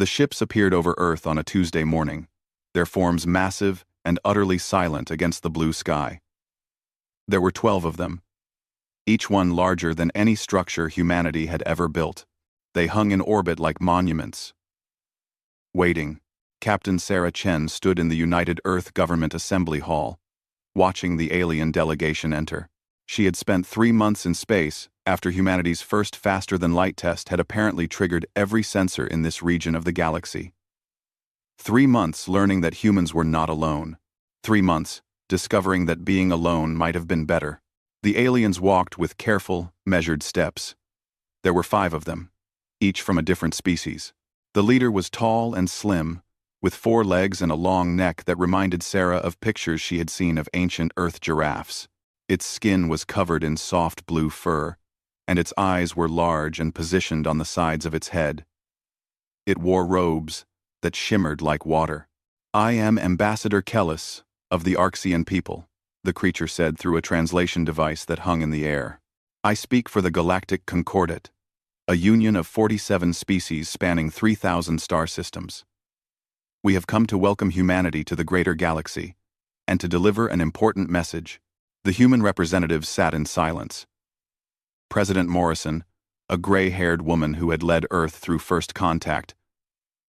The ships appeared over Earth on a Tuesday morning, their forms massive and utterly silent against the blue sky. There were 12 of them, each one larger than any structure humanity had ever built. They hung in orbit like monuments. Waiting, Captain Sarah Chen stood in the United Earth Government Assembly Hall, watching the alien delegation enter. She had spent 3 months in space after humanity's first faster-than-light test had apparently triggered every sensor in this region of the galaxy. 3 months learning that humans were not alone. 3 months discovering that being alone might have been better. The aliens walked with careful, measured steps. There were 5 of them, each from a different species. The leader was tall and slim, with 4 legs and a long neck that reminded Sarah of pictures she had seen of ancient Earth giraffes. Its skin was covered in soft blue fur, and its eyes were large and positioned on the sides of its head. It wore robes that shimmered like water. "I am Ambassador Kellis of the Arxian people," the creature said through a translation device that hung in the air. "I speak for the Galactic Concordat, a union of 47 species spanning 3,000 star systems. We have come to welcome humanity to the greater galaxy, and to deliver an important message." The human representatives sat in silence. President Morrison, a gray-haired woman who had led Earth through first contact,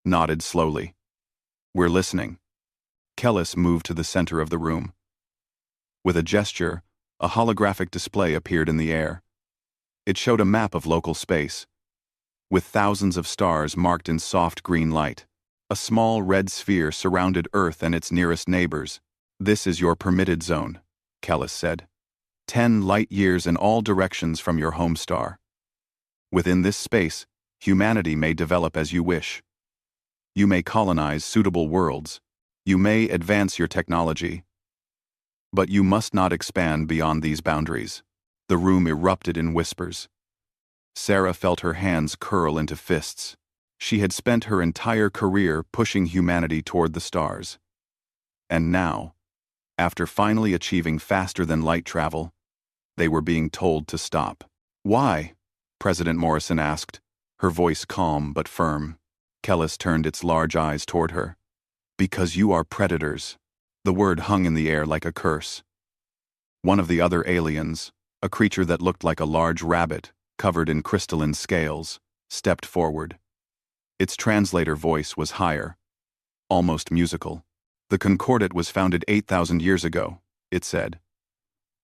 nodded slowly. "We're listening." Kellis moved to the center of the room. With a gesture, a holographic display appeared in the air. It showed a map of local space, with thousands of stars marked in soft green light. A small red sphere surrounded Earth and its nearest neighbors. "This is your permitted zone," Kellis said. 10 light-years in all directions from your home star. Within this space, humanity may develop as you wish. You may colonize suitable worlds. You may advance your technology. But you must not expand beyond these boundaries. The room erupted in whispers. Sarah felt her hands curl into fists. She had spent her entire career pushing humanity toward the stars. And now, after finally achieving faster-than-light travel, they were being told to stop. "Why?" President Morrison asked, her voice calm but firm. Kellis turned its large eyes toward her. "Because you are predators." The word hung in the air like a curse. One of the other aliens, a creature that looked like a large rabbit, covered in crystalline scales, stepped forward. Its translator voice was higher, almost musical. "The Concordat was founded 8,000 years ago," it said.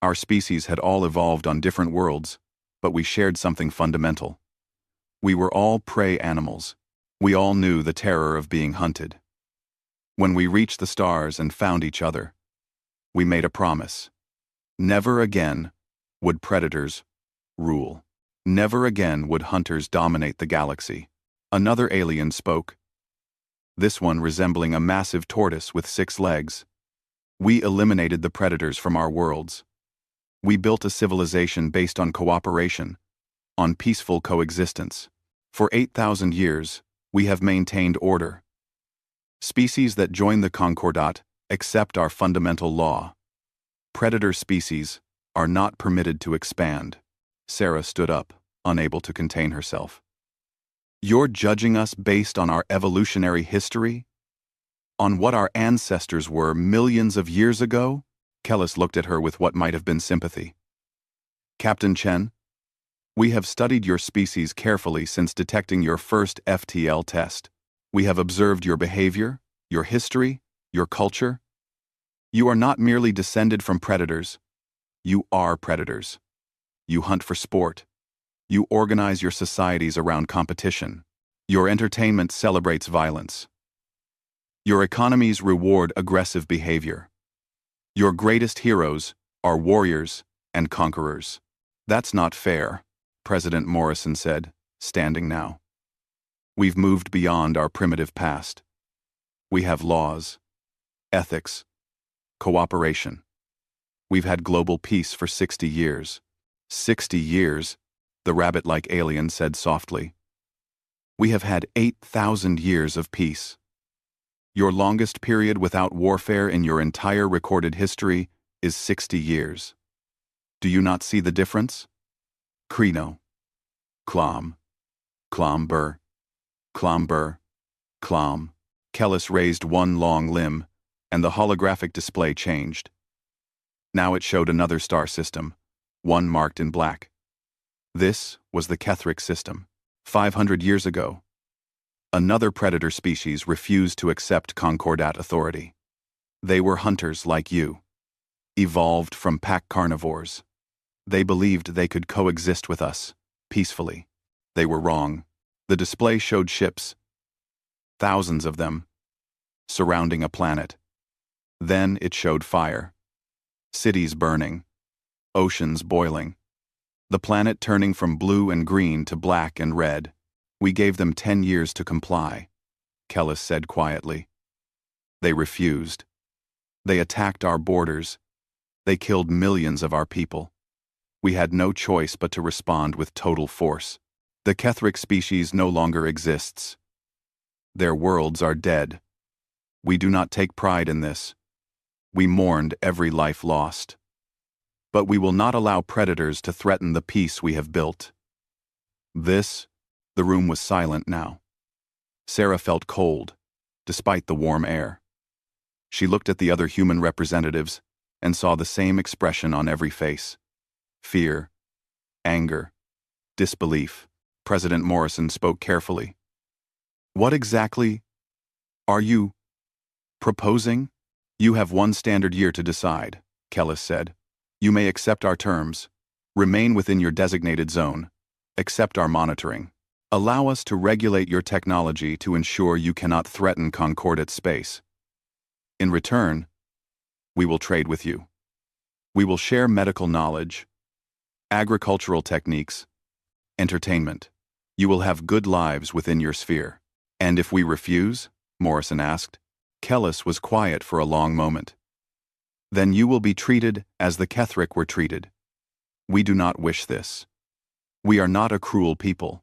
"Our species had all evolved on different worlds, but we shared something fundamental. We were all prey animals. We all knew the terror of being hunted. When we reached the stars and found each other, we made a promise. Never again would predators rule. Never again would hunters dominate the galaxy." Another alien spoke, this one resembling a massive tortoise with 6 legs. "We eliminated the predators from our worlds. We built a civilization based on cooperation, on peaceful coexistence. For 8,000 years, we have maintained order. Species that join the Concordat accept our fundamental law. Predator species are not permitted to expand." Sarah stood up, unable to contain herself. "You're judging us based on our evolutionary history? On what our ancestors were millions of years ago?" Kellis looked at her with what might have been sympathy. "Captain Chen, we have studied your species carefully since detecting your first FTL test. We have observed your behavior, your history, your culture. You are not merely descended from predators. You are predators. You hunt for sport. You organize your societies around competition. Your entertainment celebrates violence. Your economies reward aggressive behavior. Your greatest heroes are warriors and conquerors." "That's not fair," President Morrison said, standing now. "We've moved beyond our primitive past. We have laws, ethics, cooperation. We've had global peace for 60 years. 60 years, the rabbit-like alien said softly. "We have had 8,000 years of peace. Your longest period without warfare in your entire recorded history is 60 years. Do you not see the difference? Krino. Clom. Clomber. Clomber. Clom. Kellis raised one long limb, and the holographic display changed. Now it showed another star system, one marked in black. This was the Kethric system. 500 years ago, another predator species refused to accept Concordat authority. They were hunters like you, evolved from pack carnivores. They believed they could coexist with us, peacefully. They were wrong. The display showed ships, thousands of them, surrounding a planet. Then it showed fire. Cities burning. Oceans boiling. The planet turning from blue and green to black and red. We gave them 10 years to comply, Kellis said quietly. They refused. They attacked our borders. They killed millions of our people. We had no choice but to respond with total force. The Kethric species no longer exists. Their worlds are dead. We do not take pride in this. We mourned every life lost. But we will not allow predators to threaten the peace we have built. The room was silent now. Sarah felt cold, despite the warm air. She looked at the other human representatives and saw the same expression on every face. Fear, anger, disbelief. President Morrison spoke carefully. What exactly are you proposing? You have one standard year to decide, Kellis said. You may accept our terms, remain within your designated zone, accept our monitoring. Allow us to regulate your technology to ensure you cannot threaten Concordat space. In return, we will trade with you. We will share medical knowledge, agricultural techniques, entertainment. You will have good lives within your sphere. And if we refuse? Morrison asked. Kellis was quiet for a long moment. Then you will be treated as the Kethric were treated. We do not wish this. We are not a cruel people.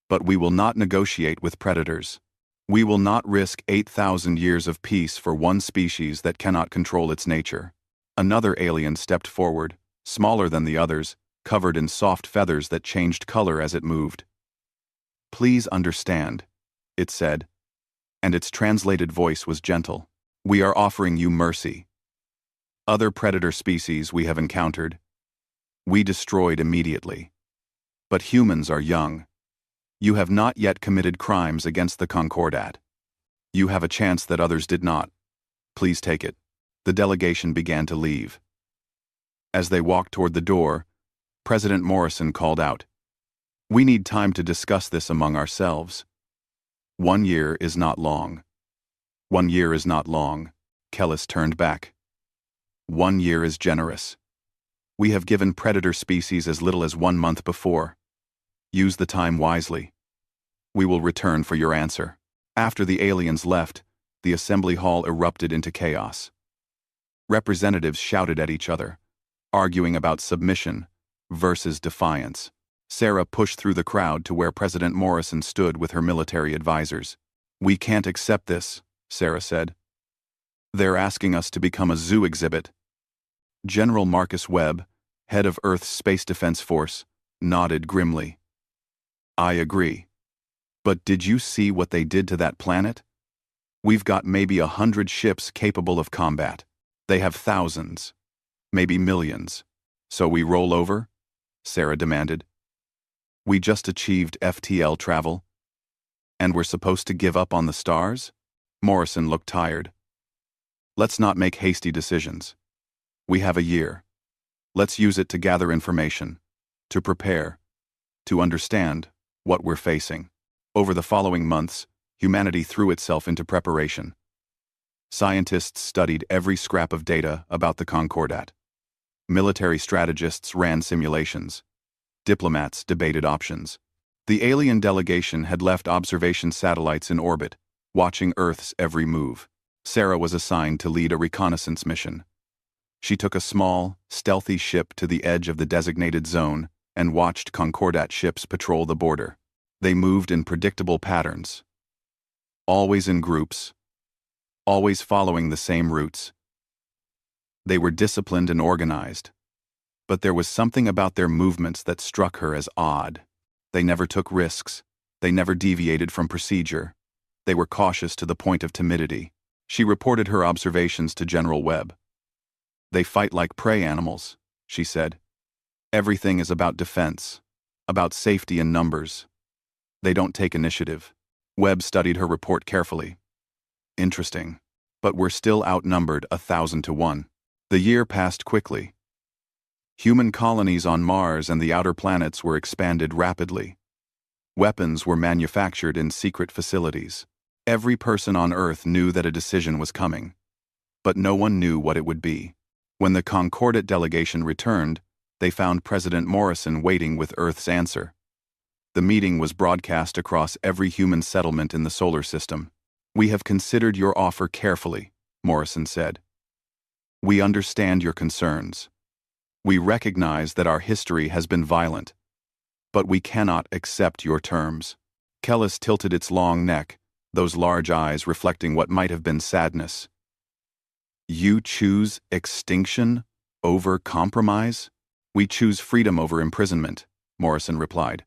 But we will not negotiate with predators. We will not risk 8,000 years of peace for one species that cannot control its nature. Another alien stepped forward, smaller than the others, covered in soft feathers that changed color as it moved. Please understand, it said, and its translated voice was gentle. We are offering you mercy. Other predator species we have encountered, we destroyed immediately. But humans are young. You have not yet committed crimes against the Concordat. You have a chance that others did not. Please take it. The delegation began to leave. As they walked toward the door, President Morrison called out, We need time to discuss this among ourselves. 1 year is not long. 1 year is not long. Kellis turned back. 1 year is generous. We have given predator species as little as 1 month before. Use the time wisely. We will return for your answer. After the aliens left, the assembly hall erupted into chaos. Representatives shouted at each other, arguing about submission versus defiance. Sarah pushed through the crowd to where President Morrison stood with her military advisors. We can't accept this, Sarah said. They're asking us to become a zoo exhibit. General Marcus Webb, head of Earth's Space Defense Force, nodded grimly. I agree. But did you see what they did to that planet? We've got maybe 100 ships capable of combat. They have thousands, maybe millions. So we roll over? Sarah demanded. We just achieved FTL travel. And we're supposed to give up on the stars? Morrison looked tired. Let's not make hasty decisions. We have a year. Let's use it to gather information, to prepare, to understand what we're facing. Over the following months, humanity threw itself into preparation. Scientists studied every scrap of data about the Concordat. Military strategists ran simulations. Diplomats debated options. The alien delegation had left observation satellites in orbit, watching Earth's every move. Sarah was assigned to lead a reconnaissance mission. She took a small, stealthy ship to the edge of the designated zone and watched Concordat ships patrol the border. They moved in predictable patterns. Always in groups. Always following the same routes. They were disciplined and organized. But there was something about their movements that struck her as odd. They never took risks. They never deviated from procedure. They were cautious to the point of timidity. She reported her observations to General Webb. "They fight like prey animals," she said. "Everything is about defense, about safety in numbers. They don't take initiative." Webb studied her report carefully. "Interesting. But we're still outnumbered 1,000 to 1. The year passed quickly. Human colonies on Mars and the outer planets were expanded rapidly. Weapons were manufactured in secret facilities. Every person on Earth knew that a decision was coming, but no one knew what it would be. When the Concordat delegation returned, they found President Morrison waiting with Earth's answer. The meeting was broadcast across every human settlement in the solar system. "We have considered your offer carefully," Morrison said. "We understand your concerns. We recognize that our history has been violent, but we cannot accept your terms." Kellis tilted its long neck, those large eyes reflecting what might have been sadness. "You choose extinction over compromise?" "We choose freedom over imprisonment," Morrison replied.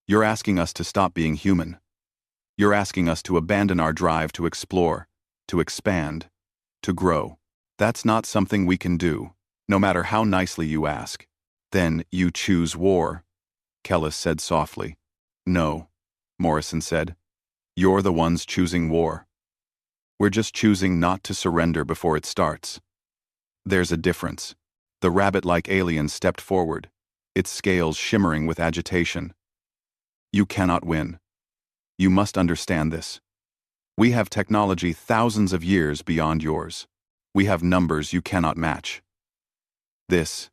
"You're asking us to stop being human. You're asking us to abandon our drive to explore, to expand, to grow. That's not something we can do, no matter how nicely you ask." "Then you choose war," Kellis said softly. "No," Morrison said. "You're the ones choosing war. We're just choosing not to surrender before it starts." "There's a difference." The rabbit-like alien stepped forward, its scales shimmering with agitation. "You cannot win. You must understand this. We have technology thousands of years beyond yours. We have numbers you cannot match. This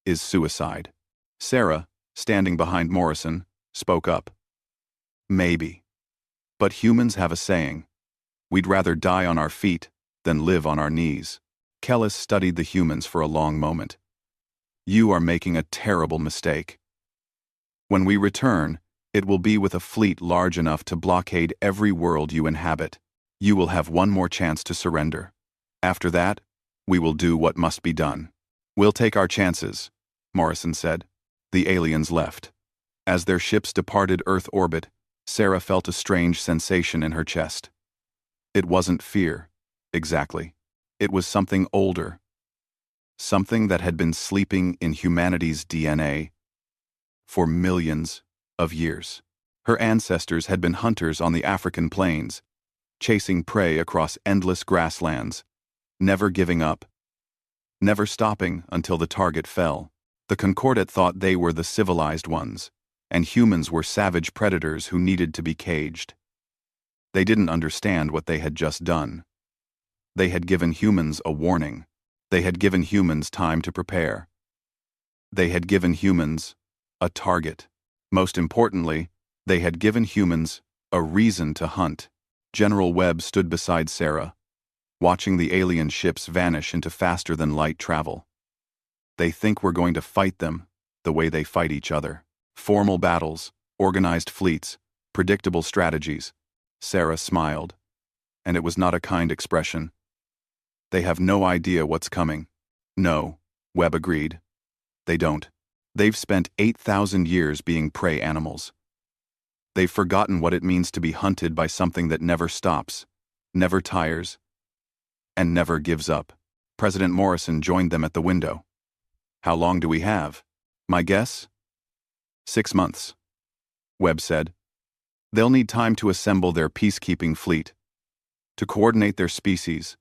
is suicide." Sarah, standing behind Morrison, spoke up. "Maybe. But humans have a saying. We'd rather die on our feet than live on our knees." Kellis studied the humans for a long moment. "You are making a terrible mistake. When we return, it will be with a fleet large enough to blockade every world you inhabit. You will have one more chance to surrender. After that, we will do what must be done." "We'll take our chances," Morrison said. The aliens left. As their ships departed Earth orbit, Sarah felt a strange sensation in her chest. It wasn't fear, exactly. It was something older. Something that had been sleeping in humanity's DNA for millions of years. Her ancestors had been hunters on the African plains, chasing prey across endless grasslands, never giving up, never stopping until the target fell. The Concordat thought they were the civilized ones, and humans were savage predators who needed to be caged. They didn't understand what they had just done. They had given humans a warning. They had given humans time to prepare. They had given humans a target. Most importantly, they had given humans a reason to hunt. General Webb stood beside Sarah, watching the alien ships vanish into faster-than-light travel. "They think we're going to fight them the way they fight each other. Formal battles, organized fleets, predictable strategies." Sarah smiled, and it was not a kind expression. "They have no idea what's coming." "No," Webb agreed. "They don't. They've spent 8,000 years being prey animals. They've forgotten what it means to be hunted by something that never stops, never tires, and never gives up." President Morrison joined them at the window. "How long do we have?" "My guess? 6 months," Webb said. "They'll need time to assemble their peacekeeping fleet, to coordinate their species,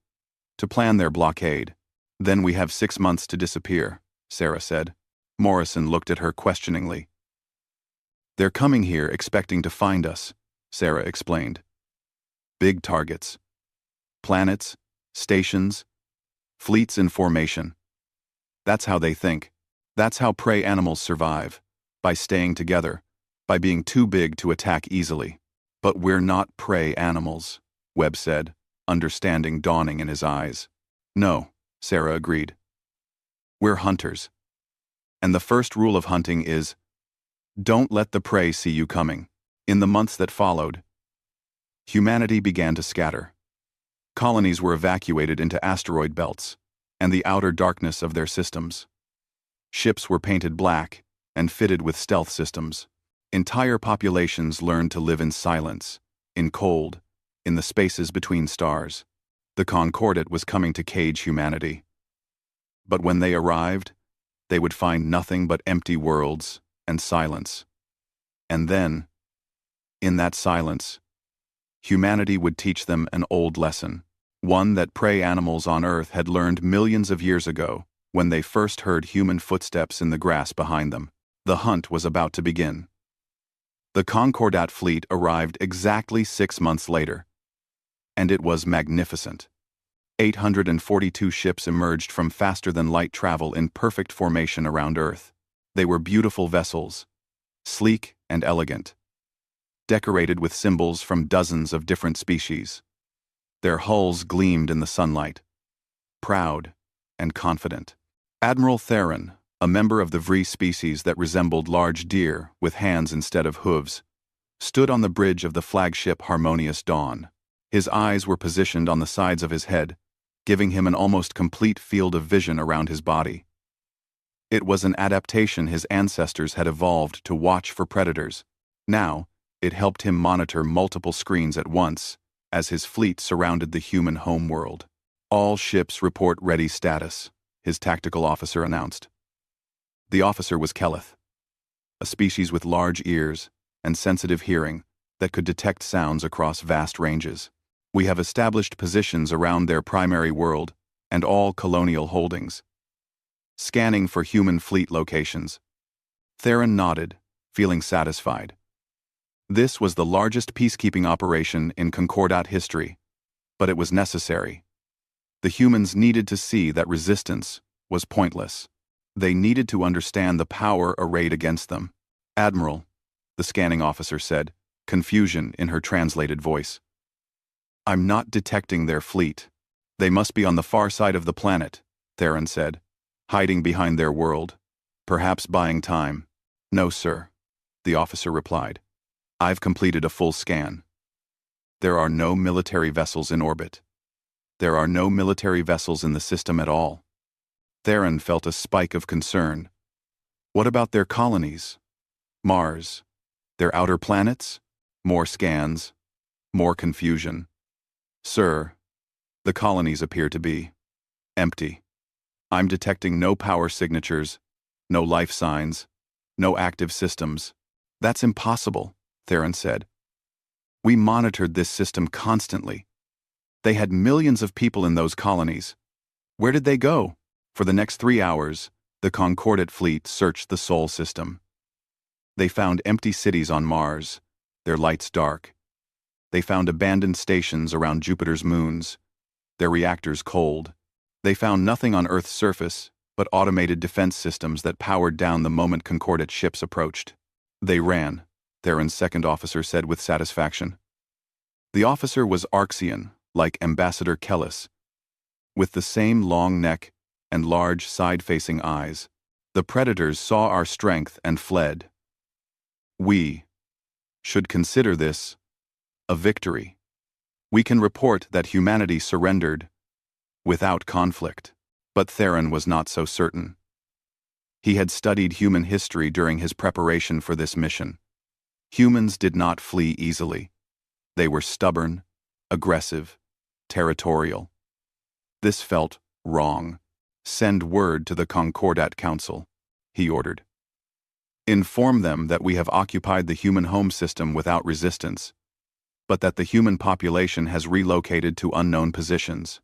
to plan their blockade. Then we have 6 months to disappear," Sarah said. Morrison looked at her questioningly. "They're coming here expecting to find us," Sarah explained. "Big targets. Planets, stations, fleets in formation. That's how they think. That's how prey animals survive, by staying together, by being too big to attack easily." "But we're not prey animals," Webb said, understanding dawning in his eyes. "No," Sarah agreed. "We're hunters. And the first rule of hunting is, don't let the prey see you coming." In the months that followed, humanity began to scatter. Colonies were evacuated into asteroid belts and the outer darkness of their systems. Ships were painted black and fitted with stealth systems. Entire populations learned to live in silence, in cold, in the spaces between stars. The Concordat was coming to cage humanity. But when they arrived, they would find nothing but empty worlds and silence. And then, in that silence, humanity would teach them an old lesson, one that prey animals on Earth had learned millions of years ago when they first heard human footsteps in the grass behind them. The hunt was about to begin. The Concordat fleet arrived exactly 6 months later, and it was magnificent. 842 ships emerged from faster-than-light travel in perfect formation around Earth. They were beautiful vessels, sleek and elegant, decorated with symbols from dozens of different species. Their hulls gleamed in the sunlight, proud and confident. Admiral Theron, a member of the Vree species that resembled large deer with hands instead of hooves, stood on the bridge of the flagship Harmonious Dawn. His eyes were positioned on the sides of his head, giving him an almost complete field of vision around his body. It was an adaptation his ancestors had evolved to watch for predators. Now, it helped him monitor multiple screens at once as his fleet surrounded the human homeworld. "All ships report ready status," his tactical officer announced. The officer was Keleth, a species with large ears and sensitive hearing that could detect sounds across vast ranges. "We have established positions around their primary world and all colonial holdings. Scanning for human fleet locations." Theron nodded, feeling satisfied. This was the largest peacekeeping operation in Concordat history, but it was necessary. The humans needed to see that resistance was pointless. They needed to understand the power arrayed against them. "Admiral," the scanning officer said, confusion in her translated voice. "I'm not detecting their fleet. They must be on the far side of the planet," Theron said, "hiding behind their world, perhaps buying time." "No, sir," the officer replied. "I've completed a full scan. There are no military vessels in orbit. There are no military vessels in the system at all." Theron felt a spike of concern. What about their colonies? Mars? Their outer planets? More scans. More confusion. "Sir, the colonies appear to be empty. I'm detecting no power signatures, no life signs, no active systems." "That's impossible," Theron said. "We monitored this system constantly. They had millions of people in those colonies. Where did they go?" For the next 3 hours, the Concordat fleet searched the Sol system. They found empty cities on Mars, their lights dark. They found abandoned stations around Jupiter's moons, their reactors cold. They found nothing on Earth's surface but automated defense systems that powered down the moment Concordat ships approached. "They ran," Theron's second officer said with satisfaction. The officer was Arxian, like Ambassador Kellis, with the same long neck and large side-facing eyes. "The predators saw our strength and fled. We should consider this a victory. We can report that humanity surrendered without conflict." But Theron was not so certain. He had studied human history during his preparation for this mission. Humans did not flee easily. They were stubborn, aggressive, territorial. This felt wrong. "Send word to the Concordat Council," he ordered. "Inform them that we have occupied the human home system without resistance, but that the human population has relocated to unknown positions.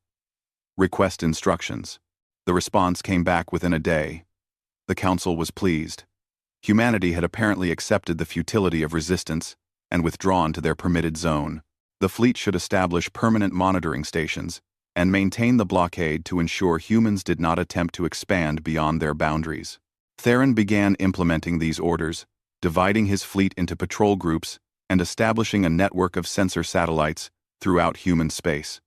Request instructions." The response came back within a day. The council was pleased. Humanity had apparently accepted the futility of resistance and withdrawn to their permitted zone. The fleet should establish permanent monitoring stations and maintain the blockade to ensure humans did not attempt to expand beyond their boundaries. Theron began implementing these orders, dividing his fleet into patrol groups and establishing a network of sensor satellites throughout human space.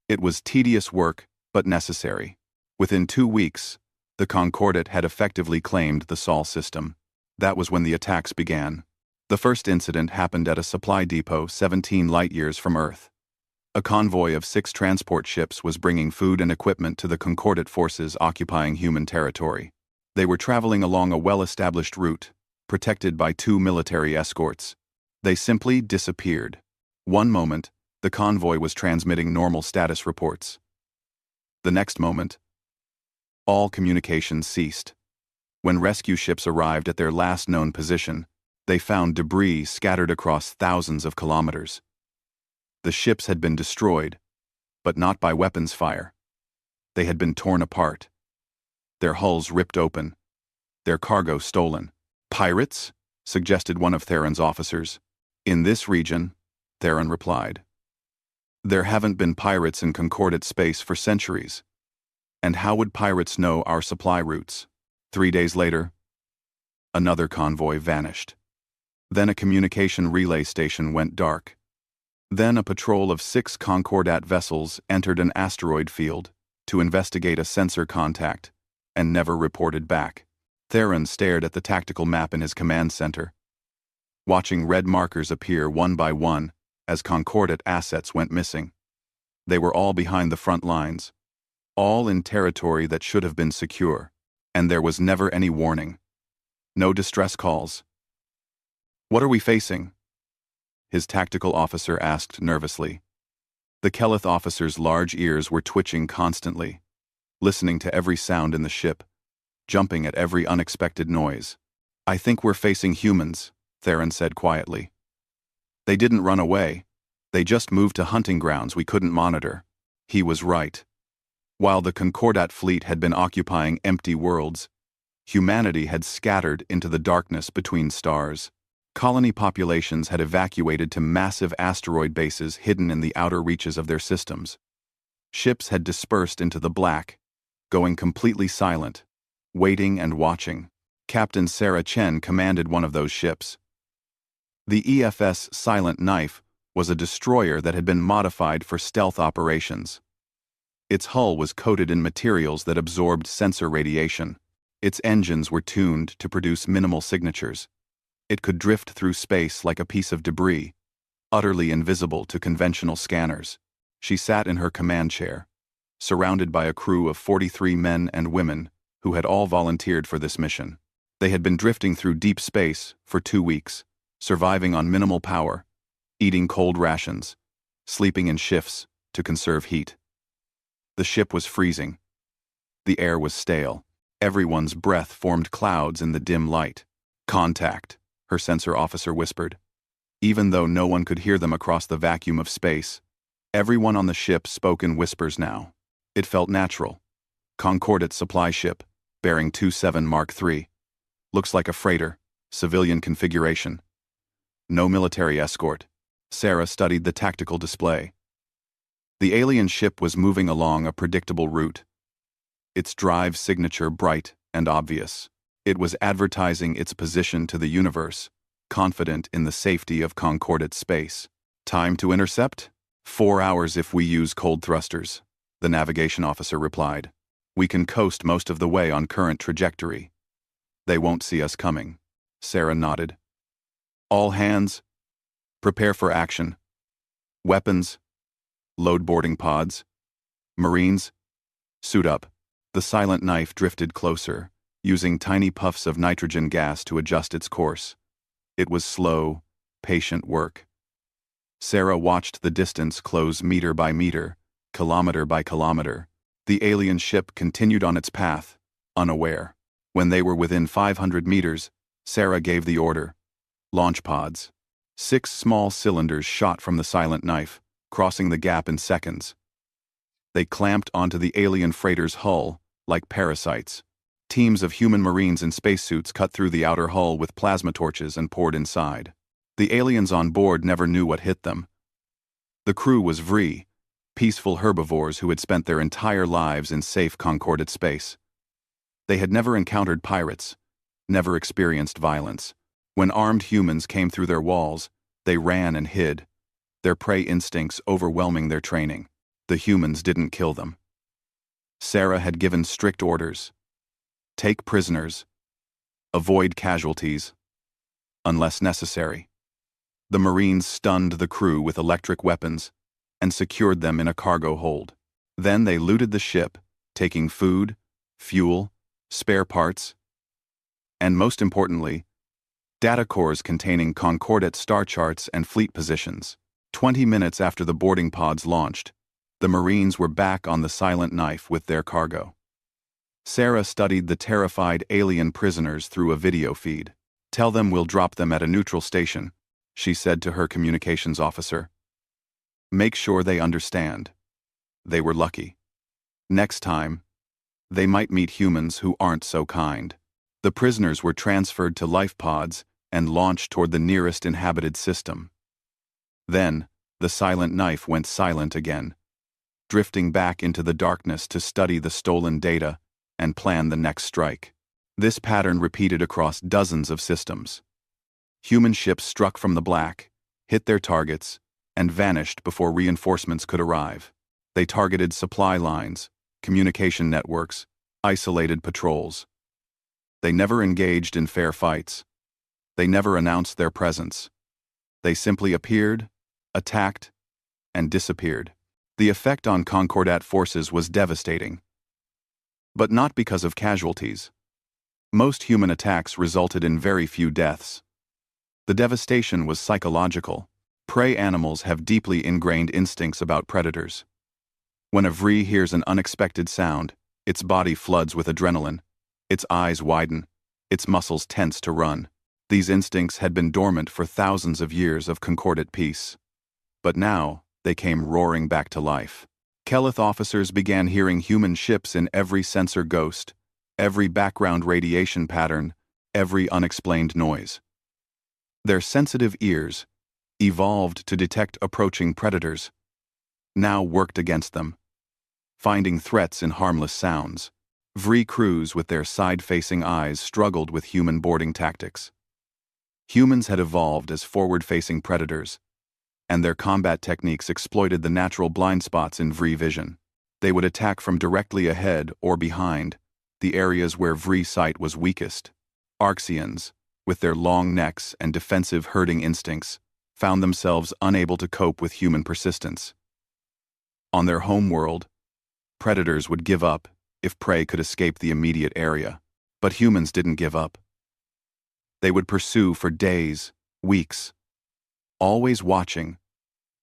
It was tedious work, but necessary. Within 2 weeks, the Concordat had effectively claimed the Sol system. That was when the attacks began. The first incident happened at a supply depot 17 light-years from Earth. A convoy of 6 transport ships was bringing food and equipment to the Concordat forces occupying human territory. They were traveling along a well-established route, protected by 2 military escorts. They simply disappeared. One moment, The convoy was transmitting normal status reports. The next moment, all communications ceased. When rescue ships arrived at their last known position, they found debris scattered across thousands of kilometers. The ships had been destroyed, but not by weapons fire. They had been torn apart, their hulls ripped open, their cargo stolen. Pirates? Suggested one of Theron's officers. In this region, Theron replied. There haven't been pirates in Concordate space for centuries. And how would pirates know our supply routes? 3 days later, another convoy vanished. Then a communication relay station went dark. Then a patrol of 6 Concordat vessels entered an asteroid field to investigate a sensor contact and never reported back. Theron stared at the tactical map in his command center, watching red markers appear one by one as Concordat assets went missing. They were all behind the front lines, all in territory that should have been secure, and there was never any warning. No distress calls. What are we facing? His tactical officer asked nervously. The Keleth officer's large ears were twitching constantly, listening to every sound in the ship, jumping at every unexpected noise. I think we're facing humans, Theron said quietly. They didn't run away. They just moved to hunting grounds we couldn't monitor. He was right. While the Concordat fleet had been occupying empty worlds, humanity had scattered into the darkness between stars. Colony populations had evacuated to massive asteroid bases hidden in the outer reaches of their systems. Ships had dispersed into the black, going completely silent, waiting and watching. Captain Sarah Chen commanded one of those ships. The EFS Silent Knife was a destroyer that had been modified for stealth operations. Its hull was coated in materials that absorbed sensor radiation. Its engines were tuned to produce minimal signatures. It could drift through space like a piece of debris, utterly invisible to conventional scanners. She sat in her command chair, surrounded by a crew of 43 men and women who had all volunteered for this mission. They had been drifting through deep space for 2 weeks, surviving on minimal power, eating cold rations, sleeping in shifts to conserve heat. The ship was freezing. The air was stale. Everyone's breath formed clouds in the dim light. Contact, her sensor officer whispered. Even though no one could hear them across the vacuum of space, everyone on the ship spoke in whispers now. It felt natural. Concordat supply ship, bearing 27 Mark III. Looks like a freighter, civilian configuration. No military escort. Sarah studied the tactical display. The alien ship was moving along a predictable route, its drive signature bright and obvious. It was advertising its position to the universe, confident in the safety of Concordat space. Time to intercept? 4 hours if we use cold thrusters, the navigation officer replied. We can coast most of the way on current trajectory. They won't see us coming. Sarah nodded. All hands, prepare for action. Weapons, load boarding pods. Marines, suit up. The Silent Knife drifted closer, using tiny puffs of nitrogen gas to adjust its course. It was slow, patient work. Sarah watched the distance close meter by meter, kilometer by kilometer. The alien ship continued on its path, unaware. When they were within 500 meters, Sarah gave the order. Launch pods. 6 small cylinders shot from the Silent Knife, crossing the gap in seconds. They clamped onto the alien freighter's hull like parasites. Teams of human marines in spacesuits cut through the outer hull with plasma torches and poured inside. The aliens on board never knew what hit them. The crew was Vree, peaceful herbivores who had spent their entire lives in safe Concordat space. They had never encountered pirates, never experienced violence. When armed humans came through their walls, they ran and hid, their prey instincts overwhelming their training. The humans didn't kill them. Sarah had given strict orders. Take prisoners. Avoid casualties. Unless necessary. The Marines stunned the crew with electric weapons and secured them in a cargo hold. Then they looted the ship, taking food, fuel, spare parts, and most importantly, data cores containing Concordat star charts and fleet positions. 20 minutes after the boarding pods launched, the Marines were back on the Silent Knife with their cargo. Sarah studied the terrified alien prisoners through a video feed. "Tell them we'll drop them at a neutral station," she said to her communications officer. "Make sure they understand. They were lucky. Next time, they might meet humans who aren't so kind." The prisoners were transferred to life pods and launched toward the nearest inhabited system. Then, the Silent Knife went silent again, drifting back into the darkness to study the stolen data and plan the next strike. This pattern repeated across dozens of systems. Human ships struck from the black, hit their targets, and vanished before reinforcements could arrive. They targeted supply lines, communication networks, isolated patrols. They never engaged in fair fights. They never announced their presence. They simply appeared, attacked, and disappeared. The effect on Concordat forces was devastating. But not because of casualties. Most human attacks resulted in very few deaths. The devastation was psychological. Prey animals have deeply ingrained instincts about predators. When a vree hears an unexpected sound, its body floods with adrenaline. Its eyes widen, its muscles tense to run. These instincts had been dormant for thousands of years of Concordat peace. But now, they came roaring back to life. Keleth officers began hearing human ships in every sensor ghost, every background radiation pattern, every unexplained noise. Their sensitive ears, evolved to detect approaching predators, now worked against them, finding threats in harmless sounds. Vree crews with their side-facing eyes struggled with human boarding tactics. Humans had evolved as forward-facing predators, and their combat techniques exploited the natural blind spots in Vree vision. They would attack from directly ahead or behind, the areas where Vree sight was weakest. Arxians, with their long necks and defensive herding instincts, found themselves unable to cope with human persistence. On their home world, predators would give up if prey could escape the immediate area. But humans didn't give up. They would pursue for days, weeks, always watching,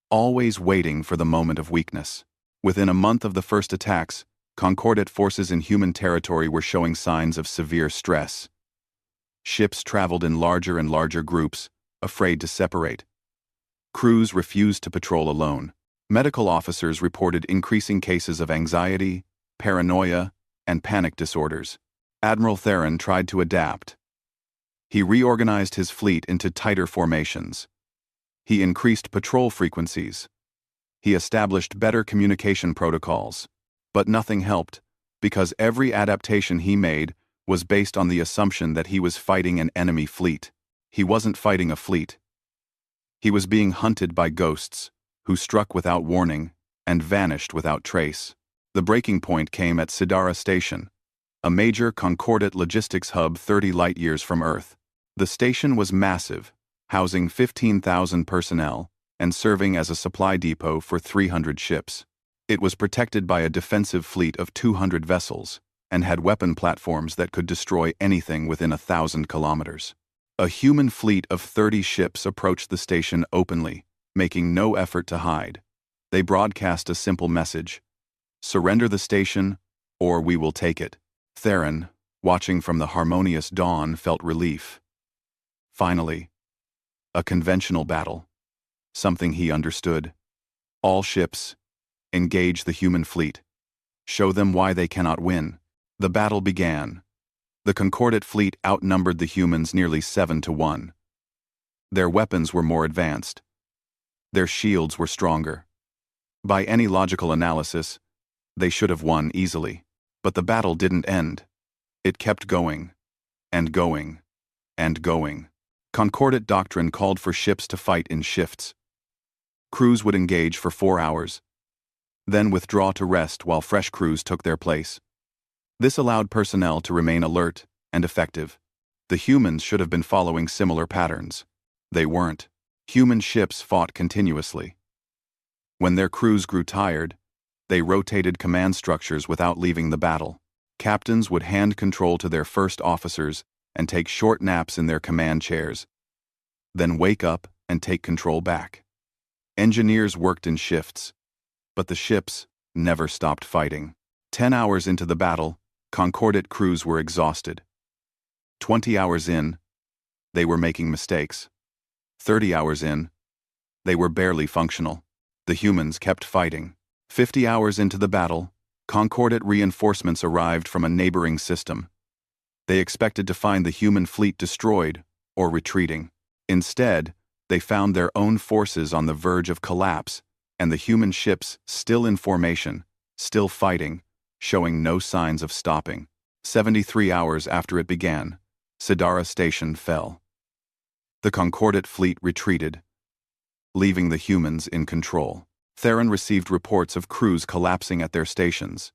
always waiting for the moment of weakness. Within a month of the first attacks, Concordat forces in human territory were showing signs of severe stress. Ships traveled in larger and larger groups, afraid to separate. Crews refused to patrol alone. Medical officers reported increasing cases of anxiety, paranoia, and panic disorders. Admiral Theron tried to adapt. He reorganized his fleet into tighter formations. He increased patrol frequencies. He established better communication protocols. But nothing helped, because every adaptation he made was based on the assumption that he was fighting an enemy fleet. He wasn't fighting a fleet. He was being hunted by ghosts, who struck without warning and vanished without trace. The breaking point came at Sidara Station, a major Concordat logistics hub 30 light-years from Earth. The station was massive, housing 15,000 personnel and serving as a supply depot for 300 ships. It was protected by a defensive fleet of 200 vessels and had weapon platforms that could destroy anything within 1,000 kilometers. A human fleet of 30 ships approached the station openly, making no effort to hide. They broadcast a simple message: "Surrender the station, or we will take it." Theron, watching from the harmonious dawn, felt relief. Finally, a conventional battle. Something he understood. All ships, engage the human fleet. Show them why they cannot win. The battle began. The Concordat fleet outnumbered the humans nearly 7-1. Their weapons were more advanced. Their shields were stronger. By any logical analysis, they should have won easily. But the battle didn't end. It kept going, and going, and going. Concordat doctrine called for ships to fight in shifts. Crews would engage for 4 hours, then withdraw to rest while fresh crews took their place. This allowed personnel to remain alert and effective. The humans should have been following similar patterns. They weren't. Human ships fought continuously. When their crews grew tired, they rotated command structures without leaving the battle. Captains would hand control to their first officers and take short naps in their command chairs, then wake up and take control back. Engineers worked in shifts, but the ships never stopped fighting. 10 hours into the battle, Concordat crews were exhausted. 20 hours in, they were making mistakes. 30 hours in, they were barely functional. The humans kept fighting. 50 hours into the battle, Concordat reinforcements arrived from a neighboring system. They expected to find the human fleet destroyed or retreating. Instead, they found their own forces on the verge of collapse, and the human ships still in formation, still fighting, showing no signs of stopping. 73 hours after it began, Sidara Station fell. The Concordat fleet retreated, leaving the humans in control. Theron received reports of crews collapsing at their stations,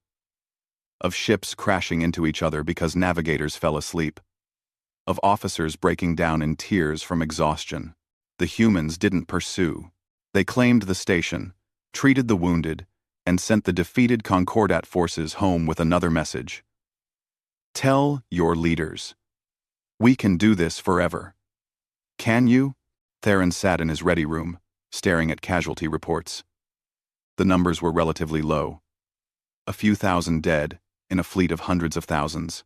of ships crashing into each other because navigators fell asleep, of officers breaking down in tears from exhaustion. The humans didn't pursue. They claimed the station, treated the wounded, and sent the defeated Concordat forces home with another message. Tell your leaders. We can do this forever. Can you? Theron sat in his ready room, staring at casualty reports. The numbers were relatively low. A few thousand dead in a fleet of hundreds of thousands.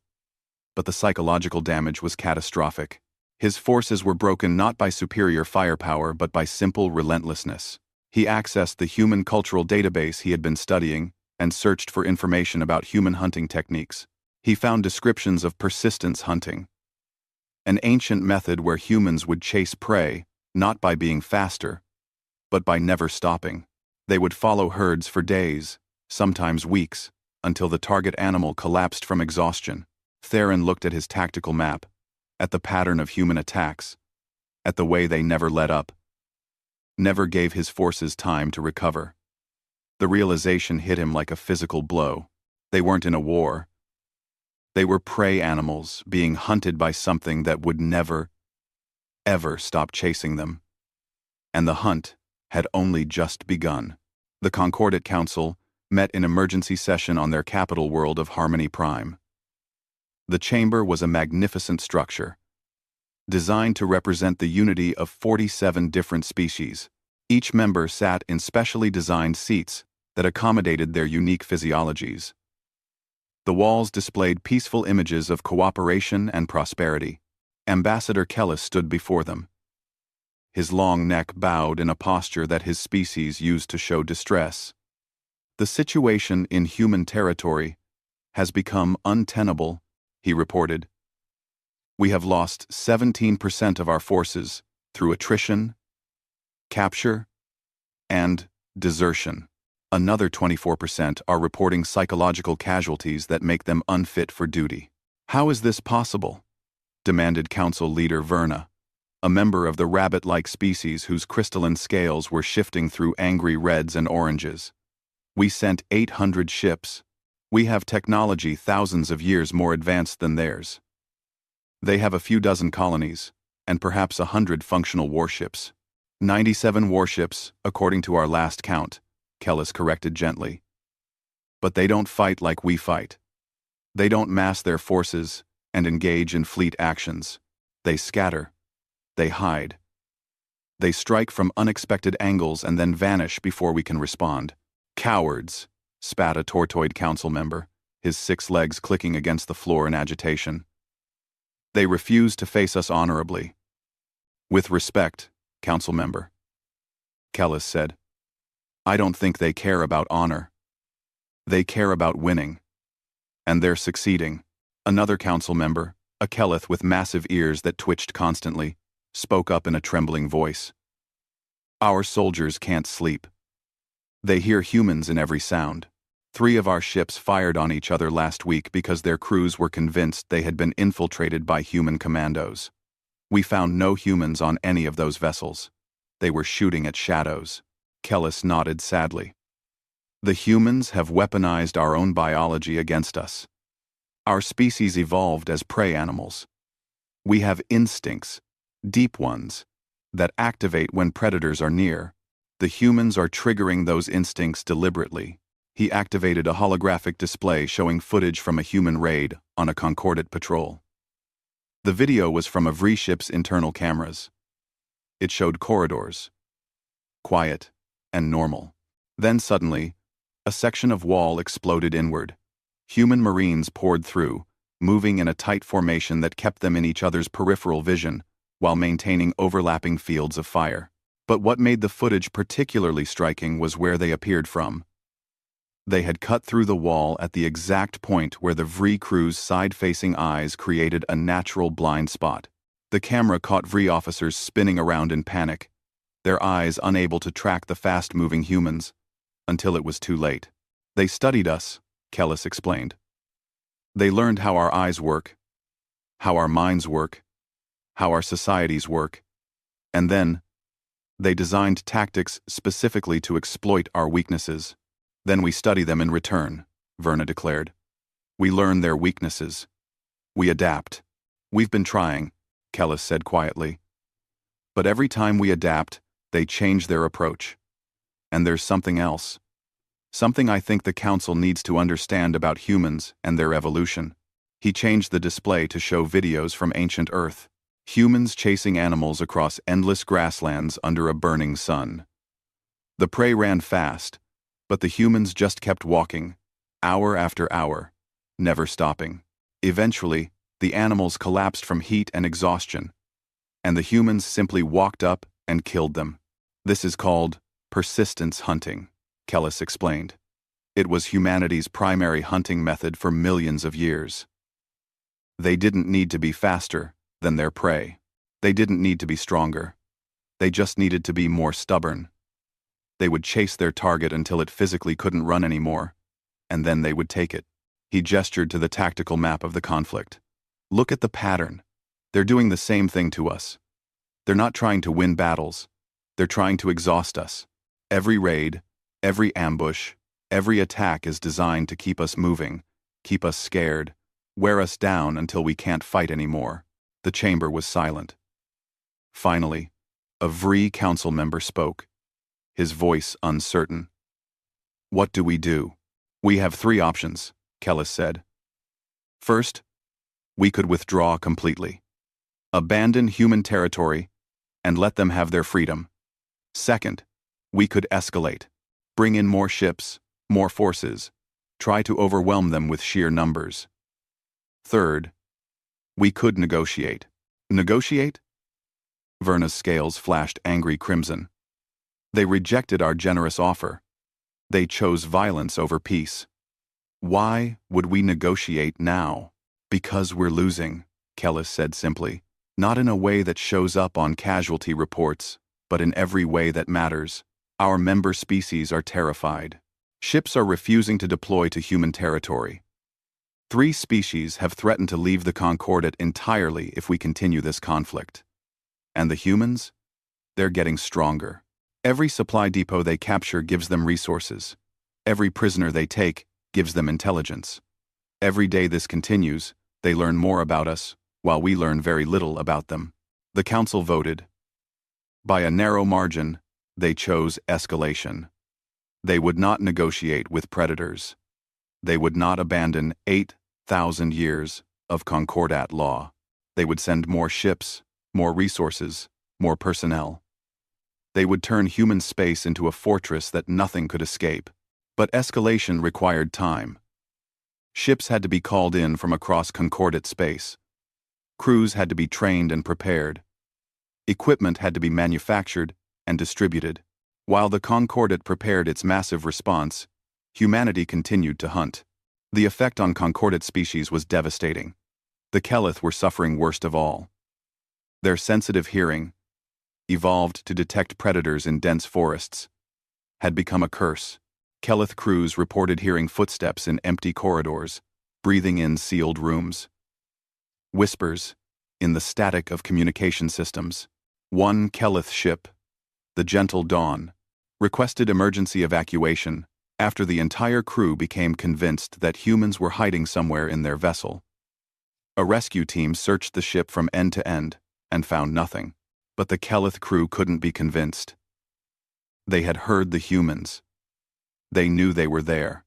But the psychological damage was catastrophic. His forces were broken not by superior firepower but by simple relentlessness. He accessed the human cultural database he had been studying and searched for information about human hunting techniques. He found descriptions of persistence hunting, an ancient method where humans would chase prey, not by being faster, but by never stopping. They would follow herds for days, sometimes weeks, until the target animal collapsed from exhaustion. Theron looked at his tactical map, at the pattern of human attacks, at the way they never let up, never gave his forces time to recover. The realization hit him like a physical blow. They weren't in a war. They were prey animals being hunted by something that would never, ever stop chasing them. And the hunt had only just begun. The Concordat Council met in emergency session on their capital world of Harmony Prime. The chamber was a magnificent structure, designed to represent the unity of 47 different species. Each member sat in specially designed seats that accommodated their unique physiologies. The walls displayed peaceful images of cooperation and prosperity. Ambassador Kellis stood before them. His long neck bowed in a posture that his species used to show distress. The situation in human territory has become untenable, he reported. We have lost 17% of our forces through attrition, capture, and desertion. Another 24% are reporting psychological casualties that make them unfit for duty. How is this possible? Demanded Council Leader Verna, a member of the rabbit-like species whose crystalline scales were shifting through angry reds and oranges. We sent 800 ships. We have technology thousands of years more advanced than theirs. They have a few dozen colonies, and perhaps 100 functional warships. 97 warships, according to our last count, Kellis corrected gently. But they don't fight like we fight. They don't mass their forces and engage in fleet actions. They scatter. They hide. They strike from unexpected angles and then vanish before we can respond. Cowards, spat a tortoid council member, his 6 legs clicking against the floor in agitation. They refuse to face us honorably. With respect, council member, Kellis said. I don't think they care about honor. They care about winning. And they're succeeding. Another council member, a Kelith with massive ears that twitched constantly, spoke up in a trembling voice. Our soldiers can't sleep. They hear humans in every sound. 3 of our ships fired on each other last week because their crews were convinced they had been infiltrated by human commandos. We found no humans on any of those vessels. They were shooting at shadows. Kellis nodded sadly. The humans have weaponized our own biology against us. Our species evolved as prey animals. We have instincts, deep ones, that activate when predators are near. The humans are triggering those instincts deliberately. He activated a holographic display showing footage from a human raid on a Concordat patrol. The video was from a V ship's internal cameras. It showed corridors. Quiet, and normal. Then suddenly, a section of wall exploded inward. Human Marines poured through, moving in a tight formation that kept them in each other's peripheral vision, while maintaining overlapping fields of fire. But what made the footage particularly striking was where they appeared from. They had cut through the wall at the exact point where the VRI crew's side-facing eyes created a natural blind spot. The camera caught VRI officers spinning around in panic, their eyes unable to track the fast-moving humans, until it was too late. They studied us, Kellis explained. They learned how our eyes work, how our minds work, how our societies work, and then they designed tactics specifically to exploit our weaknesses. Then we study them in return, Verna declared. We learn their weaknesses. We adapt. We've been trying, Kellis said quietly. But every time we adapt, they change their approach. And there's something else. Something I think the Council needs to understand about humans and their evolution. He changed the display to show videos from ancient Earth. Humans chasing animals across endless grasslands under a burning sun. The prey ran fast, but the humans just kept walking, hour after hour, never stopping. Eventually, the animals collapsed from heat and exhaustion, and the humans simply walked up and killed them. This is called persistence hunting, Kellis explained. It was humanity's primary hunting method for millions of years. They didn't need to be faster than their prey. They didn't need to be stronger. They just needed to be more stubborn. They would chase their target until it physically couldn't run anymore, and then they would take it. He gestured to the tactical map of the conflict. Look at the pattern. They're doing the same thing to us. They're not trying to win battles. They're trying to exhaust us. Every raid, every ambush, every attack is designed to keep us moving, keep us scared, wear us down until we can't fight anymore. The chamber was silent. Finally, a VRI council member spoke, his voice uncertain. What do we do? We have 3 options, Kellis said. First, we could withdraw completely. Abandon human territory and let them have their freedom. Second, we could escalate. Bring in more ships, more forces. Try to overwhelm them with sheer numbers. Third, we could negotiate. Negotiate? Verna's scales flashed angry crimson. They rejected our generous offer. They chose violence over peace. Why would we negotiate now? Because we're losing, Kellis said simply. Not in a way that shows up on casualty reports, but in every way that matters. Our member species are terrified. Ships are refusing to deploy to human territory. 3 species have threatened to leave the Concordat entirely if we continue this conflict. And the humans? They're getting stronger. Every supply depot they capture gives them resources. Every prisoner they take gives them intelligence. Every day this continues, they learn more about us, while we learn very little about them. The Council voted. By a narrow margin, they chose escalation. They would not negotiate with predators. They would not abandon 8,000 years of Concordat law. They would send more ships, more resources, more personnel. They would turn human space into a fortress that nothing could escape. But escalation required time. Ships had to be called in from across Concordat space. Crews had to be trained and prepared. Equipment had to be manufactured and distributed. While the Concordat prepared its massive response, humanity continued to hunt. The effect on Concordat species was devastating. The Kelith were suffering worst of all. Their sensitive hearing, evolved to detect predators in dense forests, had become a curse. Kelith crews reported hearing footsteps in empty corridors, breathing in sealed rooms. Whispers, in the static of communication systems. One Kelith ship, the Gentle Dawn, requested emergency evacuation after the entire crew became convinced that humans were hiding somewhere in their vessel. A rescue team searched the ship from end to end and found nothing, but the Kelith crew couldn't be convinced. They had heard the humans. They knew they were there.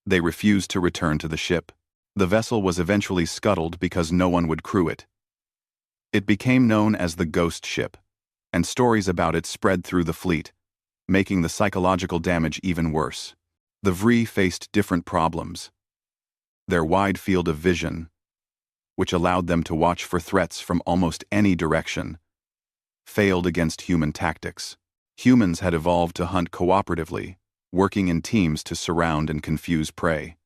They refused to return to the ship. The vessel was eventually scuttled because no one would crew it. It became known as the Ghost Ship, and stories about it spread through the fleet, making the psychological damage even worse. The Vree faced different problems. Their wide field of vision, which allowed them to watch for threats from almost any direction, failed against human tactics. Humans had evolved to hunt cooperatively, working in teams to surround and confuse prey.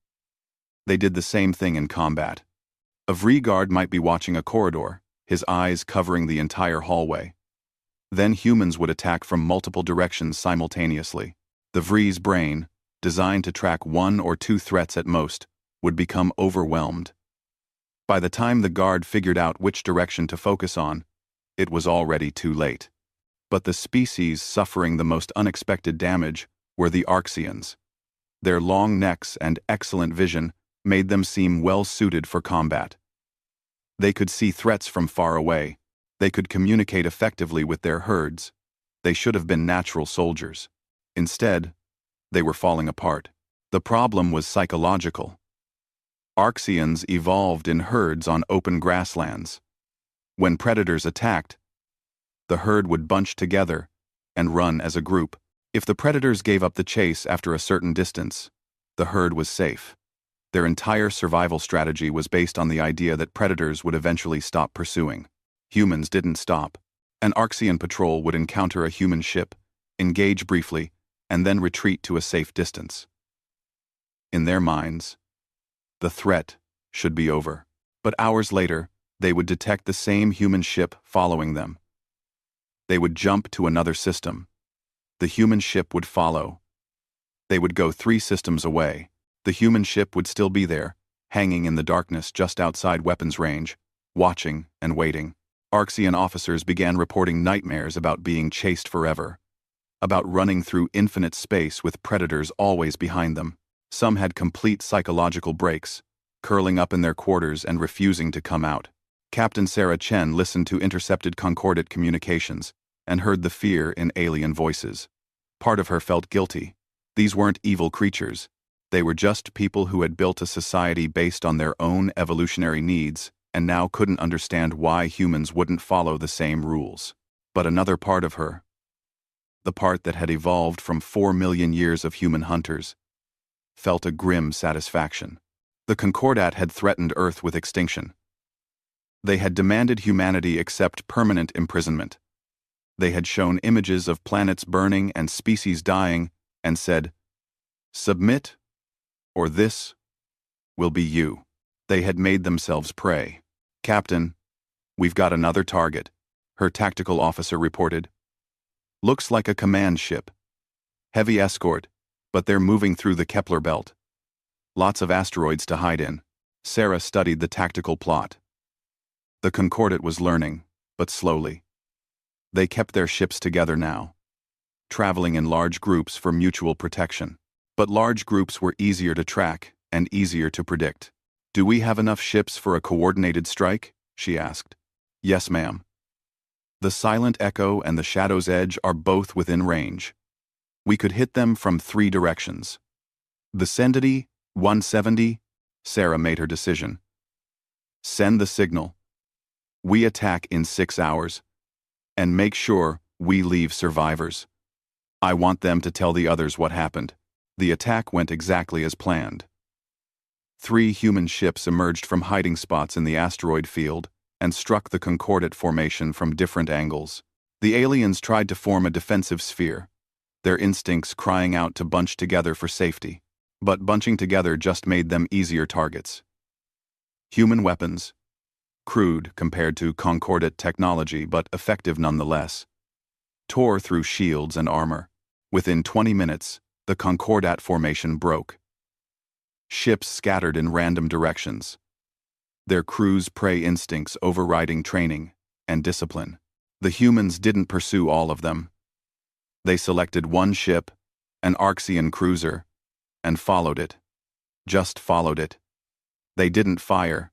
They did the same thing in combat. A Vree guard might be watching a corridor, his eyes covering the entire hallway. Then humans would attack from multiple directions simultaneously. The Vree's brain, designed to track one or two threats at most, would become overwhelmed. By the time the guard figured out which direction to focus on, it was already too late. But the species suffering the most unexpected damage were the Arxians. Their long necks and excellent vision made them seem well-suited for combat. They could see threats from far away. They could communicate effectively with their herds. They should have been natural soldiers. Instead, they were falling apart. The problem was psychological. Arxians evolved in herds on open grasslands. When predators attacked, the herd would bunch together and run as a group. If the predators gave up the chase after a certain distance, the herd was safe. Their entire survival strategy was based on the idea that predators would eventually stop pursuing. Humans didn't stop. An Arxian patrol would encounter a human ship, engage briefly, and then retreat to a safe distance. In their minds, the threat should be over. But hours later, they would detect the same human ship following them. They would jump to another system. The human ship would follow. They would go 3 systems away. The human ship would still be there, hanging in the darkness just outside weapons range, watching and waiting. Arxian officers began reporting nightmares about being chased forever, about running through infinite space with predators always behind them. Some had complete psychological breaks, curling up in their quarters and refusing to come out. Captain Sarah Chen listened to intercepted concordate communications and heard the fear in alien voices. Part of her felt guilty. These weren't evil creatures. They were just people who had built a society based on their own evolutionary needs and now couldn't understand why humans wouldn't follow the same rules. But another part of her, the part that had evolved from 4 million years of human hunters, felt a grim satisfaction. The Concordat had threatened Earth with extinction. They had demanded humanity accept permanent imprisonment. They had shown images of planets burning and species dying and said, "Submit, or this will be you." They had made themselves prey. "Captain, we've got another target," her tactical officer reported. "Looks like a command ship. Heavy escort, but they're moving through the Kepler belt. Lots of asteroids to hide in." Sarah studied the tactical plot. The Concordat was learning, but slowly. They kept their ships together now, traveling in large groups for mutual protection. But large groups were easier to track and easier to predict. "Do we have enough ships for a coordinated strike?" she asked. "Yes, ma'am. The Silent Echo and the Shadow's Edge are both within range. We could hit them from 3 directions. Vicinity 170, Sarah made her decision. "Send the signal. We attack in 6 hours. And make sure we leave survivors. I want them to tell the others what happened." The attack went exactly as planned. 3 human ships emerged from hiding spots in the asteroid field and struck the Concordat formation from different angles. The aliens tried to form a defensive sphere, their instincts crying out to bunch together for safety. But bunching together just made them easier targets. Human weapons, crude compared to Concordat technology but effective nonetheless, tore through shields and armor. Within 20 minutes, the Concordat formation broke. Ships scattered in random directions, their crews' prey instincts overriding training and discipline. The humans didn't pursue all of them. They selected one ship, an Arxian cruiser, and followed it. Just followed it. They didn't fire.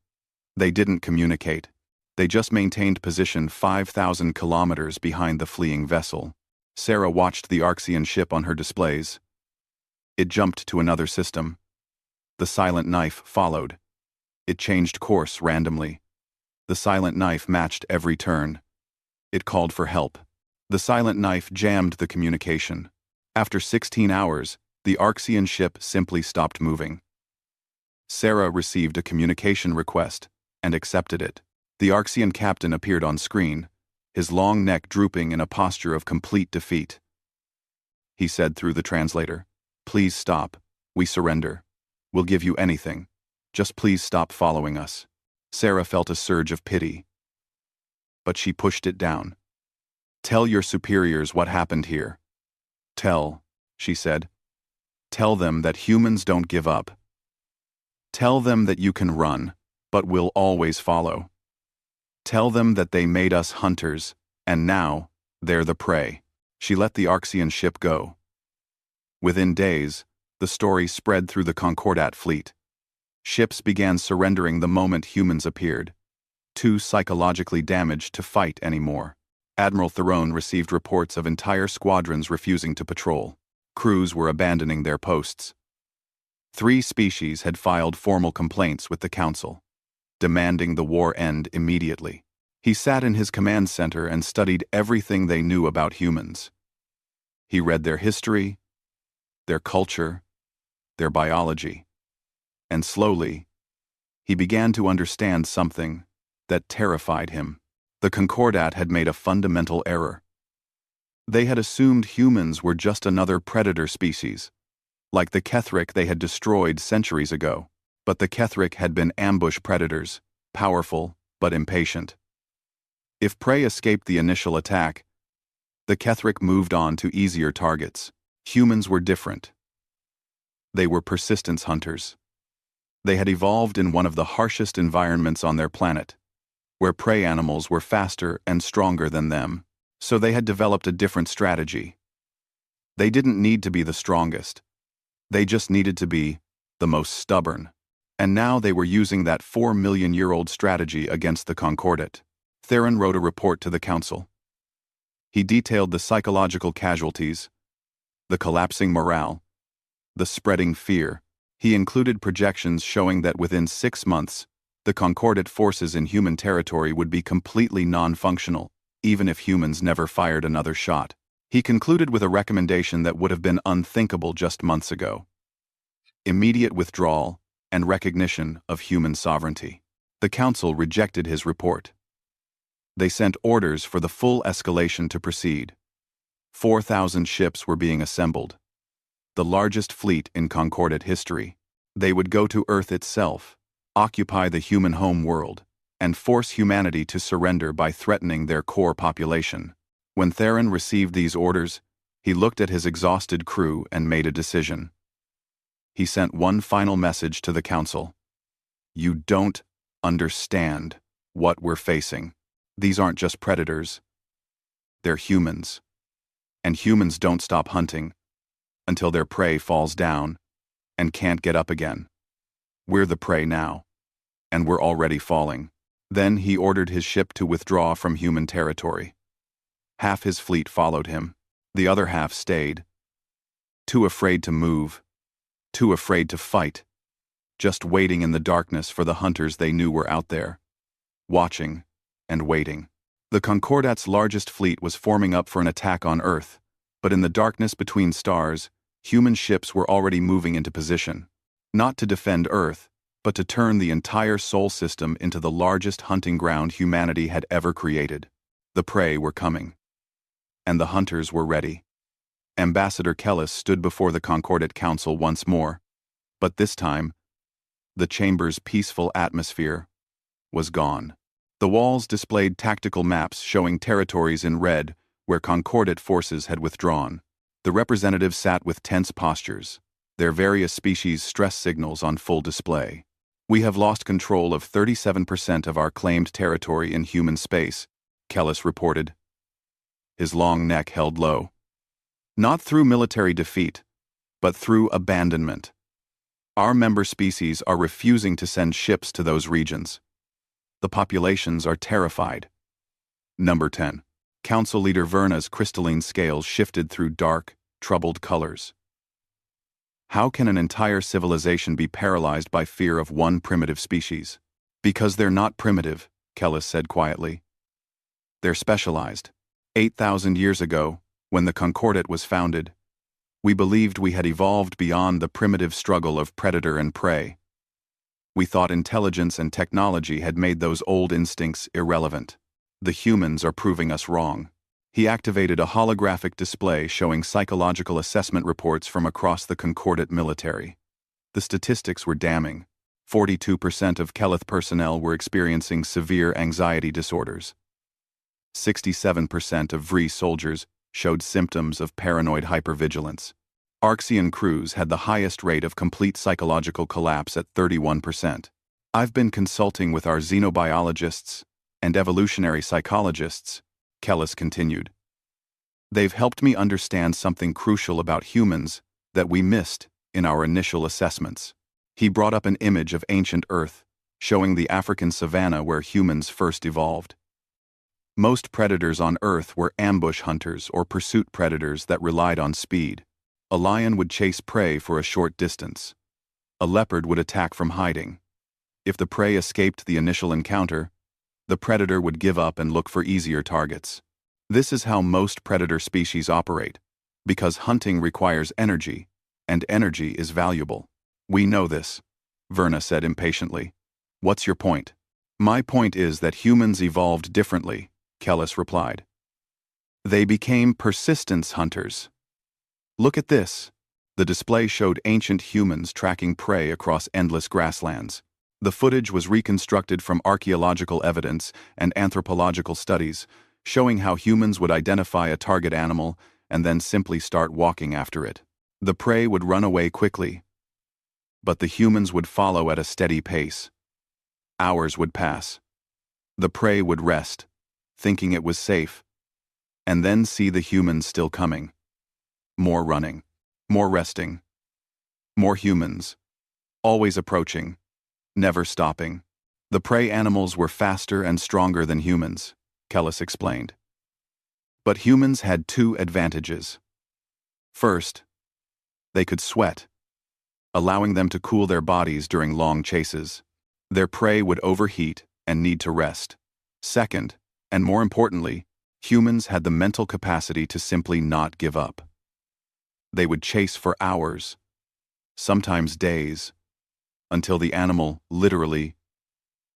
They didn't communicate. They just maintained position 5,000 kilometers behind the fleeing vessel. Sarah watched the Arxian ship on her displays. It jumped to another system. The Silent Knife followed. It changed course randomly. The Silent Knife matched every turn. It called for help. The Silent Knife jammed the communication. After 16 hours, the Arxian ship simply stopped moving. Sarah received a communication request and accepted it. The Arxian captain appeared on screen, his long neck drooping in a posture of complete defeat. He said through the translator, "Please stop. We surrender. We'll give you anything. Just please stop following us." Sarah felt a surge of pity, but she pushed it down. "Tell your superiors what happened here." "Tell," she said. "Tell them that humans don't give up. Tell them that you can run, but we'll always follow. Tell them that they made us hunters, and now they're the prey." She let the Arxian ship go. Within days, the story spread through the Concordat fleet. Ships began surrendering the moment humans appeared, too psychologically damaged to fight anymore. Admiral Theron received reports of entire squadrons refusing to patrol. Crews were abandoning their posts. 3 species had filed formal complaints with the Council, demanding the war end immediately. He sat in his command center and studied everything they knew about humans. He read their history, their culture, their biology. And slowly, he began to understand something that terrified him. The Concordat had made a fundamental error. They had assumed humans were just another predator species, like the Kethric they had destroyed centuries ago. But the Kethric had been ambush predators, powerful but impatient. If prey escaped the initial attack, the Kethric moved on to easier targets. Humans were different. They were persistence hunters. They had evolved in one of the harshest environments on their planet, where prey animals were faster and stronger than them, so they had developed a different strategy. They didn't need to be the strongest. They just needed to be the most stubborn. And now they were using that 4-million-year-old strategy against the Concordat. Theron wrote a report to the Council. He detailed the psychological casualties, the collapsing morale, the spreading fear. He included projections showing that within 6 months, the Concordat forces in human territory would be completely non-functional, even if humans never fired another shot. He concluded with a recommendation that would have been unthinkable just months ago: immediate withdrawal and recognition of human sovereignty. The Council rejected his report. They sent orders for the full escalation to proceed. 4,000 ships were being assembled, the largest fleet in Concordat history. They would go to Earth itself, occupy the human home world, and force humanity to surrender by threatening their core population. When Theron received these orders, he looked at his exhausted crew and made a decision. He sent one final message to the Council. "You don't understand what we're facing. These aren't just predators. They're humans. And humans don't stop hunting until their prey falls down and can't get up again. We're the prey now, and we're already falling." Then he ordered his ship to withdraw from human territory. Half his fleet followed him. The other half stayed, too afraid to move, too afraid to fight, just waiting in the darkness for the hunters they knew were out there, watching and waiting. The Concordat's largest fleet was forming up for an attack on Earth, but in the darkness between stars, human ships were already moving into position, not to defend Earth, but to turn the entire Sol system into the largest hunting ground humanity had ever created. The prey were coming, and the hunters were ready. Ambassador Kellis stood before the Concordat Council once more, but this time, the chamber's peaceful atmosphere was gone. The walls displayed tactical maps showing territories in red where Concordat forces had withdrawn. The representatives sat with tense postures, their various species' stress signals on full display. "We have lost control of 37% of our claimed territory in human space," Kellis reported, his long neck held low. "Not through military defeat, but through abandonment. Our member species are refusing to send ships to those regions. The populations are terrified." Number 10. Council Leader Verna's crystalline scales shifted through dark, troubled colors. How can an entire civilization be paralyzed by fear of one primitive species? "Because they're not primitive," Kellis said quietly. "They're specialized. 8,000 years ago, when the Concordat was founded, We believed we had evolved beyond the primitive struggle of predator and prey. We thought intelligence and technology had made those old instincts irrelevant. The humans are proving us wrong. He activated a holographic display showing psychological assessment reports from across the Concordat military. The statistics were damning. 42% of Keleth personnel were experiencing severe anxiety disorders. 67% of VRE soldiers showed symptoms of paranoid hypervigilance. Arxian crews had the highest rate of complete psychological collapse at 31%. I've been consulting with our xenobiologists and evolutionary psychologists, Kellis continued. They've helped me understand something crucial about humans that we missed in our initial assessments. He brought up an image of ancient Earth, showing the African savanna where humans first evolved. Most predators on Earth were ambush hunters or pursuit predators that relied on speed. A lion would chase prey for a short distance. A leopard would attack from hiding. If the prey escaped the initial encounter, the predator would give up and look for easier targets. This is how most predator species operate, because hunting requires energy, and energy is valuable. We know this, Verna said impatiently. What's your point? My point is that humans evolved differently, Kellis replied. They became persistence hunters. Look at this. The display showed ancient humans tracking prey across endless grasslands. The footage was reconstructed from archaeological evidence and anthropological studies, showing how humans would identify a target animal and then simply start walking after it. The prey would run away quickly, but the humans would follow at a steady pace. Hours would pass. The prey would rest, thinking it was safe, and then see the humans still coming. More running, more resting, more humans, always approaching, never stopping. The prey animals were faster and stronger than humans, Kellis explained. But humans had two advantages. First, they could sweat, allowing them to cool their bodies during long chases. Their prey would overheat and need to rest. Second, and more importantly, humans had the mental capacity to simply not give up. They would chase for hours, sometimes days, until the animal literally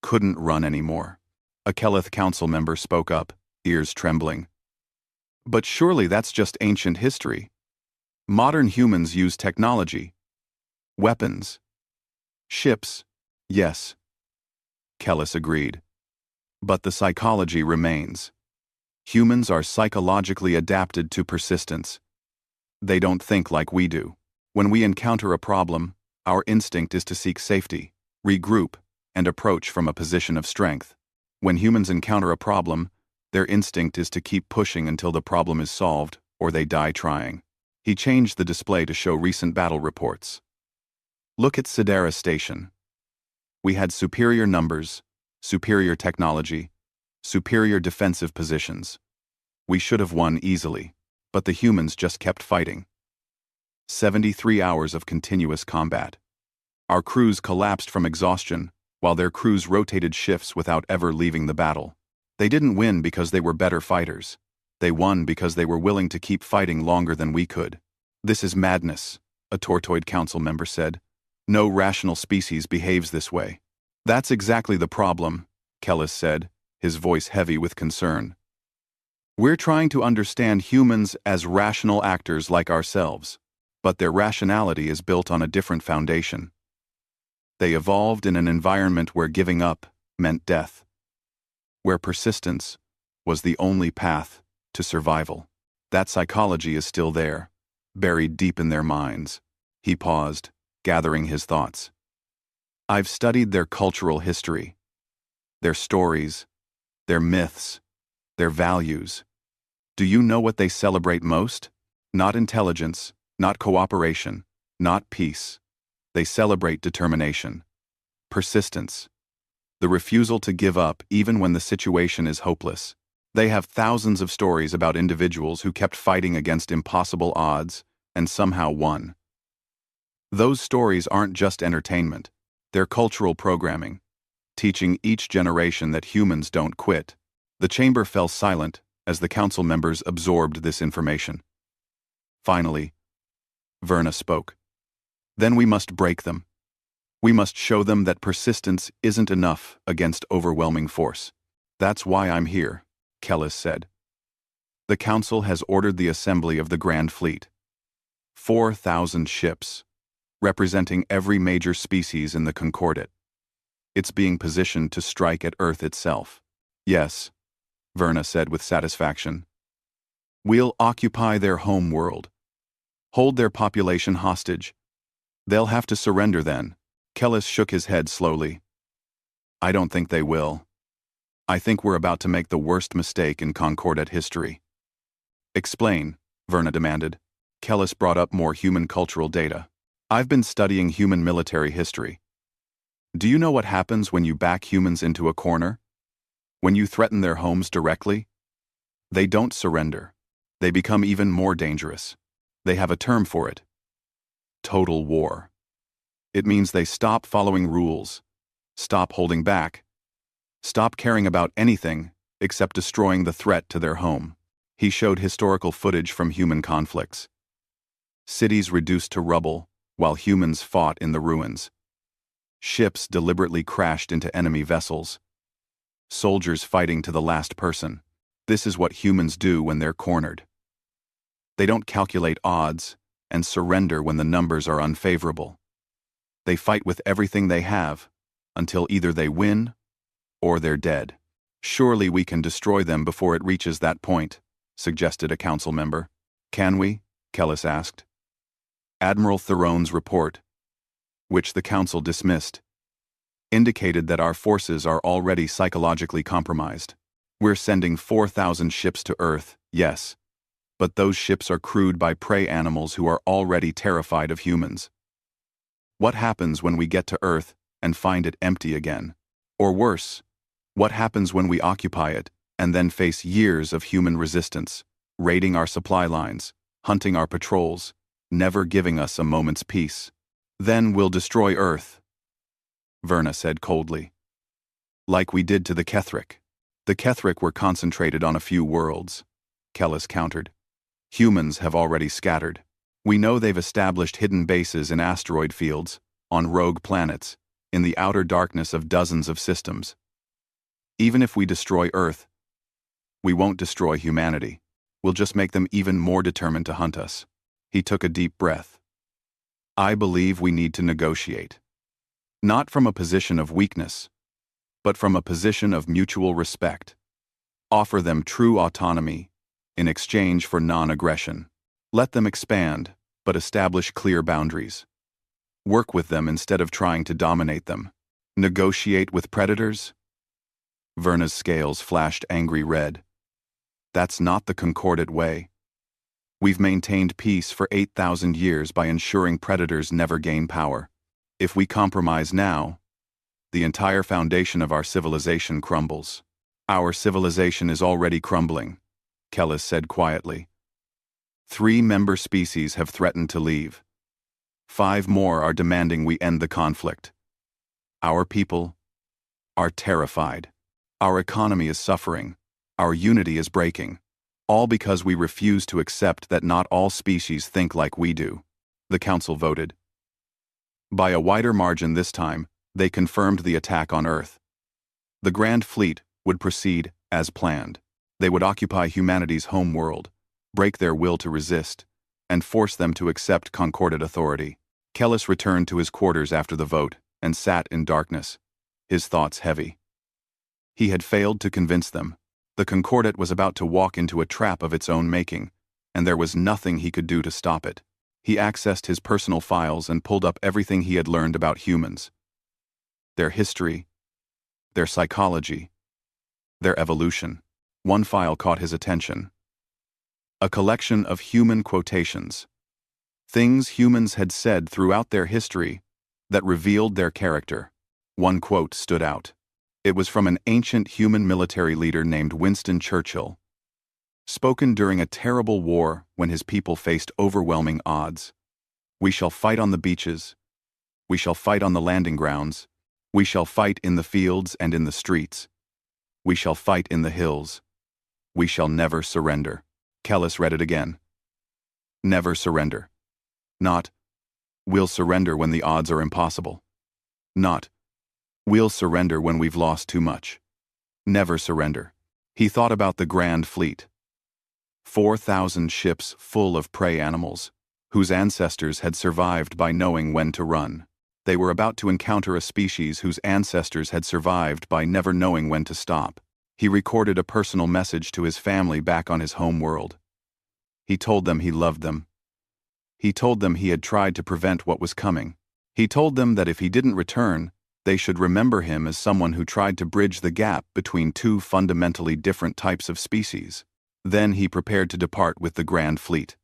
couldn't run anymore. A Keleth council member spoke up, ears trembling. But surely that's just ancient history. Modern humans use technology. Weapons. Ships. Yes. Kellis agreed. But the psychology remains. Humans are psychologically adapted to persistence. They don't think like we do. When we encounter a problem, our instinct is to seek safety, regroup, and approach from a position of strength. When humans encounter a problem, their instinct is to keep pushing until the problem is solved or they die trying. He changed the display to show recent battle reports. Look at Sidera Station. We had superior numbers, superior technology, superior defensive positions. We should have won easily, but the humans just kept fighting. 73 hours of continuous combat. Our crews collapsed from exhaustion, while their crews rotated shifts without ever leaving the battle. They didn't win because they were better fighters. They won because they were willing to keep fighting longer than we could. This is madness, a Tortoid council member said. No rational species behaves this way. That's exactly the problem, Kellis said, his voice heavy with concern. We're trying to understand humans as rational actors like ourselves, but their rationality is built on a different foundation. They evolved in an environment where giving up meant death, where persistence was the only path to survival. That psychology is still there, buried deep in their minds. He paused, gathering his thoughts. I've studied their cultural history, their stories, their myths, their values. Do you know what they celebrate most? Not intelligence, not cooperation, not peace. They celebrate determination, persistence, the refusal to give up even when the situation is hopeless. They have thousands of stories about individuals who kept fighting against impossible odds and somehow won. Those stories aren't just entertainment, they're cultural programming, teaching each generation that humans don't quit. The chamber fell silent as the council members absorbed this information. Finally, Verna spoke. Then we must break them. We must show them that persistence isn't enough against overwhelming force. That's why I'm here, Kellis said. The Council has ordered the assembly of the Grand Fleet. 4,000 ships, representing every major species in the Concordat. It's being positioned to strike at Earth itself. Yes, Verna said with satisfaction. We'll occupy their home world. Hold their population hostage. They'll have to surrender then. Kellis shook his head slowly. I don't think they will. I think we're about to make the worst mistake in Concordat history. Explain, Verna demanded. Kellis brought up more human cultural data. I've been studying human military history. Do you know what happens when you back humans into a corner? When you threaten their homes directly? They don't surrender. They become even more dangerous. They have a term for it. Total war. It means they stop following rules, stop holding back, stop caring about anything except destroying the threat to their home. He showed historical footage from human conflicts. Cities reduced to rubble while humans fought in the ruins. Ships deliberately crashed into enemy vessels. Soldiers fighting to the last person. This is what humans do when they're cornered. They don't calculate odds and surrender when the numbers are unfavorable. They fight with everything they have until either they win or they're dead. Surely we can destroy them before it reaches that point, suggested a council member. Can we? Kellis asked. Admiral Theron's report, which the council dismissed, indicated that our forces are already psychologically compromised. We're sending 4,000 ships to Earth, yes, but those ships are crewed by prey animals who are already terrified of humans. What happens when we get to Earth and find it empty again? Or worse, what happens when we occupy it and then face years of human resistance, raiding our supply lines, hunting our patrols, never giving us a moment's peace? Then we'll destroy Earth, Verna said coldly. Like we did to the Kethric. The Kethric were concentrated on a few worlds, Kellis countered. Humans have already scattered. We know they've established hidden bases in asteroid fields, on rogue planets, in the outer darkness of dozens of systems. Even if we destroy Earth, we won't destroy humanity. We'll just make them even more determined to hunt us. He took a deep breath. I believe we need to negotiate. Not from a position of weakness, but from a position of mutual respect. Offer them true autonomy in exchange for non-aggression. Let them expand, but establish clear boundaries. Work with them instead of trying to dominate them. Negotiate with predators? Verna's scales flashed angry red. That's not the Concordat way. We've maintained peace for 8,000 years by ensuring predators never gain power. If we compromise now, the entire foundation of our civilization crumbles. Our civilization is already crumbling, Kellis said quietly. 3 member species have threatened to leave. 5 more are demanding we end the conflict. Our people are terrified. Our economy is suffering. Our unity is breaking. All because we refuse to accept that not all species think like we do. The council voted. By a wider margin this time, they confirmed the attack on Earth. The Grand Fleet would proceed as planned. They would occupy humanity's home world, break their will to resist, and force them to accept Concordat authority. Kellis returned to his quarters after the vote and sat in darkness, his thoughts heavy. He had failed to convince them. The Concordat was about to walk into a trap of its own making, and there was nothing he could do to stop it. He accessed his personal files and pulled up everything he had learned about humans. Their history, their psychology, their evolution. One file caught his attention. A collection of human quotations. Things humans had said throughout their history that revealed their character. One quote stood out. It was from an ancient human military leader named Winston Churchill, spoken during a terrible war when his people faced overwhelming odds. We shall fight on the beaches. We shall fight on the landing grounds. We shall fight in the fields and in the streets. We shall fight in the hills. We shall never surrender. Kellis read it again. Never surrender. Not, "We'll surrender when the odds are impossible." Not, "We'll surrender when we've lost too much." Never surrender. He thought about the Grand Fleet. 4,000 ships full of prey animals, whose ancestors had survived by knowing when to run. They were about to encounter a species whose ancestors had survived by never knowing when to stop. He recorded a personal message to his family back on his home world. He told them he loved them. He told them he had tried to prevent what was coming. He told them that if he didn't return, they should remember him as someone who tried to bridge the gap between two fundamentally different types of species. Then he prepared to depart with the Grand Fleet.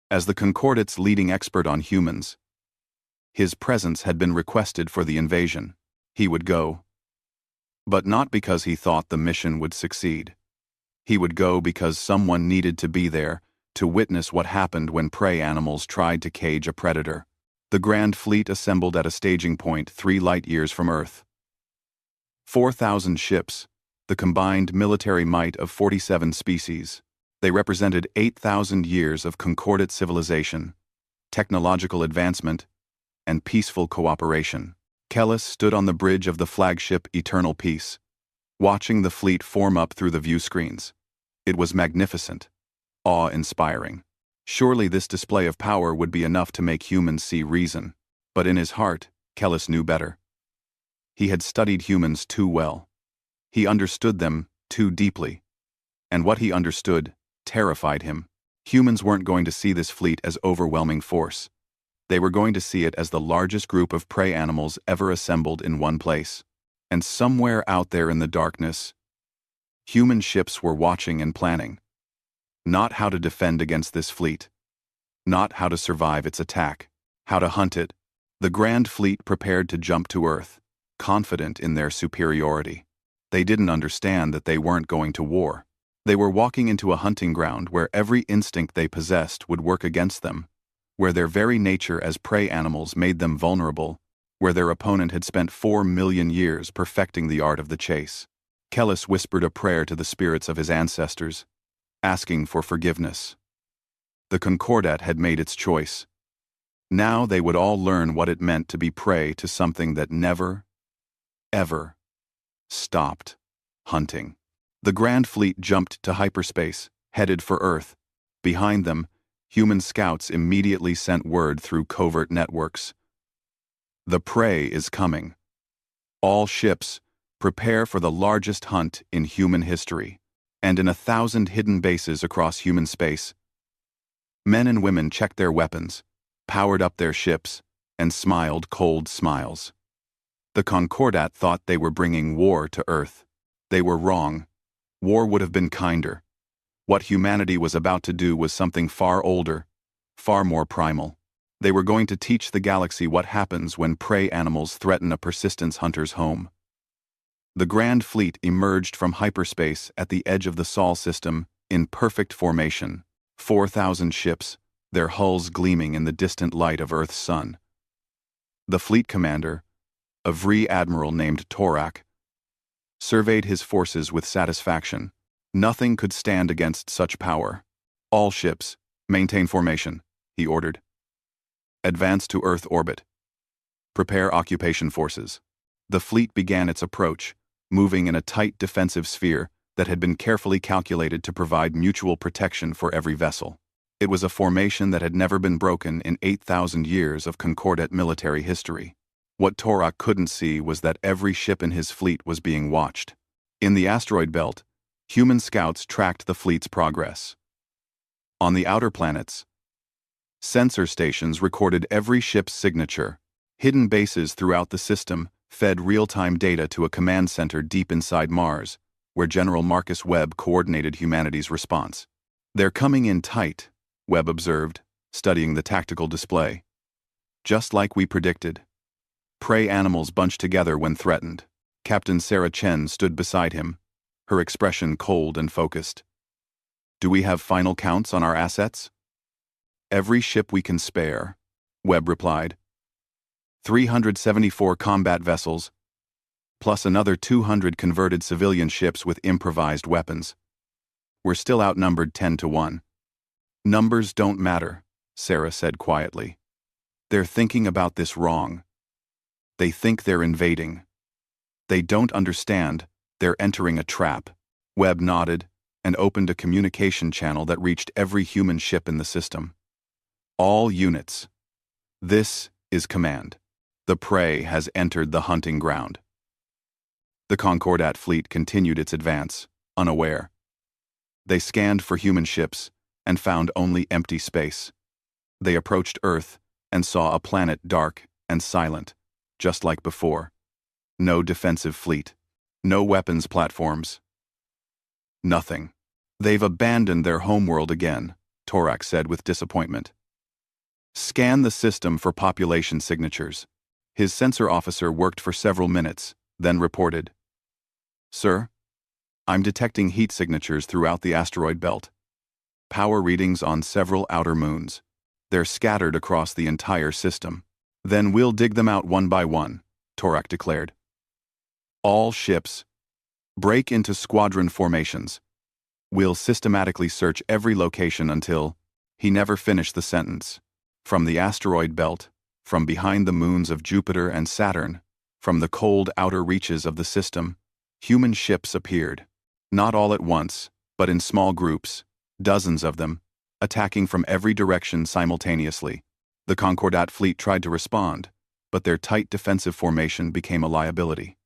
As the Concordate's leading expert on humans, his presence had been requested for the invasion. He would go. But not because he thought the mission would succeed. He would go because someone needed to be there to witness what happened when prey animals tried to cage a predator. The Grand Fleet assembled at a staging point 3 light-years from Earth. 4,000 ships, the combined military might of 47 species. They represented 8,000 years of concordate civilization, technological advancement, and peaceful cooperation. Kellis stood on the bridge of the flagship Eternal Peace, watching the fleet form up through the view screens. It was magnificent, awe-inspiring. Surely this display of power would be enough to make humans see reason. But in his heart, Kellis knew better. He had studied humans too well. He understood them too deeply. And what he understood terrified him. Humans weren't going to see this fleet as overwhelming force. They were going to see it as the largest group of prey animals ever assembled in one place. And somewhere out there in the darkness, human ships were watching and planning. Not how to defend against this fleet. Not how to survive its attack. How to hunt it. The Grand Fleet prepared to jump to Earth, confident in their superiority. They didn't understand that they weren't going to war. They were walking into a hunting ground where every instinct they possessed would work against them, where their very nature as prey animals made them vulnerable, where their opponent had spent 4 million years perfecting the art of the chase. Kellis whispered a prayer to the spirits of his ancestors, asking for forgiveness. The Concordat had made its choice. Now they would all learn what it meant to be prey to something that never, ever stopped hunting. The Grand Fleet jumped to hyperspace, headed for Earth. Behind them, human scouts immediately sent word through covert networks. The prey is coming. All ships, prepare for the largest hunt in human history. And in 1,000 hidden bases across human space, men and women checked their weapons, powered up their ships, and smiled cold smiles. The Concordat thought they were bringing war to Earth. They were wrong. War would have been kinder. What humanity was about to do was something far older, far more primal. They were going to teach the galaxy what happens when prey animals threaten a persistence hunter's home. The Grand Fleet emerged from hyperspace at the edge of the Sol system in perfect formation. 4,000 ships, their hulls gleaming in the distant light of Earth's sun. The fleet commander, a Vree admiral named Torak, surveyed his forces with satisfaction. Nothing could stand against such power. All ships, maintain formation, he ordered. Advance to Earth orbit. Prepare occupation forces. The fleet began its approach, moving in a tight defensive sphere that had been carefully calculated to provide mutual protection for every vessel. It was a formation that had never been broken in 8,000 years of Concordat military history. What Torak couldn't see was that every ship in his fleet was being watched. In the asteroid belt, human scouts tracked the fleet's progress. On the outer planets, sensor stations recorded every ship's signature. Hidden bases throughout the system fed real-time data to a command center deep inside Mars, where General Marcus Webb coordinated humanity's response. "They're coming in tight," Webb observed, studying the tactical display. "Just like we predicted. Prey animals bunch together when threatened." Captain Sarah Chen stood beside him, her expression cold and focused. "Do we have final counts on our assets?" "Every ship we can spare," Webb replied. 374 combat vessels, plus another 200 converted civilian ships with improvised weapons. We're still outnumbered 10 to 1. "Numbers don't matter," Sarah said quietly. They're thinking about this wrong. They think they're invading. They don't understand. They're entering a trap. Webb nodded and opened a communication channel that reached every human ship in the system. All units. This is command. The prey has entered the hunting ground. The Concordat fleet continued its advance, unaware. They scanned for human ships and found only empty space. They approached Earth and saw a planet dark and silent, just like before. No defensive fleet. No weapons platforms. Nothing. They've abandoned their homeworld again, Torak said with disappointment. Scan the system for population signatures. His sensor officer worked for several minutes, then reported. Sir, I'm detecting heat signatures throughout the asteroid belt. Power readings on several outer moons. They're scattered across the entire system. Then we'll dig them out one by one, Torak declared. All ships, break into squadron formations. We'll systematically search every location until... He never finished the sentence. From the asteroid belt, from behind the moons of Jupiter and Saturn, from the cold outer reaches of the system, human ships appeared. Not all at once, but in small groups, dozens of them, attacking from every direction simultaneously. The Concordat fleet tried to respond, but their tight defensive formation became a liability.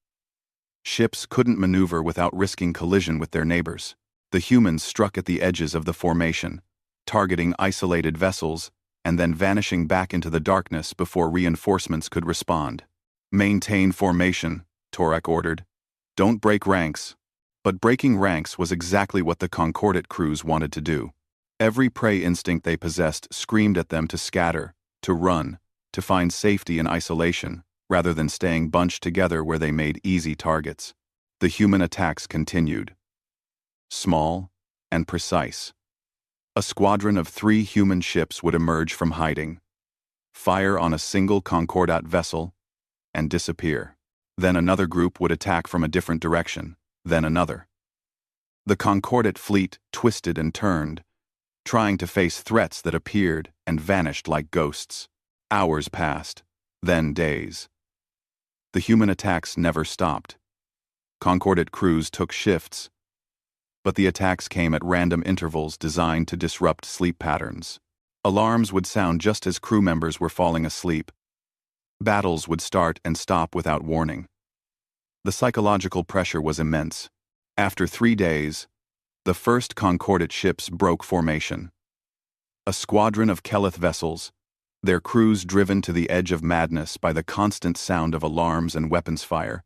Ships couldn't maneuver without risking collision with their neighbors. The humans struck at the edges of the formation, targeting isolated vessels and then vanishing back into the darkness before reinforcements could respond. Maintain formation, Torak ordered. Don't break ranks. But breaking ranks was exactly what the Concordat crews wanted to do. Every prey instinct they possessed screamed at them to scatter, to run, to find safety in isolation, rather than staying bunched together where they made easy targets. The human attacks continued. Small and precise. A squadron of 3 human ships would emerge from hiding, fire on a single Concordat vessel, and disappear. Then another group would attack from a different direction, then another. The Concordat fleet twisted and turned, trying to face threats that appeared and vanished like ghosts. Hours passed, then days. The human attacks never stopped. Concordat crews took shifts, but the attacks came at random intervals designed to disrupt sleep patterns. Alarms would sound just as crew members were falling asleep. Battles would start and stop without warning. The psychological pressure was immense. After 3 days, the first Concordat ships broke formation. A squadron of Keleth vessels, their crews driven to the edge of madness by the constant sound of alarms and weapons fire,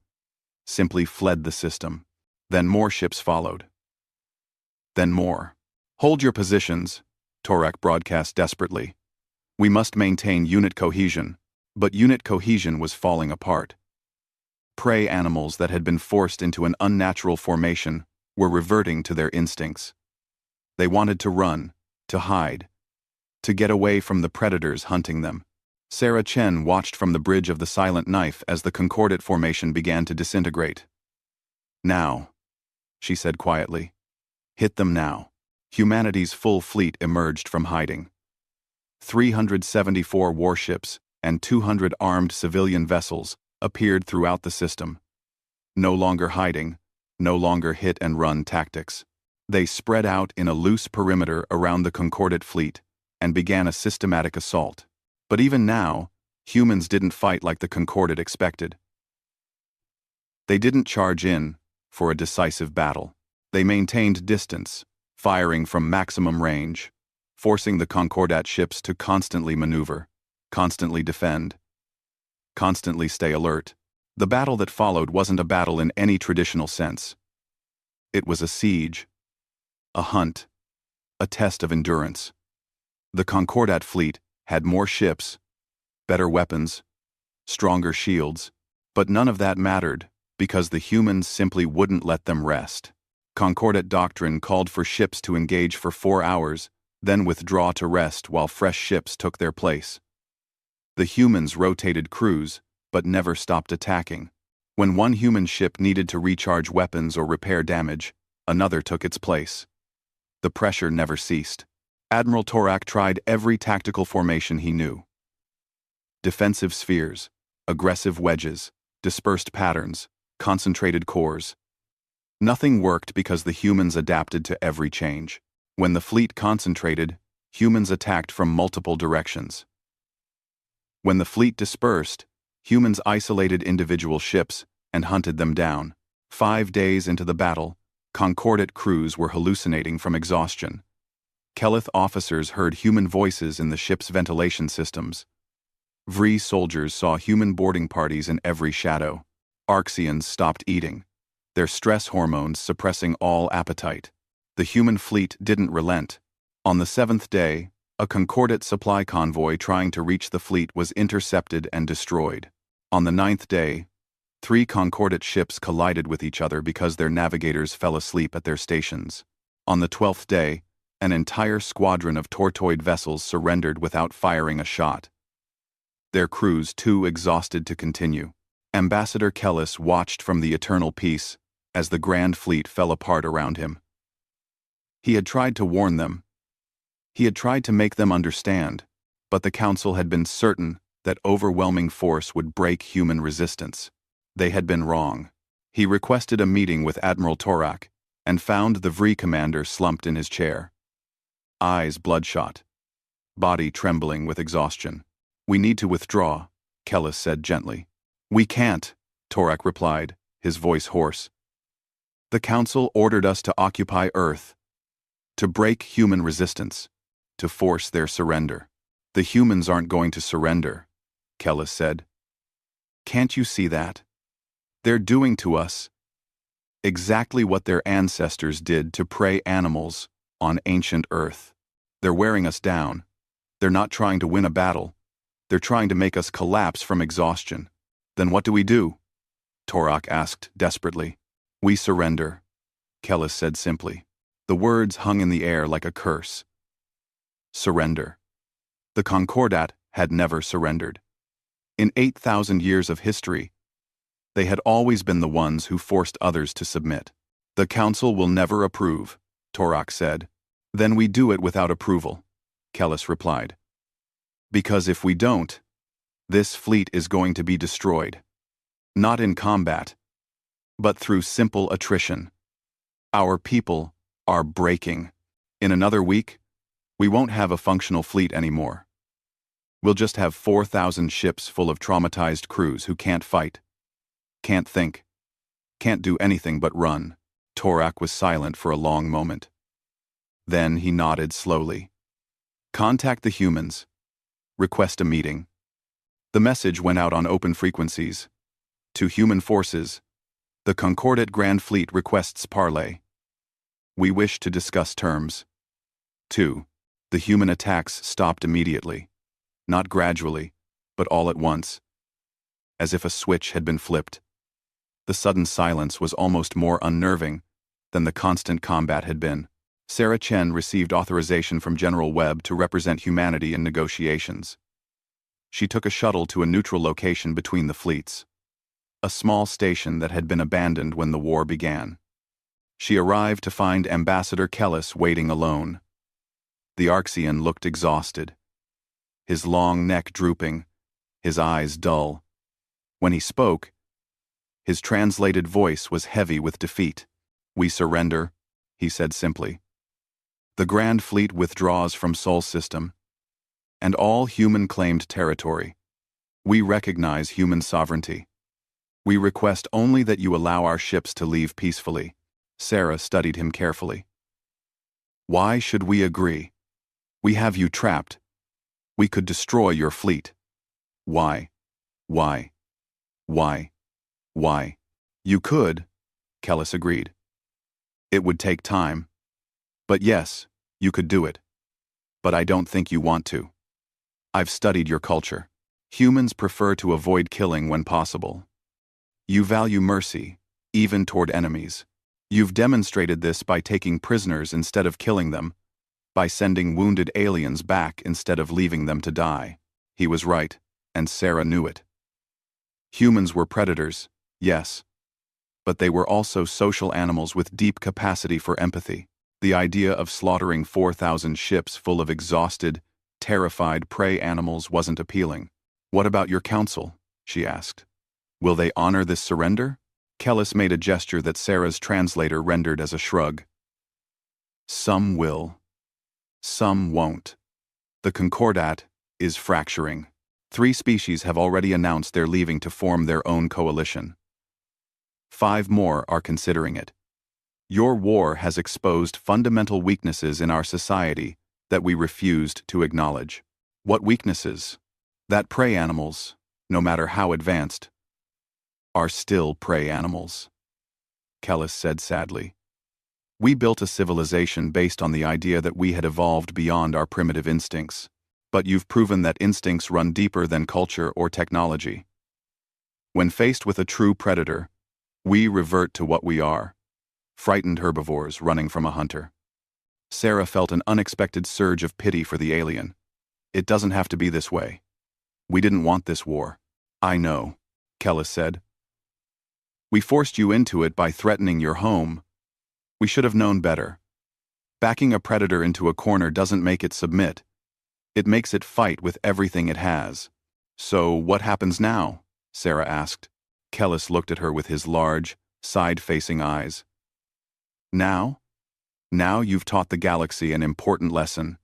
simply fled the system. Then more ships followed. Then more. Hold your positions, Torak broadcast desperately. We must maintain unit cohesion, but unit cohesion was falling apart. Prey animals that had been forced into an unnatural formation were reverting to their instincts. They wanted to run, to hide, to get away from the predators hunting them. Sarah Chen watched from the bridge of the Silent Knife as the Concordat formation began to disintegrate. Now, she said quietly. Hit them now. Humanity's full fleet emerged from hiding. 374 warships and 200 armed civilian vessels appeared throughout the system. No longer hiding, no longer hit-and-run tactics. They spread out in a loose perimeter around the Concordat fleet and began a systematic assault. But even now, humans didn't fight like the Concordat expected. They didn't charge in for a decisive battle. They maintained distance, firing from maximum range, forcing the Concordat ships to constantly maneuver, constantly defend, constantly stay alert. The battle that followed wasn't a battle in any traditional sense. It was a siege, a hunt, a test of endurance. The Concordat fleet had more ships, better weapons, stronger shields, but none of that mattered because the humans simply wouldn't let them rest. Concordat doctrine called for ships to engage for 4 hours, then withdraw to rest while fresh ships took their place. The humans rotated crews, but never stopped attacking. When one human ship needed to recharge weapons or repair damage, another took its place. The pressure never ceased. Admiral Torak tried every tactical formation he knew. Defensive spheres, aggressive wedges, dispersed patterns, concentrated cores. Nothing worked because the humans adapted to every change. When the fleet concentrated, humans attacked from multiple directions. When the fleet dispersed, humans isolated individual ships and hunted them down. 5 days into the battle, Concordate crews were hallucinating from exhaustion. Kelith officers heard human voices in the ship's ventilation systems. Vree soldiers saw human boarding parties in every shadow. Arxians stopped eating, their stress hormones suppressing all appetite. The human fleet didn't relent. On the 7th day, a Concordate supply convoy trying to reach the fleet was intercepted and destroyed. On the 9th day, 3 Concordate ships collided with each other because their navigators fell asleep at their stations. On the 12th day, an entire squadron of Tortoid vessels surrendered without firing a shot. Their crews too exhausted to continue. Ambassador Kellis watched from the eternal peace as the Grand Fleet fell apart around him. He had tried to warn them. He had tried to make them understand, but the Council had been certain that overwhelming force would break human resistance. They had been wrong. He requested a meeting with Admiral Torak and found the Vree commander slumped in his chair. Eyes bloodshot. Body trembling with exhaustion. "We need to withdraw," Kellis said gently. "We can't," Torak replied, his voice hoarse. "The Council ordered us to occupy Earth, to break human resistance, to force their surrender." "The humans aren't going to surrender," Kellis said. "Can't you see that? They're doing to us exactly what their ancestors did to prey animals on ancient Earth. They're wearing us down. They're not trying to win a battle. They're trying to make us collapse from exhaustion." "Then what do we do?" Torak asked desperately. "We surrender," Kellis said simply. The words hung in the air like a curse. Surrender. The Concordat had never surrendered. In 8,000 years of history, they had always been the ones who forced others to submit. "The Council will never approve," Torak said. "Then we do it without approval," Kellis replied. "Because if we don't, this fleet is going to be destroyed. Not in combat, but through simple attrition. Our people are breaking. In another week, we won't have a functional fleet anymore. We'll just have 4,000 ships full of traumatized crews who can't fight, can't think, can't do anything but run." Torak was silent for a long moment. Then he nodded slowly. "Contact the humans. Request a meeting." The message went out on open frequencies. "To human forces, the Concordate Grand Fleet requests parley. We wish to discuss terms." 2. The human attacks stopped immediately. Not gradually, but all at once. As if a switch had been flipped. The sudden silence was almost more unnerving than the constant combat had been. Sarah Chen received authorization from General Webb to represent humanity in negotiations. She took a shuttle to a neutral location between the fleets. A small station that had been abandoned when the war began. She arrived to find Ambassador Kellis waiting alone. The Arxian looked exhausted. His long neck drooping, his eyes dull. When he spoke, his translated voice was heavy with defeat. "We surrender," he said simply. "The Grand Fleet withdraws from Sol System and all human-claimed territory. We recognize human sovereignty. We request only that you allow our ships to leave peacefully." Sarah studied him carefully. "Why should we agree? We have you trapped. We could destroy your fleet. Why? Why? Why? Why?" "You could," Kellis agreed. "It would take time. But yes, you could do it. But I don't think you want to. I've studied your culture. Humans prefer to avoid killing when possible. You value mercy, even toward enemies. You've demonstrated this by taking prisoners instead of killing them, by sending wounded aliens back instead of leaving them to die." He was right, and Sarah knew it. Humans were predators, yes, but they were also social animals with deep capacity for empathy. The idea of slaughtering 4,000 ships full of exhausted, terrified prey animals wasn't appealing. "What about your council?" she asked. "Will they honor this surrender?" Kellis made a gesture that Sarah's translator rendered as a shrug. "Some will. Some won't. The Concordat is fracturing. 3 species have already announced they're leaving to form their own coalition. 5 more are considering it. Your war has exposed fundamental weaknesses in our society that we refused to acknowledge." "What weaknesses?" "That prey animals, no matter how advanced, are still prey animals," Kellis said sadly. "We built a civilization based on the idea that we had evolved beyond our primitive instincts. But you've proven that instincts run deeper than culture or technology. When faced with a true predator, we revert to what we are: frightened herbivores running from a hunter." Sarah felt an unexpected surge of pity for the alien. "It doesn't have to be this way. We didn't want this war." "I know," Kellis said. "We forced you into it by threatening your home. We should have known better. Backing a predator into a corner doesn't make it submit. It makes it fight with everything it has." "So what happens now?" Sarah asked. Kellis looked at her with his large, side-facing eyes. "Now? Now you've taught the galaxy an important lesson.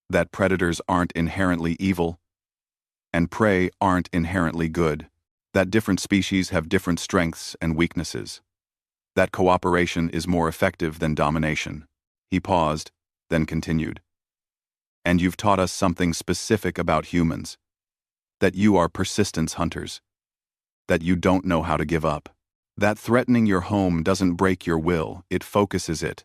That predators aren't inherently evil, and prey aren't inherently good. That different species have different strengths and weaknesses. That cooperation is more effective than domination." He paused, then continued. "And you've taught us something specific about humans. That you are persistence hunters. That you don't know how to give up. That threatening your home doesn't break your will, it focuses it.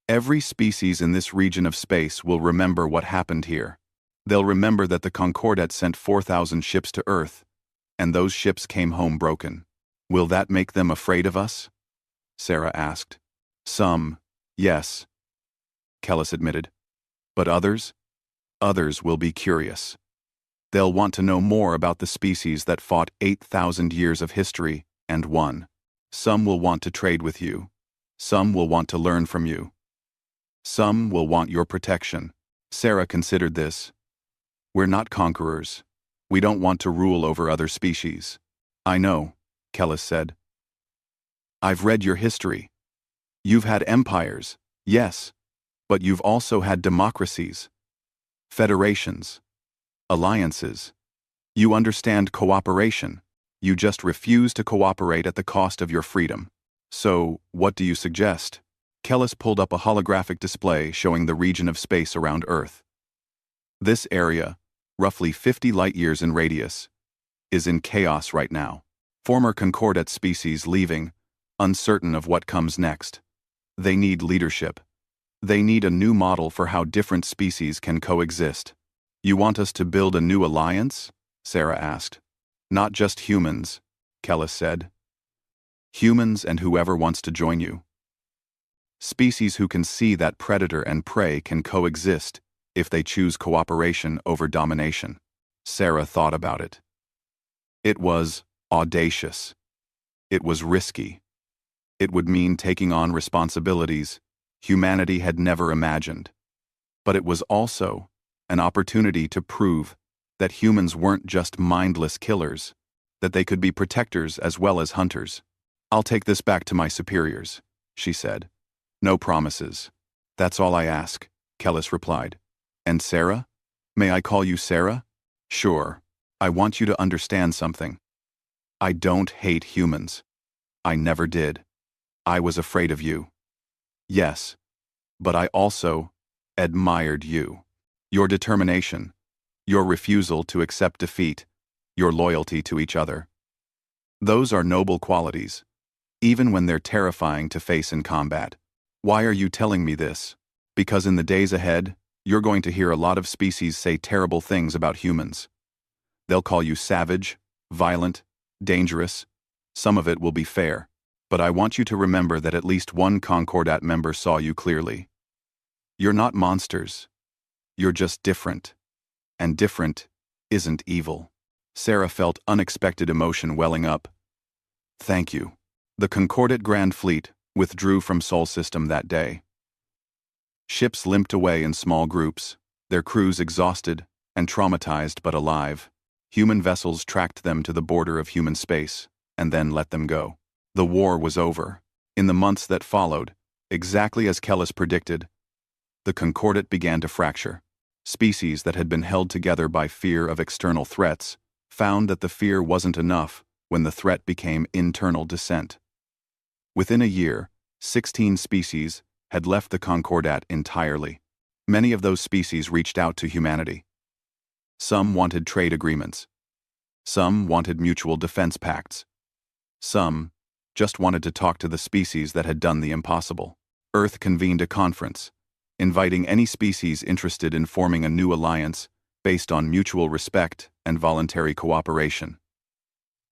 Every species in this region of space will remember what happened here. They'll remember that the Concordat sent 4,000 ships to Earth, and those ships came home broken. Will that make them afraid of us?" Sarah asked. "Some, yes," Kellis admitted. "But others? Others will be curious. They'll want to know more about the species that fought 8,000 years of history and won. Some will want to trade with you. Some will want to learn from you. Some will want your protection." Sarah considered this. "We're not conquerors. We don't want to rule over other species." "I know," Kellis said. "I've read your history. You've had empires, yes, but you've also had democracies, federations, alliances. You understand cooperation. You just refuse to cooperate at the cost of your freedom. So, what do you suggest?" Kellis pulled up a holographic display showing the region of space around Earth. "This area, roughly 50 light-years in radius, is in chaos right now. Former Concordat species leaving, uncertain of what comes next. They need leadership. They need a new model for how different species can coexist." "You want us to build a new alliance?" Sarah asked. "Not just humans," Kellis said. "Humans and whoever wants to join you. Species who can see that predator and prey can coexist if they choose cooperation over domination." Sarah thought about it. It was audacious. It was risky. It would mean taking on responsibilities humanity had never imagined. But it was also an opportunity to prove that humans weren't just mindless killers, that they could be protectors as well as hunters. "I'll take this back to my superiors," she said. "No promises. That's all I ask," Kellis replied. "And Sarah? May I call you Sarah?" "Sure. I want you to understand something. I don't hate humans. I never did. I was afraid of you. Yes, but I also admired you. Your determination, your refusal to accept defeat, your loyalty to each other. Those are noble qualities, even when they're terrifying to face in combat. Why are you telling me this? Because in the days ahead, you're going to hear a lot of species say terrible things about humans. They'll call you savage, violent, dangerous. Some of it will be fair, but I want you to remember that at least one Concordat member saw you clearly. You're not monsters. You're just different. And different isn't evil." Sarah felt unexpected emotion welling up. "Thank you." The Concordat Grand Fleet withdrew from Sol System that day. Ships limped away in small groups, their crews exhausted and traumatized but alive. Human vessels tracked them to the border of human space, and then let them go. The war was over. In the months that followed, exactly as Kellis predicted, the Concordat began to fracture. Species that had been held together by fear of external threats found that the fear wasn't enough when the threat became internal dissent. Within a year, 16 species had left the Concordat entirely. Many of those species reached out to humanity. Some wanted trade agreements. Some wanted mutual defense pacts. Some just wanted to talk to the species that had done the impossible. Earth convened a conference, inviting any species interested in forming a new alliance based on mutual respect and voluntary cooperation.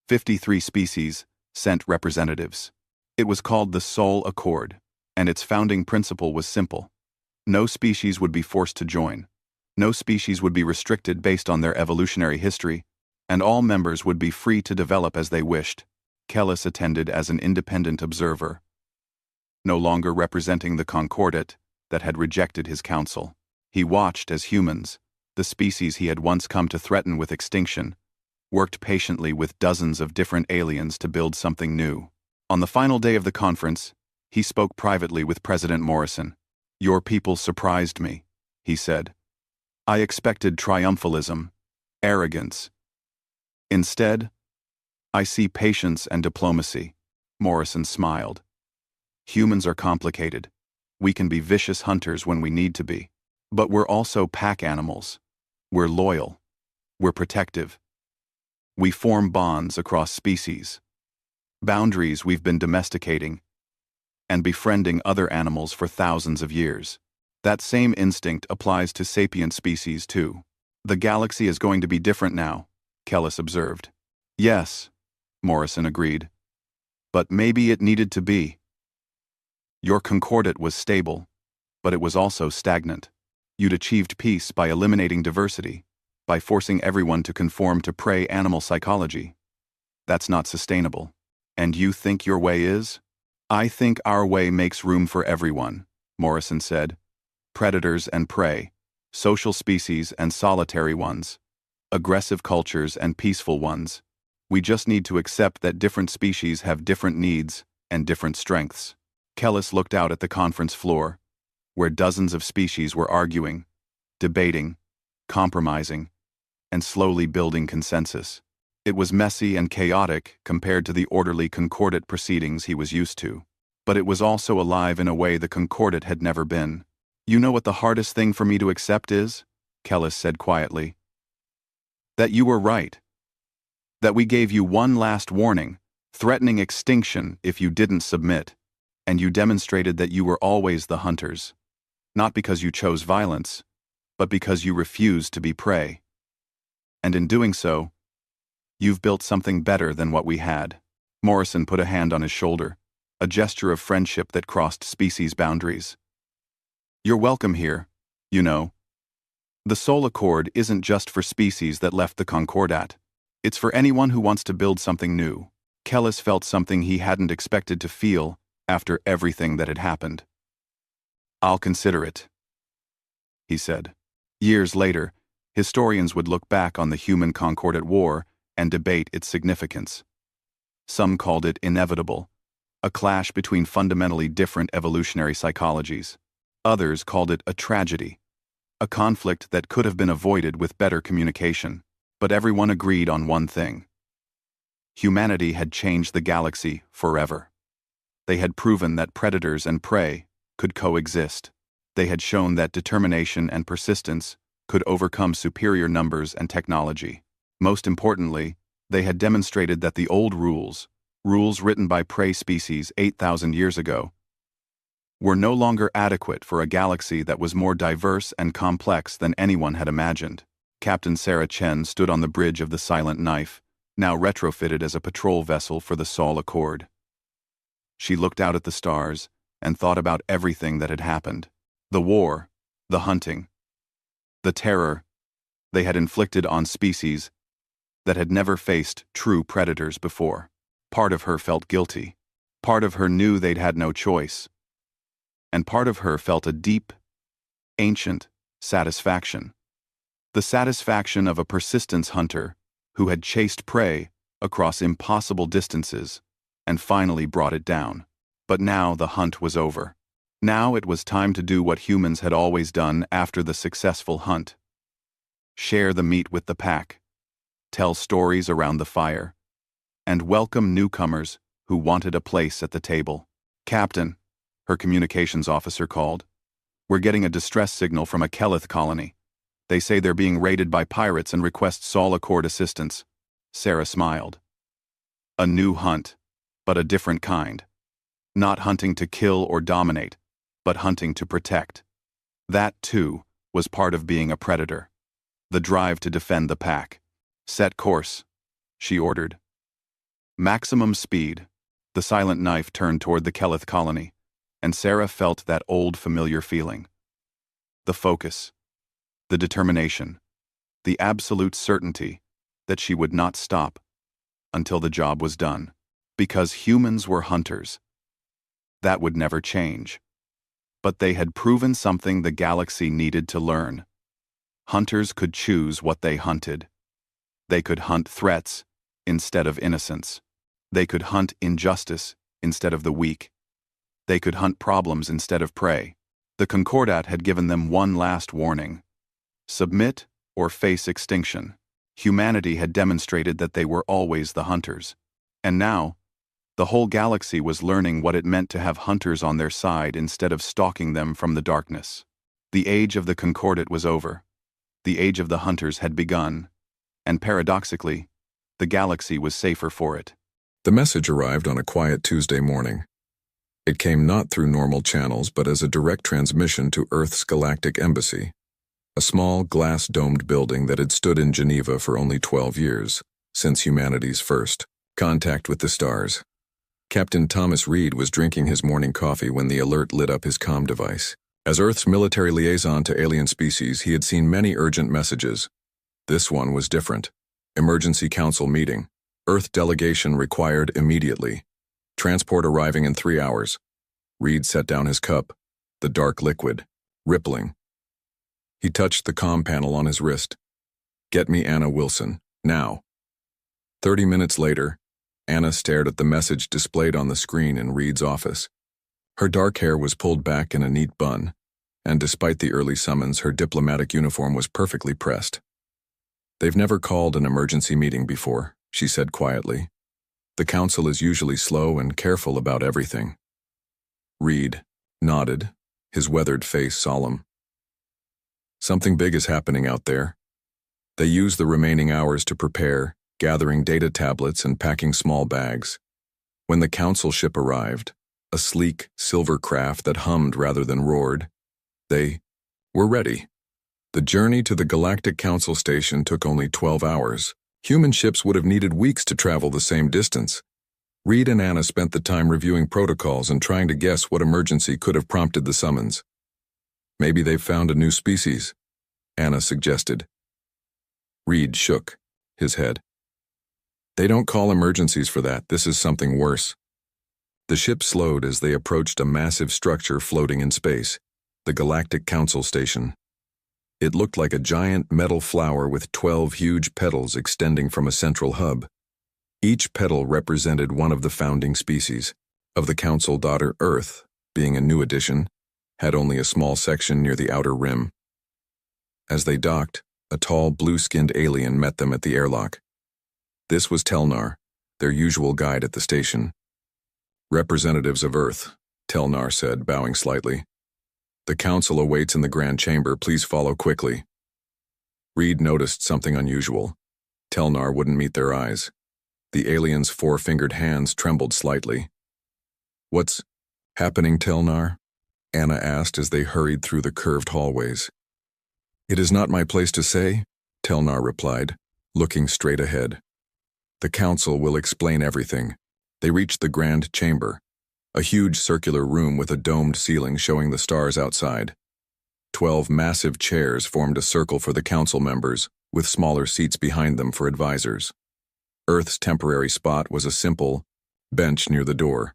53 species sent representatives. It was called the Sol Accord, and its founding principle was simple. No species would be forced to join. No species would be restricted based on their evolutionary history, and all members would be free to develop as they wished. Kellis attended as an independent observer, no longer representing the Concordat that had rejected his counsel. He watched as humans, the species he had once come to threaten with extinction, worked patiently with dozens of different aliens to build something new. On the final day of the conference, he spoke privately with President Morrison. "Your people surprised me," he said. "I expected triumphalism, arrogance. Instead, I see patience and diplomacy." Morrison smiled. "Humans are complicated. We can be vicious hunters when we need to be. But we're also pack animals. We're loyal. We're protective. We form bonds across species. Boundaries we've been domesticating and befriending other animals for thousands of years. That same instinct applies to sapient species too." "The galaxy is going to be different now," Kellis observed. "Yes," Morrison agreed. "But maybe it needed to be. Your Concordat was stable, but it was also stagnant. You'd achieved peace by eliminating diversity, by forcing everyone to conform to prey animal psychology. That's not sustainable. And you think your way is?" "I think our way makes room for everyone," Morrison said. "Predators and prey, social species and solitary ones, aggressive cultures and peaceful ones. We just need to accept that different species have different needs and different strengths." Kellis looked out at the conference floor, where dozens of species were arguing, debating, compromising, and slowly building consensus. It was messy and chaotic compared to the orderly Concordat proceedings he was used to, but it was also alive in a way the Concordat had never been. "You know what the hardest thing for me to accept is?" Kellis said quietly. "That you were right. That we gave you one last warning, threatening extinction if you didn't submit, and you demonstrated that you were always the hunters, not because you chose violence, but because you refused to be prey. And in doing so, you've built something better than what we had." Morrison put a hand on his shoulder, a gesture of friendship that crossed species boundaries. "You're welcome here, you know. The Sol Accord isn't just for species that left the Concordat. It's for anyone who wants to build something new." Kellis felt something he hadn't expected to feel after everything that had happened. "I'll consider it," he said. Years later, historians would look back on the Human-Concordat War and debate its significance. Some called it inevitable, a clash between fundamentally different evolutionary psychologies. Others called it a tragedy, a conflict that could have been avoided with better communication. But everyone agreed on one thing. Humanity had changed the galaxy forever. They had proven that predators and prey could coexist. They had shown that determination and persistence could overcome superior numbers and technology. Most importantly, they had demonstrated that the old rules written by prey species 8,000 years ago, were no longer adequate for a galaxy that was more diverse and complex than anyone had imagined. Captain Sarah Chen stood on the bridge of the Silent Knife, now retrofitted as a patrol vessel for the Sol Accord. She looked out at the stars and thought about everything that had happened. The war, the hunting, the terror they had inflicted on species that had never faced true predators before. Part of her felt guilty. Part of her knew they'd had no choice, and part of her felt a deep, ancient satisfaction. The satisfaction of a persistence hunter who had chased prey across impossible distances and finally brought it down. But now the hunt was over. Now it was time to do what humans had always done after the successful hunt. Share the meat with the pack, tell stories around the fire, and welcome newcomers who wanted a place at the table. "Captain," her communications officer called, "we're getting a distress signal from a Kelith colony. They say they're being raided by pirates and request Sol Accord assistance." Sarah smiled. A new hunt, but a different kind. Not hunting to kill or dominate, but hunting to protect. That, too, was part of being a predator. The drive to defend the pack. "Set course," she ordered. Maximum speed. The silent knife turned toward the Kelith colony, and Sarah felt that old familiar feeling. The focus, the determination, the absolute certainty that she would not stop until the job was done. Because humans were hunters. That would never change. But they had proven something the galaxy needed to learn. Hunters could choose what they hunted. They could hunt threats instead of innocence. They could hunt injustice instead of the weak. They could hunt problems instead of prey. The Concordat had given them one last warning. Submit or face extinction. Humanity had demonstrated that they were always the hunters. And now, the whole galaxy was learning what it meant to have hunters on their side instead of stalking them from the darkness. The age of the Concordat was over. The age of the hunters had begun. And paradoxically, the galaxy was safer for it. The message arrived on a quiet Tuesday morning. It came not through normal channels but as a direct transmission to Earth's Galactic Embassy, a small glass-domed building that had stood in Geneva for only 12 years, since humanity's first contact with the stars. Captain Thomas Reed was drinking his morning coffee when the alert lit up his comm device. As Earth's military liaison to alien species, he had seen many urgent messages. This one was different. Emergency Council meeting. Earth delegation required immediately. Transport arriving in 3 hours. Reed set down his cup, the dark liquid, rippling. He touched the comm panel on his wrist. "Get me Anna Wilson, now." 30 minutes later, Anna stared at the message displayed on the screen in Reed's office. Her dark hair was pulled back in a neat bun, and despite the early summons, her diplomatic uniform was perfectly pressed. "They've never called an emergency meeting before," she said quietly. "The council is usually slow and careful about everything." Reed nodded, his weathered face solemn. "Something big is happening out there." They used the remaining hours to prepare, gathering data tablets and packing small bags. When the council ship arrived, a sleek, silver craft that hummed rather than roared, they were ready. The journey to the Galactic Council station took only 12 hours. Human ships would have needed weeks to travel the same distance. Reed and Anna spent the time reviewing protocols and trying to guess what emergency could have prompted the summons. "Maybe they've found a new species," Anna suggested. Reed shook his head. "They don't call emergencies for that. This is something worse." The ship slowed as they approached a massive structure floating in space, the Galactic Council Station. It looked like a giant metal flower with 12 huge petals extending from a central hub. Each petal represented one of the founding species. Of the Council, daughter Earth, being a new addition, had only a small section near the outer rim. As they docked, a tall, blue-skinned alien met them at the airlock. This was Telnar, their usual guide at the station. "Representatives of Earth," Telnar said, bowing slightly. "The council awaits in the Grand Chamber. Please follow quickly." Reed noticed something unusual. Telnar wouldn't meet their eyes. The alien's four-fingered hands trembled slightly. "What's happening, Telnar?" Anna asked as they hurried through the curved hallways. "It is not my place to say," Telnar replied, looking straight ahead. "The council will explain everything." They reached the Grand Chamber, a huge circular room with a domed ceiling showing the stars outside. 12 massive chairs formed a circle for the council members, with smaller seats behind them for advisors. Earth's temporary spot was a simple bench near the door.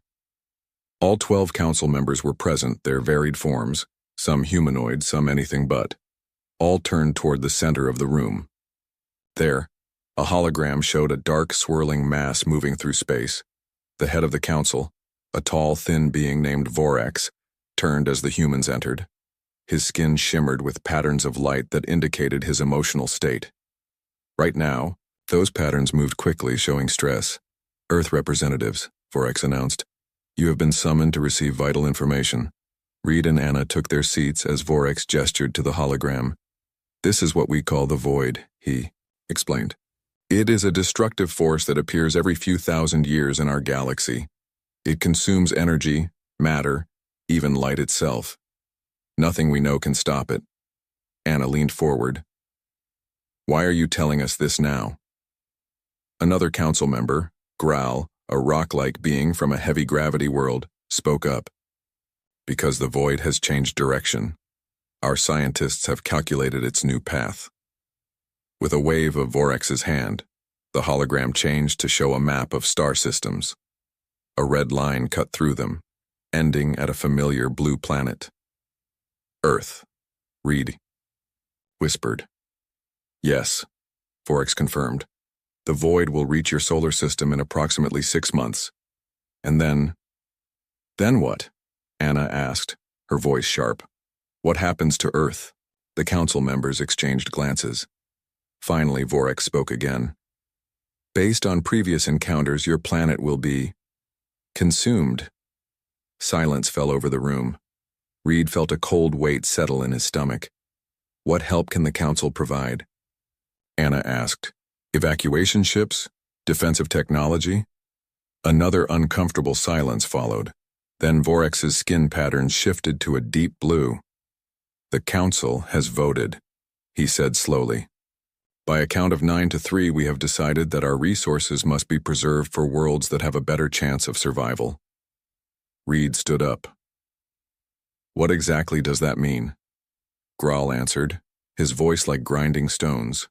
All 12 council members were present, their varied forms, some humanoid, some anything but. All turned toward the center of the room. There, a hologram showed a dark, swirling mass moving through space. The head of the council, a tall, thin being named Vorax, turned as the humans entered. His skin shimmered with patterns of light that indicated his emotional state. Right now, those patterns moved quickly, showing stress. Earth representatives, Vorax announced. You have been summoned to receive vital information. Reed and Anna took their seats as Vorax gestured to the hologram. This is what we call the Void, he explained. It is a destructive force that appears every few thousand years in our galaxy. It consumes energy, matter, even light itself. Nothing we know can stop it. Anna leaned forward. Why are you telling us this now? Another council member, Growl, a rock-like being from a heavy-gravity world, spoke up. Because the Void has changed direction. Our scientists have calculated its new path. With a wave of Vorax's hand, the hologram changed to show a map of star systems. A red line cut through them, ending at a familiar blue planet. Earth, Reed whispered. Yes, Vorax confirmed. The Void will reach your solar system in approximately 6 months. And then what? Anna asked, her voice sharp. What happens to Earth? The council members exchanged glances. Finally, Vorax spoke again. Based on previous encounters, your planet will be consumed. Silence fell over the room. Reed felt a cold weight settle in his stomach. What help can the council provide? Anna asked. Evacuation ships? Defensive technology? Another uncomfortable silence followed. Then Vorax's skin patterns shifted to a deep blue. The council has voted, he said slowly. By a count of 9 to 3, we have decided that our resources must be preserved for worlds that have a better chance of survival. Reed stood up. What exactly does that mean? Growl answered, his voice like grinding stones.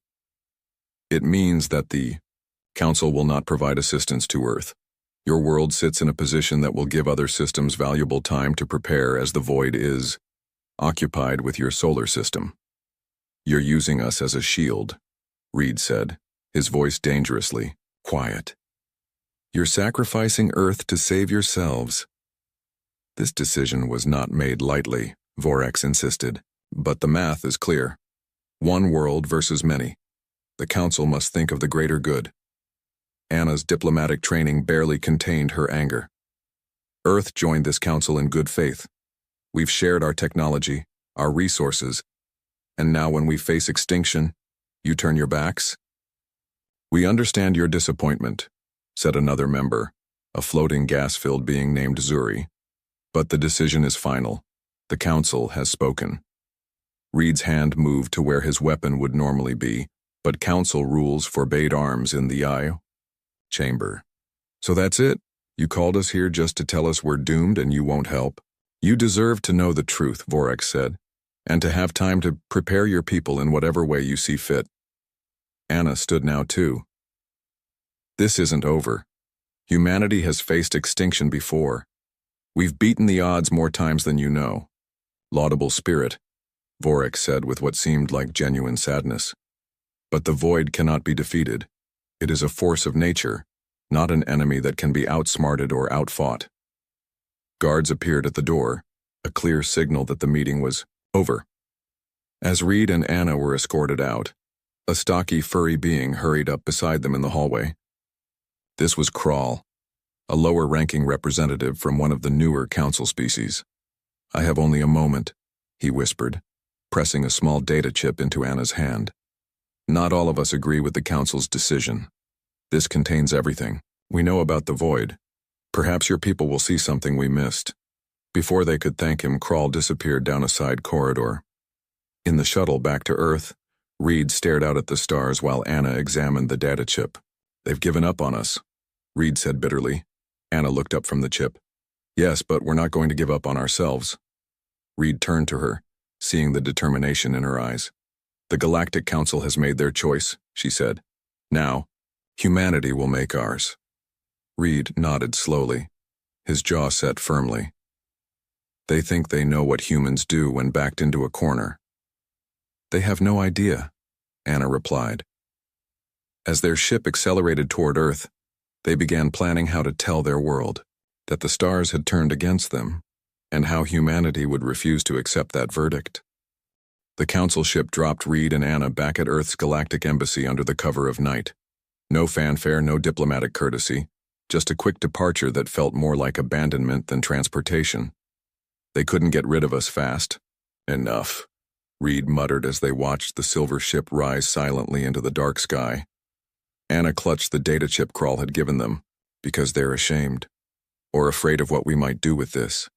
It means that the Council will not provide assistance to Earth. Your world sits in a position that will give other systems valuable time to prepare as the Void is occupied with your solar system. You're using us as a shield, Reed said, his voice dangerously quiet. You're sacrificing Earth to save yourselves. This decision was not made lightly, Vorax insisted, but the math is clear. One world versus many. The Council must think of the greater good. Anna's diplomatic training barely contained her anger. Earth joined this council in good faith. We've shared our technology, our resources, and now when we face extinction, you turn your backs? We understand your disappointment, said another member, a floating gas-filled being named Zuri. But the decision is final. The council has spoken. Reed's hand moved to where his weapon would normally be, but council rules forbade arms in the eye chamber. So that's it? You called us here just to tell us we're doomed and you won't help? You deserve to know the truth, Vorax said, and to have time to prepare your people in whatever way you see fit. Anna stood now too. This isn't over. Humanity has faced extinction before. We've beaten the odds more times than you know. Laudable spirit, Vorax said with what seemed like genuine sadness. But the Void cannot be defeated. It is a force of nature, not an enemy that can be outsmarted or outfought. Guards appeared at the door, a clear signal that the meeting was over. As Reed and Anna were escorted out, a stocky, furry being hurried up beside them in the hallway. This was Crawl, a lower-ranking representative from one of the newer council species. I have only a moment, he whispered, pressing a small data chip into Anna's hand. Not all of us agree with the council's decision. This contains everything. We know about the Void. Perhaps your people will see something we missed. Before they could thank him, Crawl disappeared down a side corridor. In the shuttle back to Earth, Reed stared out at the stars while Anna examined the data chip. They've given up on us, Reed said bitterly. Anna looked up from the chip. Yes, but we're not going to give up on ourselves. Reed turned to her, seeing the determination in her eyes. The Galactic Council has made their choice, she said. Now, humanity will make ours. Reed nodded slowly. his jaw set firmly. They think they know what humans do when backed into a corner. They have no idea, Anna replied. As their ship accelerated toward Earth, they began planning how to tell their world that the stars had turned against them, and how humanity would refuse to accept that verdict. The council ship dropped Reed and Anna back at Earth's galactic embassy under the cover of night. No fanfare, no diplomatic courtesy, just a quick departure that felt more like abandonment than transportation. They couldn't get rid of us fast. Enough, Reed muttered as they watched the silver ship rise silently into the dark sky. Anna clutched the data chip Crawl had given them, because they're ashamed, or afraid of what we might do with this.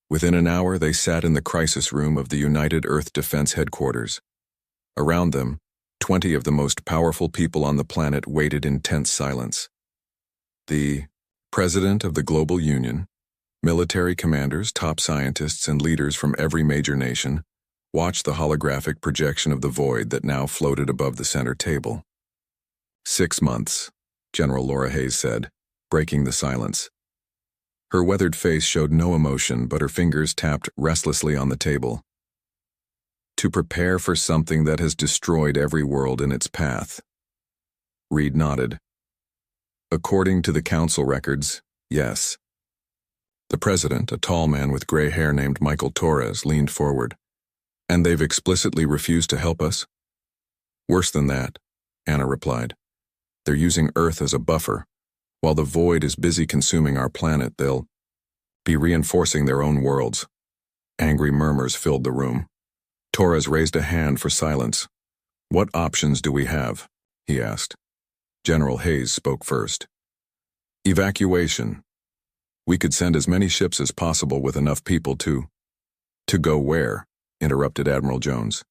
Within an hour, they sat in the crisis room of the United Earth Defense Headquarters. Around them, 20 of the most powerful people on the planet waited in tense silence. The President of the Global Union, military commanders, top scientists, and leaders from every major nation watched the holographic projection of the void that now floated above the center table. 6 months, General Laura Hayes said, breaking the silence. Her weathered face showed no emotion, but her fingers tapped restlessly on the table. To prepare for something that has destroyed every world in its path. Reed nodded. According to the council records, yes. The president, a tall man with gray hair named Michael Torres, leaned forward. And they've explicitly refused to help us? Worse than that, Anna replied. They're using Earth as a buffer. While the void is busy consuming our planet, they'll be reinforcing their own worlds. Angry murmurs filled the room. Torres raised a hand for silence. What options do we have? He asked. General Hayes spoke first. Evacuation. We could send as many ships as possible with enough people to go where? Interrupted Admiral Jones.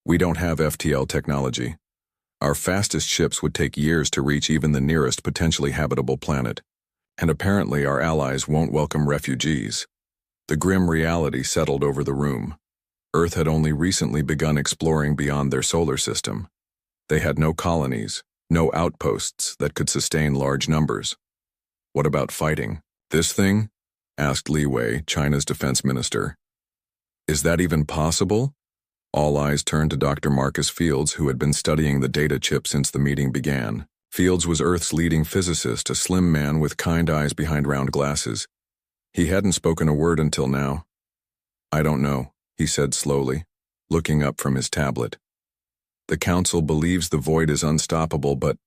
We don't have FTL technology. Our fastest ships would take years to reach even the nearest potentially habitable planet, and apparently our allies won't welcome refugees. The grim reality settled over the room. Earth had only recently begun exploring beyond their solar system. They had no colonies, no outposts that could sustain large numbers. What about fighting? This thing? Asked Li Wei, China's defense minister. Is that even possible? All eyes turned to Dr. Marcus Fields, who had been studying the data chip since the meeting began. Fields was Earth's leading physicist, a slim man with kind eyes behind round glasses. He hadn't spoken a word until now. I don't know, he said slowly, looking up from his tablet. The council believes the void is unstoppable, but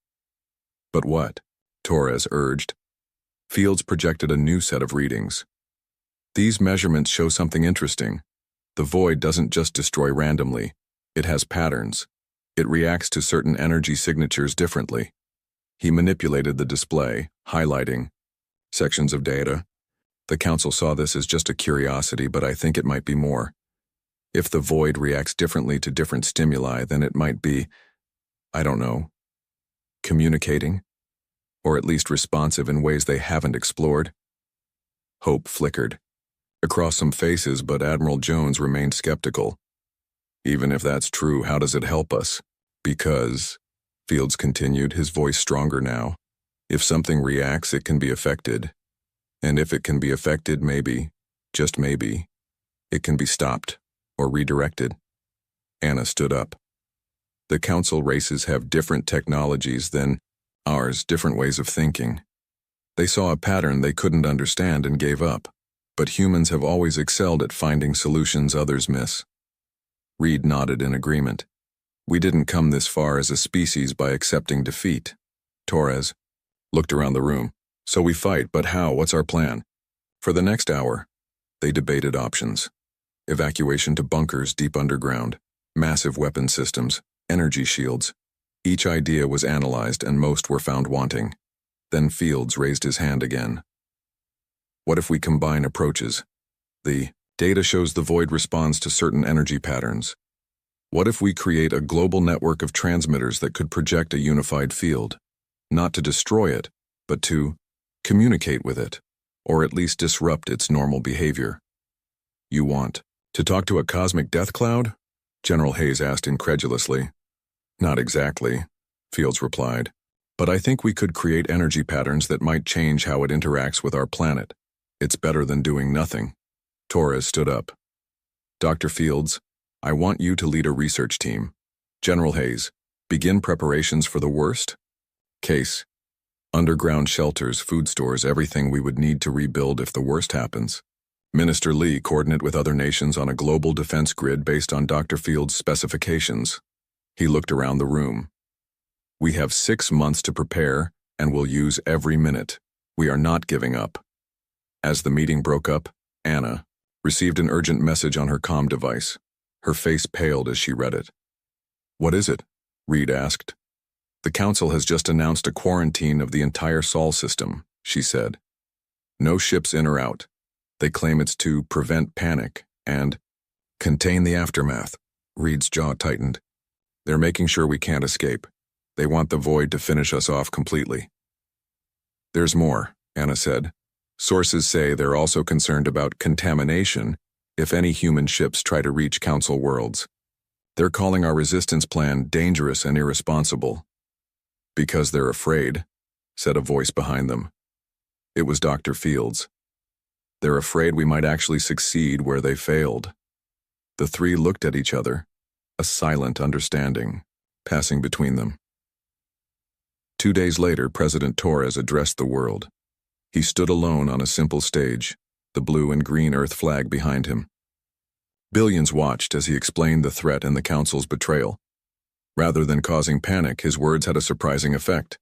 what? Torres urged. Fields projected a new set of readings. These measurements show something interesting. The void doesn't just destroy randomly. It has patterns. It reacts to certain energy signatures differently. He manipulated the display, highlighting sections of data. The council saw this as just a curiosity, but I think it might be more. If the void reacts differently to different stimuli, then it might be, I don't know, communicating, or at least responsive in ways they haven't explored. Hope flickered across some faces, but Admiral Jones remained skeptical. Even if that's true, how does it help us? Because, Fields continued, his voice stronger now, if something reacts, it can be affected. And if it can be affected, maybe, just maybe, it can be stopped or redirected. Anna stood up. The council races have different technologies than ours, different ways of thinking. They saw a pattern they couldn't understand and gave up. But humans have always excelled at finding solutions others miss. Reed nodded in agreement. We didn't come this far as a species by accepting defeat. Torres looked around the room. So we fight, but how? What's our plan? For the next hour, they debated options. Evacuation to bunkers deep underground, massive weapon systems, energy shields. Each idea was analyzed and most were found wanting. Then Fields raised his hand again. What if we combine approaches? The data shows the void responds to certain energy patterns. What if we create a global network of transmitters that could project a unified field? Not to destroy it, but to communicate with it, or at least disrupt its normal behavior. You want to talk to a cosmic death cloud? General Hayes asked incredulously. Not exactly, Fields replied. But I think we could create energy patterns that might change how it interacts with our planet. It's better than doing nothing. Torres stood up. Dr. Fields, I want you to lead a research team. General Hayes, begin preparations for the worst? Case, underground shelters, food stores, everything we would need to rebuild if the worst happens. Minister Lee, coordinate with other nations on a global defense grid based on Dr. Fields' specifications. He looked around the room. We have 6 months to prepare, and we'll use every minute. We are not giving up. As the meeting broke up, Anna received an urgent message on her comm device. Her face paled as she read it. What is it? Reed asked. The Council has just announced a quarantine of the entire Sol system, she said. No ships in or out. They claim it's to prevent panic and contain the aftermath. Reed's jaw tightened. They're making sure we can't escape. They want the void to finish us off completely. There's more, Anna said. Sources say they're also concerned about contamination if any human ships try to reach Council worlds. They're calling our resistance plan dangerous and irresponsible. Because they're afraid, said a voice behind them. It was Dr. Fields. They're afraid we might actually succeed where they failed. The three looked at each other, a silent understanding passing between them. 2 days later, President Torres addressed the world. He stood alone on a simple stage, the blue and green Earth flag behind him. Billions watched as he explained the threat and the Council's betrayal. Rather than causing panic, his words had a surprising effect.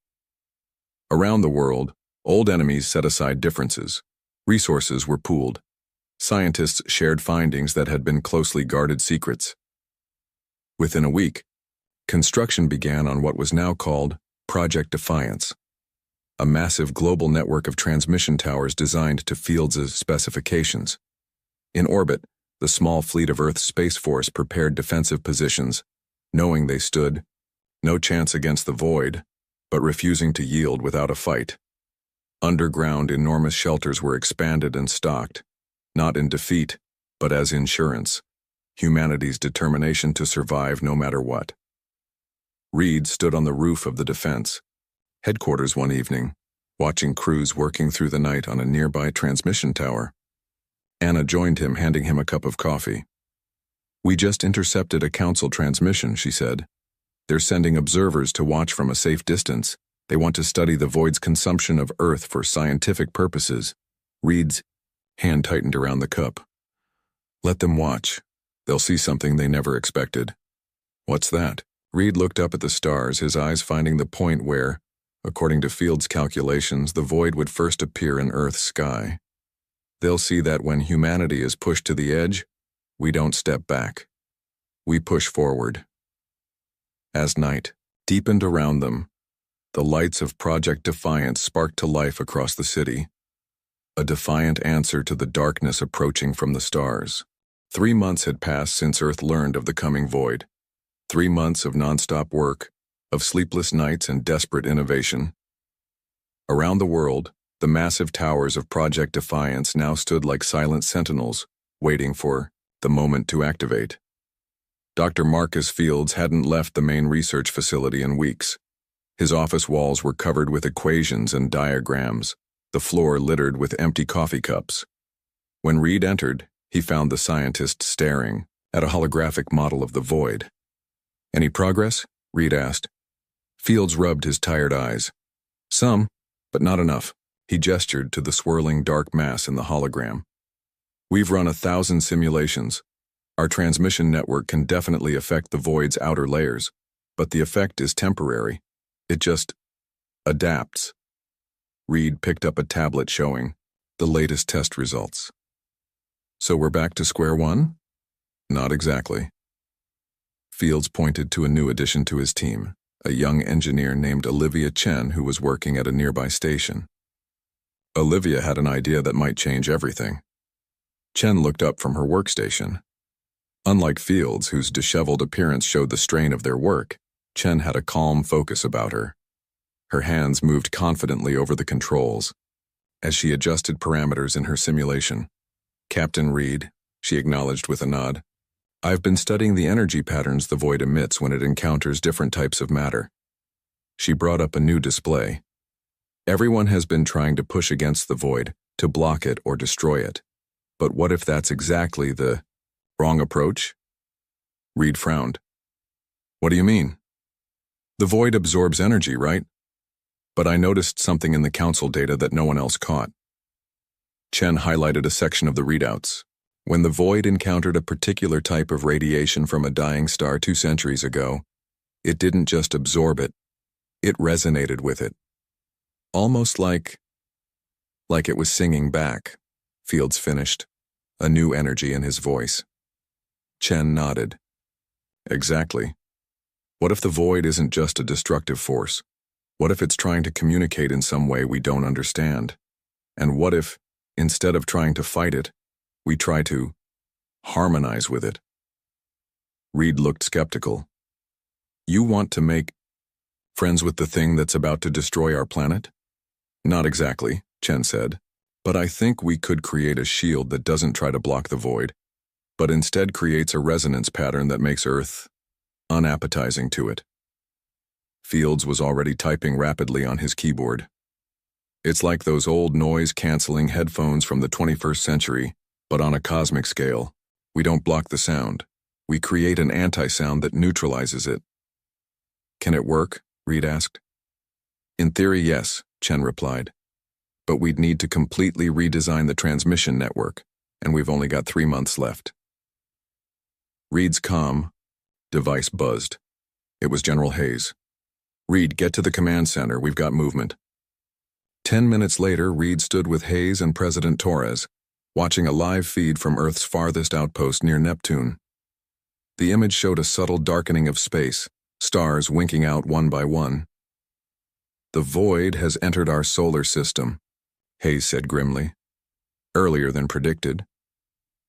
Around the world, old enemies set aside differences. Resources were pooled. Scientists shared findings that had been closely guarded secrets. Within a week, construction began on what was now called Project Defiance, a massive global network of transmission towers designed to Fields' specifications. In orbit, the small fleet of Earth's Space Force prepared defensive positions, knowing they stood no chance against the void, but refusing to yield without a fight. Underground, enormous shelters were expanded and stocked, not in defeat, but as insurance, humanity's determination to survive no matter what. Reed stood on the roof of the defense headquarters one evening, watching crews working through the night on a nearby transmission tower. Anna joined him, handing him a cup of coffee. We just intercepted a Council transmission, she said. They're sending observers to watch from a safe distance. They want to study the void's consumption of Earth for scientific purposes. Reed's hand tightened around the cup. Let them watch. They'll see something they never expected. What's that? Reed looked up at the stars, his eyes finding the point where, according to Fields' calculations, the void would first appear in Earth's sky. They'll see that when humanity is pushed to the edge, we don't step back. We push forward. As night deepened around them, the lights of Project Defiance sparked to life across the city, a defiant answer to the darkness approaching from the stars. 3 months had passed since Earth learned of the coming void. 3 months of nonstop work, of sleepless nights and desperate innovation. Around the world, the massive towers of Project Defiance now stood like silent sentinels, waiting for the moment to activate. Dr. Marcus Fields hadn't left the main research facility in weeks. His office walls were covered with equations and diagrams, the floor littered with empty coffee cups. When Reed entered, he found the scientist staring at a holographic model of the void. Any progress? Reed asked. Fields rubbed his tired eyes. Some, but not enough. He gestured to the swirling dark mass in the hologram. We've run 1,000 simulations. Our transmission network can definitely affect the void's outer layers, but the effect is temporary. It just adapts. Reed picked up a tablet showing the latest test results. So we're back to square one? Not exactly. Fields pointed to a new addition to his team, a young engineer named Olivia Chen who was working at a nearby station. Olivia had an idea that might change everything. Chen looked up from her workstation. Unlike Fields, whose disheveled appearance showed the strain of their work, Chen had a calm focus about her. Her hands moved confidently over the controls as she adjusted parameters in her simulation. Captain Reed, she acknowledged with a nod. I've been studying the energy patterns the void emits when it encounters different types of matter. She brought up a new display. Everyone has been trying to push against the void, to block it or destroy it. But what if that's exactly the wrong approach? Reed frowned. What do you mean? The void absorbs energy, right? But I noticed something in the council data that no one else caught. Chen highlighted a section of the readouts. When the void encountered a particular type of radiation from a dying star 2 centuries ago, it didn't just absorb it, it resonated with it. Almost like it was singing back, Fields finished, a new energy in his voice. Chen nodded. Exactly. What if the void isn't just a destructive force? What if it's trying to communicate in some way we don't understand? And what if, instead of trying to fight it, we try to harmonize with it? Reed looked skeptical. You want to make friends with the thing that's about to destroy our planet? Not exactly, Chen said, but I think we could create a shield that doesn't try to block the void, but instead creates a resonance pattern that makes Earth unappetizing to it. Fields was already typing rapidly on his keyboard. It's like those old noise-canceling headphones from the 21st century, but on a cosmic scale. We don't block the sound. We create an anti-sound that neutralizes it. Can it work? Reed asked. In theory, yes, Chen replied. But we'd need to completely redesign the transmission network, and we've only got 3 months left. Reed's comm device buzzed. It was General Hayes. Reed, get to the command center, we've got movement. 10 minutes later, Reed stood with Hayes and President Torres, watching a live feed from Earth's farthest outpost near Neptune. The image showed a subtle darkening of space, stars winking out one by one. The void has entered our solar system, Hayes said grimly. Earlier than predicted.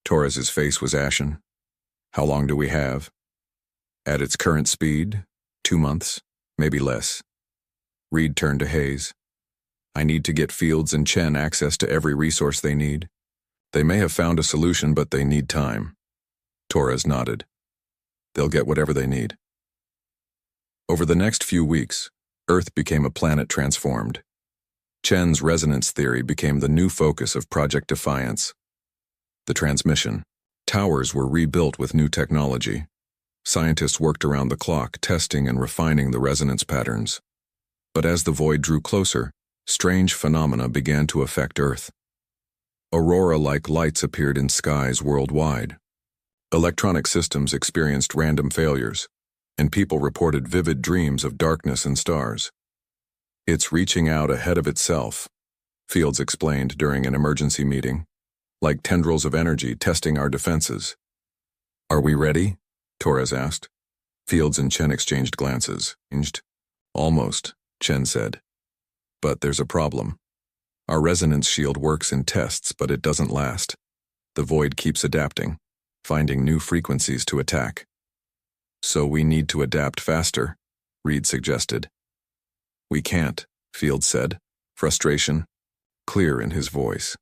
Torres's face was ashen. How long do we have? At its current speed, 2 months, maybe less. Reed turned to Hayes. I need to get Fields and Chen access to every resource they need. They may have found a solution, but they need time. Torres nodded. They'll get whatever they need. Over the next few weeks, Earth became a planet transformed. Chen's resonance theory became the new focus of Project Defiance. The transmission. Towers were rebuilt with new technology. Scientists worked around the clock, testing and refining the resonance patterns. But as the void drew closer, strange phenomena began to affect Earth. Aurora-like lights appeared in skies worldwide. Electronic systems experienced random failures, and people reported vivid dreams of darkness and stars. It's reaching out ahead of itself, Fields explained during an emergency meeting, like tendrils of energy testing our defenses. Are we ready? Torres asked. Fields and Chen exchanged glances. Almost, Chen said. But there's a problem. Our resonance shield works in tests, but it doesn't last. The void keeps adapting, finding new frequencies to attack. So we need to adapt faster, Reed suggested. We can't, Fields said, frustration clear in his voice.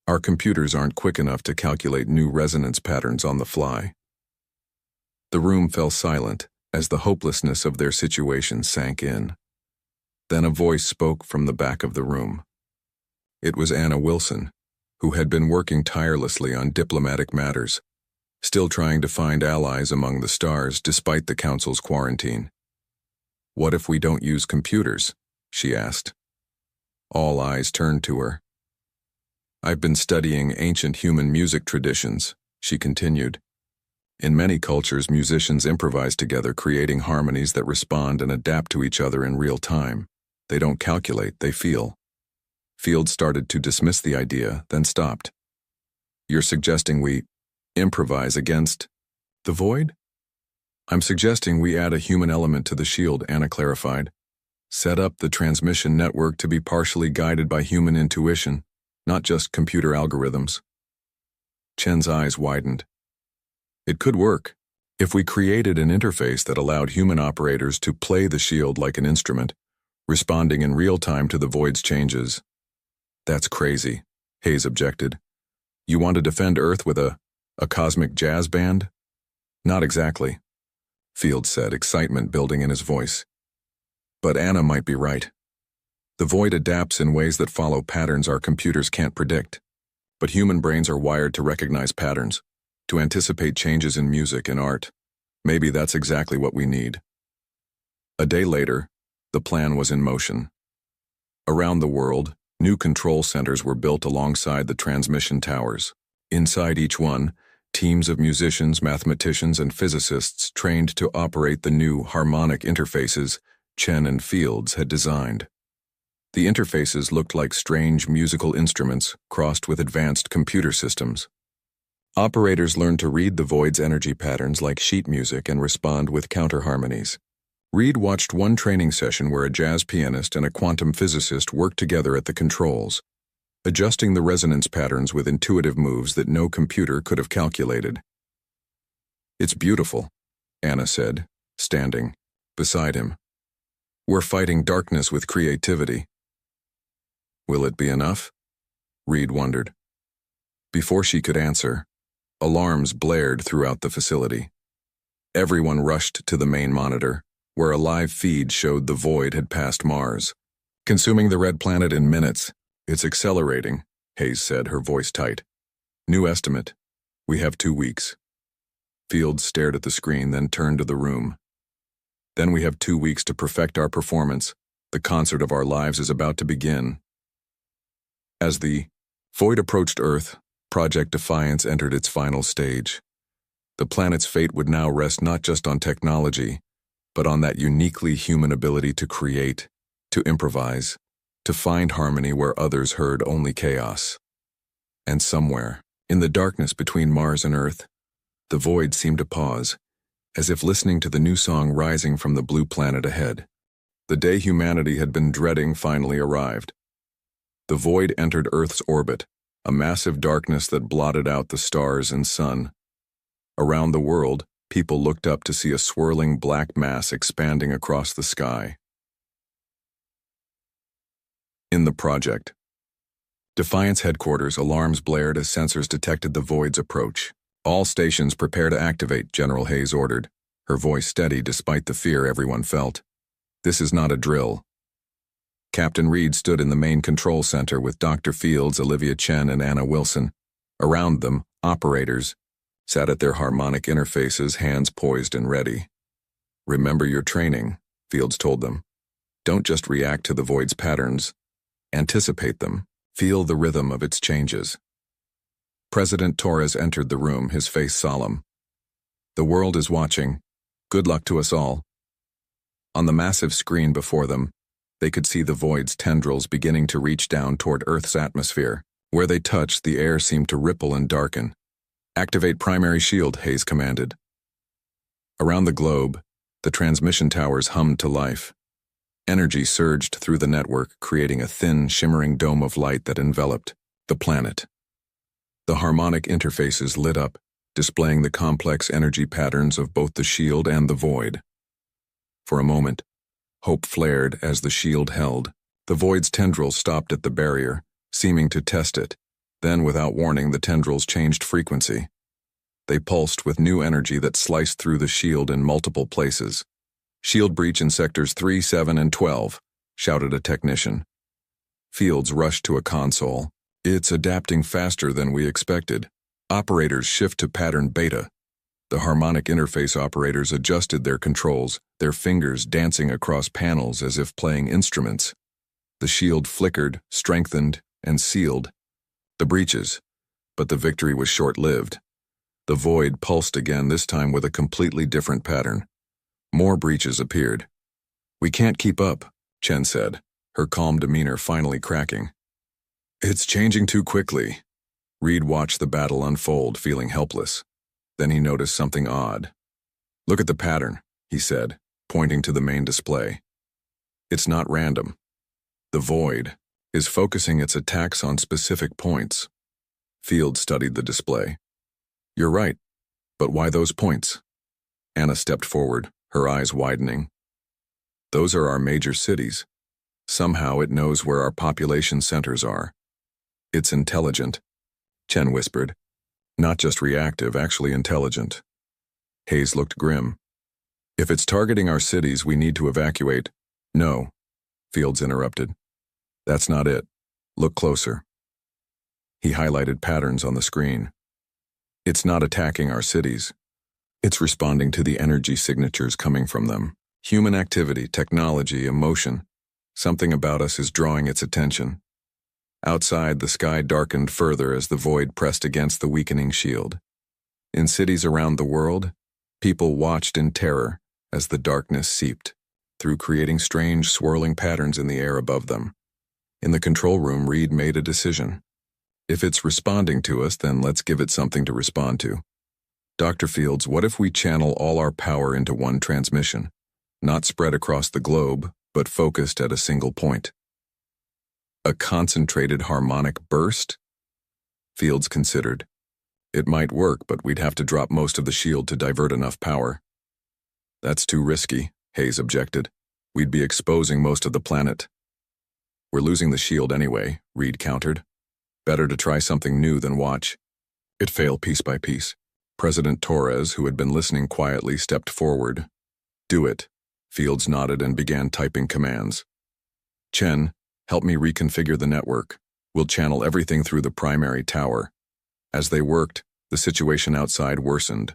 Our computers aren't quick enough to calculate new resonance patterns on the fly. The room fell silent as the hopelessness of their situation sank in. Then a voice spoke from the back of the room. It was Anna Wilson, who had been working tirelessly on diplomatic matters, still trying to find allies among the stars despite the Council's quarantine. What if we don't use computers? She asked. All eyes turned to her. I've been studying ancient human music traditions, she continued. In many cultures, musicians improvise together, creating harmonies that respond and adapt to each other in real time. They don't calculate, they feel. Fields started to dismiss the idea, then stopped. You're suggesting we improvise against the void? I'm suggesting we add a human element to the shield, Anna clarified. Set up the transmission network to be partially guided by human intuition, not just computer algorithms. Chen's eyes widened. It could work. If we created an interface that allowed human operators to play the shield like an instrument, responding in real time to the void's changes. That's crazy, Hayes objected. You want to defend Earth with a cosmic jazz band? Not exactly, Fields said, excitement building in his voice. But Anna might be right. The void adapts in ways that follow patterns our computers can't predict. But human brains are wired to recognize patterns, to anticipate changes in music and art. Maybe that's exactly what we need. A day later, the plan was in motion. Around the world, new control centers were built alongside the transmission towers. Inside each one, teams of musicians, mathematicians, and physicists trained to operate the new harmonic interfaces Chen and Fields had designed. The interfaces looked like strange musical instruments crossed with advanced computer systems. Operators learned to read the void's energy patterns like sheet music and respond with counterharmonies. Reed watched one training session where a jazz pianist and a quantum physicist worked together at the controls, adjusting the resonance patterns with intuitive moves that no computer could have calculated. "It's beautiful," Anna said, standing beside him. "We're fighting darkness with creativity." "Will it be enough?" Reed wondered. Before she could answer, alarms blared throughout the facility. Everyone rushed to the main monitor, where a live feed showed the void had passed Mars, consuming the red planet in minutes. "It's accelerating," Hayes said, her voice tight. "New estimate. We have 2 weeks." Fields stared at the screen, then turned to the room. "Then we have 2 weeks to perfect our performance. The concert of our lives is about to begin." As the void approached Earth, Project Defiance entered its final stage. The planet's fate would now rest not just on technology, but on that uniquely human ability to create, to improvise, to find harmony where others heard only chaos. And somewhere, in the darkness between Mars and Earth, the void seemed to pause, as if listening to the new song rising from the blue planet ahead. The day humanity had been dreading finally arrived. The void entered Earth's orbit, a massive darkness that blotted out the stars and sun. Around the world, people looked up to see a swirling black mass expanding across the sky. In the project. Defiance headquarters, alarms blared as sensors detected the void's approach. "All stations prepare to activate," General Hayes ordered, her voice steady despite the fear everyone felt. "This is not a drill." Captain Reed stood in the main control center with Dr. Fields, Olivia Chen, and Anna Wilson. Around them, operators sat at their harmonic interfaces, hands poised and ready. "Remember your training," Fields told them. "Don't just react to the void's patterns. Anticipate them. Feel the rhythm of its changes." President Torres entered the room, his face solemn. "The world is watching. Good luck to us all." On the massive screen before them, they could see the void's tendrils beginning to reach down toward Earth's atmosphere. Where they touched, the air seemed to ripple and darken. "Activate primary shield," Hayes commanded. Around the globe, the transmission towers hummed to life. Energy surged through the network, creating a thin, shimmering dome of light that enveloped the planet. The harmonic interfaces lit up, displaying the complex energy patterns of both the shield and the void. For a moment, hope flared as the shield held. The void's tendrils stopped at the barrier, seeming to test it. Then, without warning, the tendrils changed frequency. They pulsed with new energy that sliced through the shield in multiple places. "Shield breach in sectors 3, 7, and 12, shouted a technician. Fields rushed to a console. "It's adapting faster than we expected. Operators shift to pattern beta." The harmonic interface operators adjusted their controls, their fingers dancing across panels as if playing instruments. The shield flickered, strengthened, and sealed the breaches, but the victory was short-lived. The void pulsed again, this time with a completely different pattern. More breaches appeared. "We can't keep up," Chen said, her calm demeanor finally cracking. "It's changing too quickly." Reed watched the battle unfold, feeling helpless. Then he noticed something odd. "Look at the pattern," he said, pointing to the main display. "It's not random. The void is focusing its attacks on specific points." Field studied the display. "You're right, but why those points?" Anna stepped forward, her eyes widening. "Those are our major cities. Somehow it knows where our population centers are. It's intelligent," Chen whispered. "Not just reactive, actually intelligent." Hayes looked grim. "If it's targeting our cities, we need to evacuate. No, Fields interrupted. That's not it. Look closer. He highlighted patterns on the screen. It's not attacking our cities. It's responding to the energy signatures coming from them. Human activity, technology, emotion. Something about us is drawing its attention. Outside, the sky darkened further as the void pressed against the weakening shield. In cities around the world, people watched in terror as the darkness seeped through, creating strange, swirling patterns in the air above them. In the control room, Reed made a decision. If it's responding to us, then let's give it something to respond to. Dr. Fields, what if we channel all our power into one transmission, not spread across the globe, but focused at a single point? A concentrated harmonic burst? Fields considered. It might work, but we'd have to drop most of the shield to divert enough power. That's too risky, Hayes objected. We'd be exposing most of the planet. We're losing the shield anyway, Reed countered. Better to try something new than watch it fail piece by piece. President Torres, who had been listening quietly, stepped forward. Do it. Fields nodded and began typing commands. Chen, help me reconfigure the network. We'll channel everything through the primary tower. As they worked, the situation outside worsened.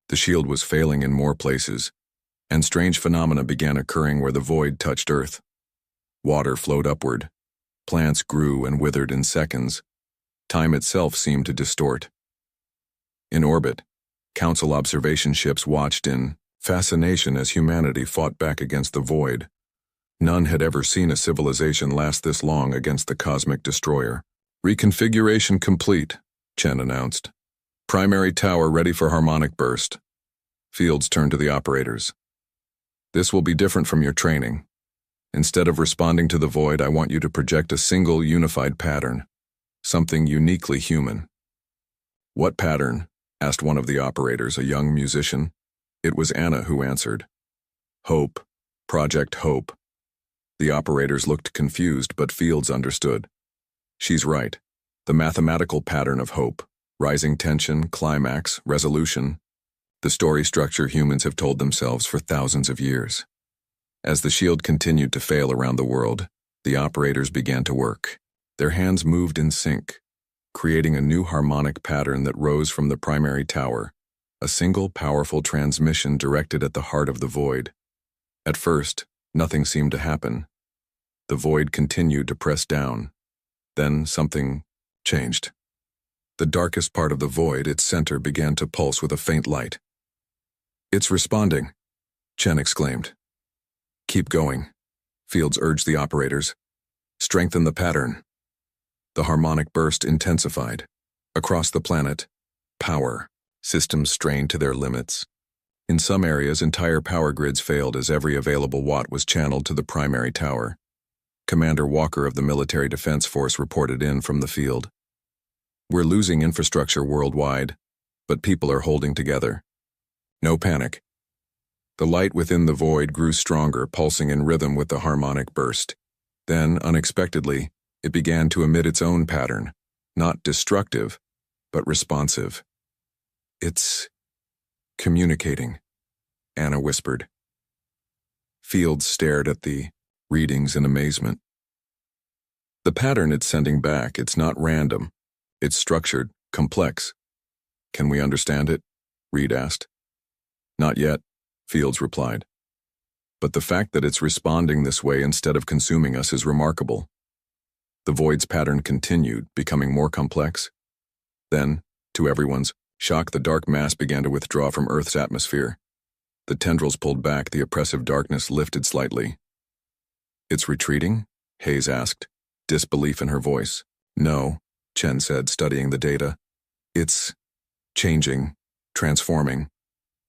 The shield was failing in more places, and strange phenomena began occurring where the void touched Earth. Water flowed upward. Plants grew and withered in seconds. Time itself seemed to distort. In orbit, Council observation ships watched in fascination as humanity fought back against the void. None had ever seen a civilization last this long against the cosmic destroyer. Reconfiguration complete, Chen announced. Primary tower ready for harmonic burst. Fields turned to the operators. This will be different from your training. Instead of responding to the void, I want you to project a single unified pattern. Something uniquely human. What pattern? Asked one of the operators, a young musician. It was Anna who answered. Hope. Project Hope. The operators looked confused, but Fields understood. She's right. The mathematical pattern of hope. Rising tension, climax, resolution. The story structure humans have told themselves for thousands of years. As the shield continued to fail around the world, the operators began to work. Their hands moved in sync, creating a new harmonic pattern that rose from the primary tower, a single powerful transmission directed at the heart of the void. At first, nothing seemed to happen. The void continued to press down. Then something changed. The darkest part of the void, its center, began to pulse with a faint light. It's responding, Chen exclaimed. Keep going, Fields urged the operators. Strengthen the pattern. The harmonic burst intensified. Across the planet, power. Systems strained to their limits. In some areas, entire power grids failed as every available watt was channeled to the primary tower. Commander Walker of the Military Defense Force reported in from the field. We're losing infrastructure worldwide, but people are holding together. No panic. The light within the void grew stronger, pulsing in rhythm with the harmonic burst. Then, unexpectedly, it began to emit its own pattern, not destructive, but responsive. It's communicating, Anna whispered. Fields stared at the readings in amazement. The pattern it's sending back, it's not random. It's structured, complex. Can we understand it? Reed asked. Not yet, Fields replied. But the fact that it's responding this way instead of consuming us is remarkable. The void's pattern continued, becoming more complex. Then, to everyone's shock, the dark mass began to withdraw from Earth's atmosphere. The tendrils pulled back, the oppressive darkness lifted slightly. It's retreating? Hayes asked, disbelief in her voice. No, Chen said, studying the data. It's changing, transforming.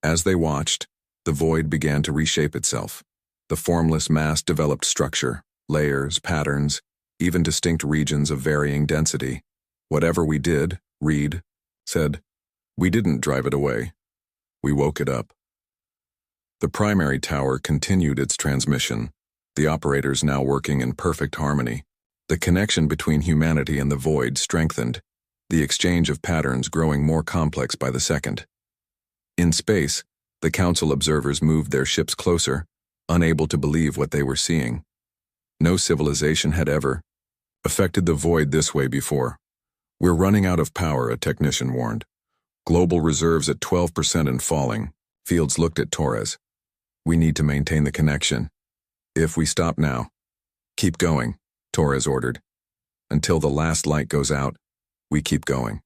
As they watched, the void began to reshape itself. The formless mass developed structure, layers, patterns, even distinct regions of varying density. Whatever we did, Reed said, we didn't drive it away. We woke it up. The primary tower continued its transmission, the operators now working in perfect harmony. The connection between humanity and the void strengthened, the exchange of patterns growing more complex by the second. In space, the Council observers moved their ships closer, unable to believe what they were seeing. No civilization had ever affected the void this way before. "We're running out of power," a technician warned. "Global reserves at 12% and falling." Fields looked at Torres. "We need to maintain the connection. If we stop now..." "Keep going," Torres ordered. "Until the last light goes out, we keep going."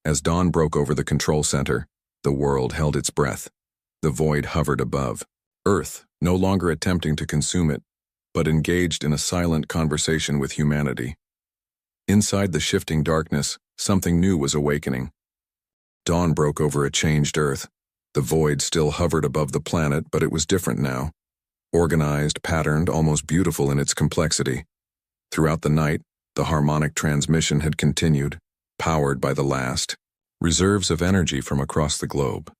As dawn broke over the control center, the world held its breath. The void hovered above. Earth, no longer attempting to consume it, but engaged in a silent conversation with humanity. Inside the shifting darkness, something new was awakening. Dawn broke over a changed Earth. The void still hovered above the planet, but it was different now. Organized, patterned, almost beautiful in its complexity. Throughout the night, the harmonic transmission had continued, powered by the last reserves of energy from across the globe.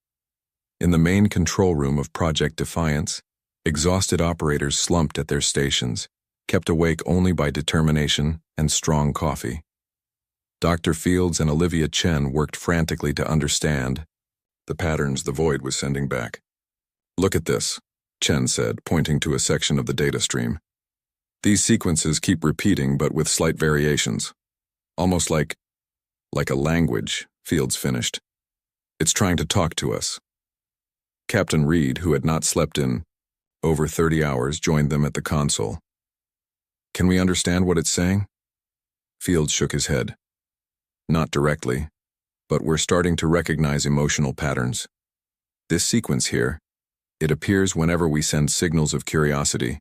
In the main control room of Project Defiance, exhausted operators slumped at their stations, kept awake only by determination and strong coffee. Dr. Fields and Olivia Chen worked frantically to understand the patterns the void was sending back. "Look at this," Chen said, pointing to a section of the data stream. "These sequences keep repeating, but with slight variations. Almost like a language," Fields finished. "It's trying to talk to us." Captain Reed, who had not slept in over 30 hours, joined them at the console. "Can we understand what it's saying?" Fields shook his head. "Not directly, but we're starting to recognize emotional patterns. This sequence here, it appears whenever we send signals of curiosity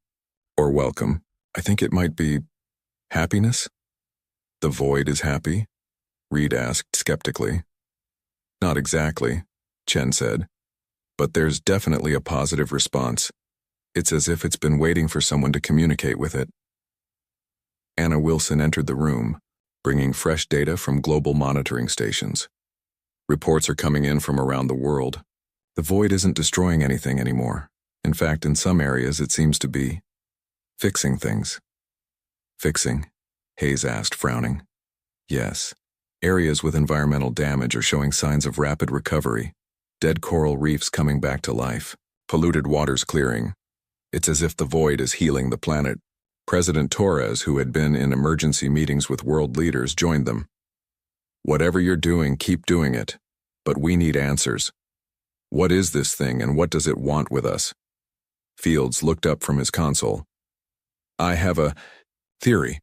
or welcome. I think it might be happiness." "The void is happy?" Reed asked skeptically. "Not exactly," Chen said, "but there's definitely a positive response. It's as if it's been waiting for someone to communicate with it." Anna Wilson entered the room, bringing fresh data from global monitoring stations. "Reports are coming in from around the world. The void isn't destroying anything anymore. In fact, in some areas it seems to be fixing things." "Fixing?" Hayes asked, frowning. "Yes. Areas with environmental damage are showing signs of rapid recovery. Dead coral reefs coming back to life. Polluted waters clearing. It's as if the void is healing the planet." President Torres, who had been in emergency meetings with world leaders, joined them. "Whatever you're doing, keep doing it. But we need answers. What is this thing and what does it want with us?" Fields looked up from his console. "I have a theory.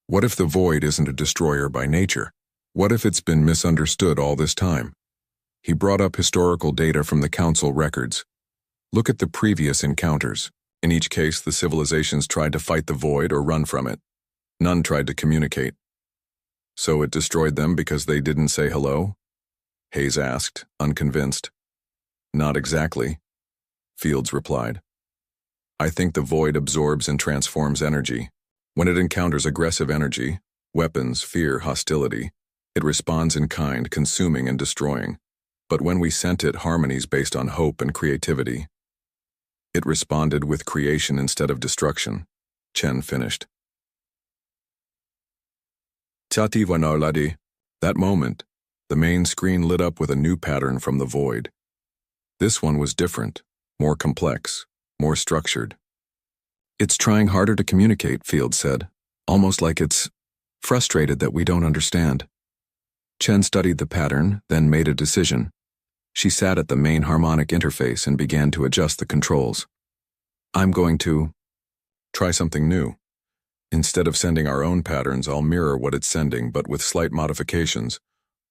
What if the void isn't a destroyer by nature? What if it's been misunderstood all this time?" He brought up historical data from the Council records. "Look at the previous encounters. In each case, the civilizations tried to fight the void or run from it. None tried to communicate." "So it destroyed them because they didn't say hello?" Hayes asked, unconvinced. "Not exactly," Fields replied. "I think the void absorbs and transforms energy. When it encounters aggressive energy, weapons, fear, hostility, it responds in kind, consuming and destroying. But when we sent it harmonies based on hope and creativity, it responded with creation instead of destruction," Chen finished. "Tati Vanarladi." That moment, the main screen lit up with a new pattern from the void. This one was different, more complex, more structured. "It's trying harder to communicate," Fields said, "almost like it's frustrated that we don't understand." Chen studied the pattern, then made a decision. She sat at the main harmonic interface and began to adjust the controls. "I'm going to try something new. Instead of sending our own patterns, I'll mirror what it's sending, but with slight modifications,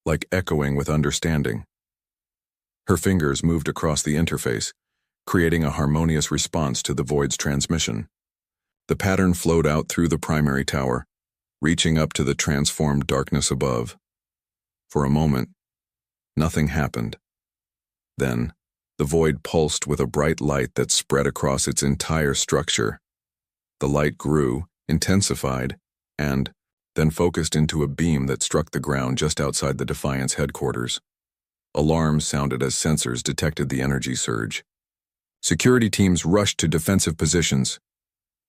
like echoing with understanding." Her fingers moved across the interface, creating a harmonious response to the void's transmission. The pattern flowed out through the primary tower, reaching up to the transformed darkness above. For a moment, nothing happened. Then, the void pulsed with a bright light that spread across its entire structure. The light grew, intensified, and then focused into a beam that struck the ground just outside the Defiance headquarters. Alarms sounded as sensors detected the energy surge. Security teams rushed to defensive positions.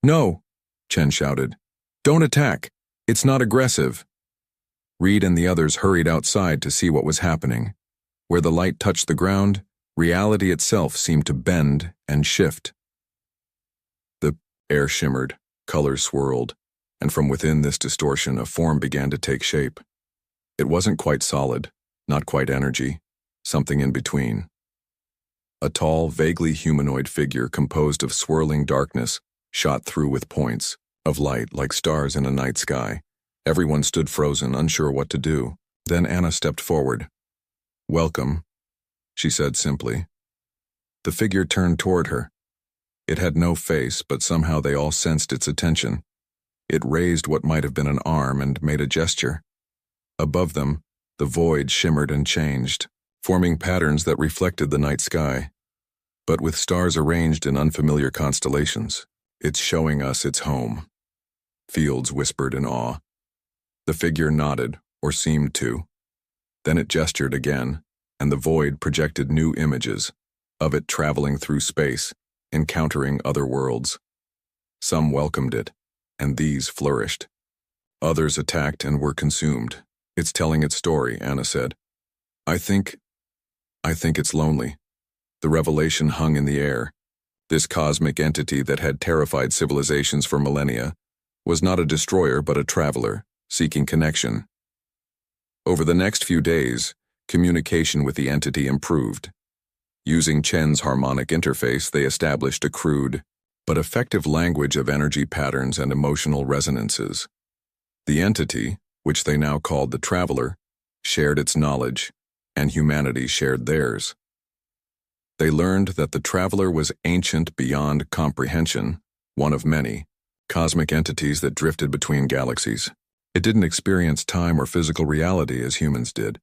"No," Chen shouted. "Don't attack. It's not aggressive." Reed and the others hurried outside to see what was happening. Where the light touched the ground, reality itself seemed to bend and shift. Air shimmered, colors swirled, and from within this distortion a form began to take shape. It wasn't quite solid, not quite energy, something in between. A tall, vaguely humanoid figure composed of swirling darkness shot through with points of light like stars in a night sky. Everyone stood frozen, unsure what to do. Then Anna stepped forward. "Welcome," she said simply. The figure turned toward her. It had no face, but somehow they all sensed its attention. It raised what might have been an arm and made a gesture. Above them, the void shimmered and changed, forming patterns that reflected the night sky. But with stars arranged in unfamiliar constellations, "It's showing us its home," Fields whispered in awe. The figure nodded, or seemed to. Then it gestured again, and the void projected new images, of it traveling through space, encountering other worlds. Some welcomed it, and these flourished. Others attacked and were consumed. "It's telling its story," Anna said. I think it's lonely." The revelation hung in the air. This cosmic entity that had terrified civilizations for millennia was not a destroyer but a traveler, seeking connection. Over the next few days, communication with the entity improved. Using Chen's harmonic interface, they established a crude but effective language of energy patterns and emotional resonances. The entity, which they now called the Traveler, shared its knowledge, and humanity shared theirs. They learned that the Traveler was ancient beyond comprehension, one of many cosmic entities that drifted between galaxies. It didn't experience time or physical reality as humans did.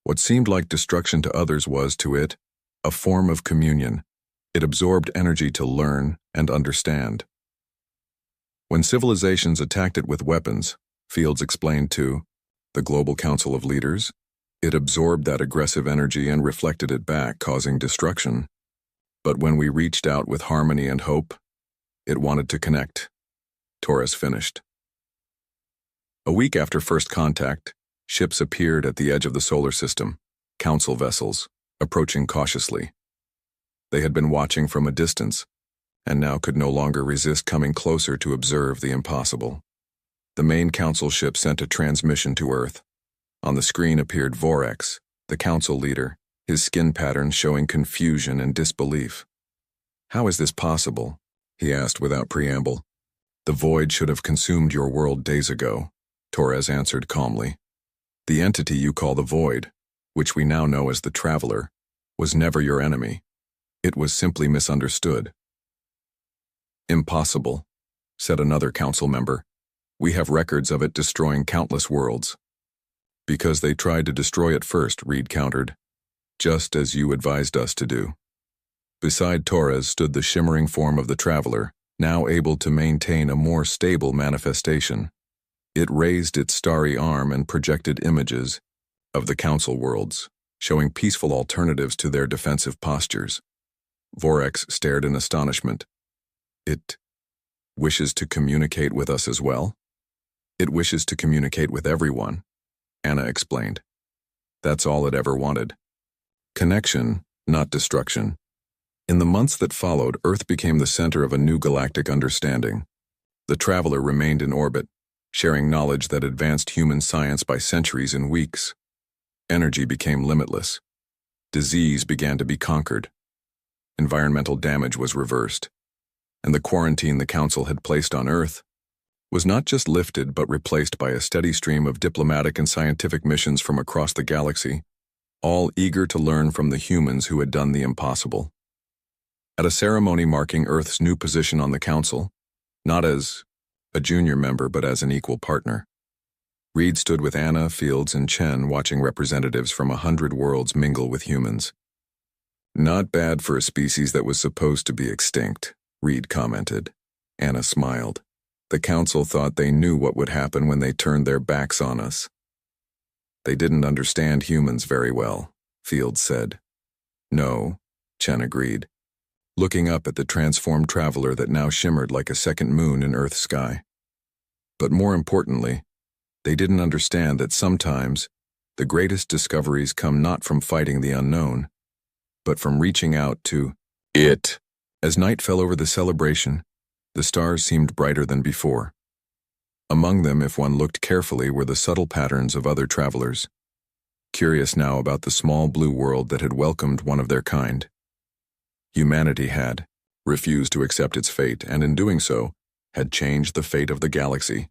What seemed like destruction to others was, to it, a form of communion. It absorbed energy to learn and understand. When civilizations attacked it with weapons, Fields explained to the Global Council of Leaders, it absorbed that aggressive energy and reflected it back, causing destruction. But when we reached out with harmony and hope, it wanted to connect. Torres finished. A week after first contact, ships appeared at the edge of the solar system, council vessels, approaching cautiously. They had been watching from a distance, and now could no longer resist coming closer to observe the impossible. The main council ship sent a transmission to Earth. On the screen appeared Vorex, the council leader, his skin patterns showing confusion and disbelief. "How is this possible?" he asked without preamble. "The void should have consumed your world days ago," Torres answered calmly. "The entity you call the void, which we now know as the Traveler, was never your enemy. It was simply misunderstood." "Impossible," said another council member. "We have records of it destroying countless worlds." "Because they tried to destroy it first," Reed countered, "just as you advised us to do." Beside Torres stood the shimmering form of the Traveler, now able to maintain a more stable manifestation. It raised its starry arm and projected images of the council worlds, showing peaceful alternatives to their defensive postures. Vorex stared in astonishment. "It wishes to communicate with us as well?" "It wishes to communicate with everyone," Anna explained. "That's all it ever wanted. Connection, not destruction." In the months that followed, Earth became the center of a new galactic understanding. The Traveler remained in orbit, sharing knowledge that advanced human science by centuries in weeks. Energy became limitless. Disease began to be conquered. Environmental damage was reversed. And the quarantine the Council had placed on Earth was not just lifted but replaced by a steady stream of diplomatic and scientific missions from across the galaxy, all eager to learn from the humans who had done the impossible. At a ceremony marking Earth's new position on the Council, not as a junior member but as an equal partner, Reed stood with Anna, Fields, and Chen watching representatives from 100 worlds mingle with humans. "Not bad for a species that was supposed to be extinct," Reed commented. Anna smiled. "The Council thought they knew what would happen when they turned their backs on us." "They didn't understand humans very well," Fields said. "No," Chen agreed, looking up at the transformed Traveler that now shimmered like a second moon in Earth's sky. "But more importantly, they didn't understand that sometimes the greatest discoveries come not from fighting the unknown, but from reaching out to it." As night fell over the celebration, The stars seemed brighter than before. Among them, if one looked carefully, were the subtle patterns of other travelers, curious now about the small blue world that had welcomed one of their kind. Humanity had refused to accept its fate, and in doing so, had changed the fate of the galaxy.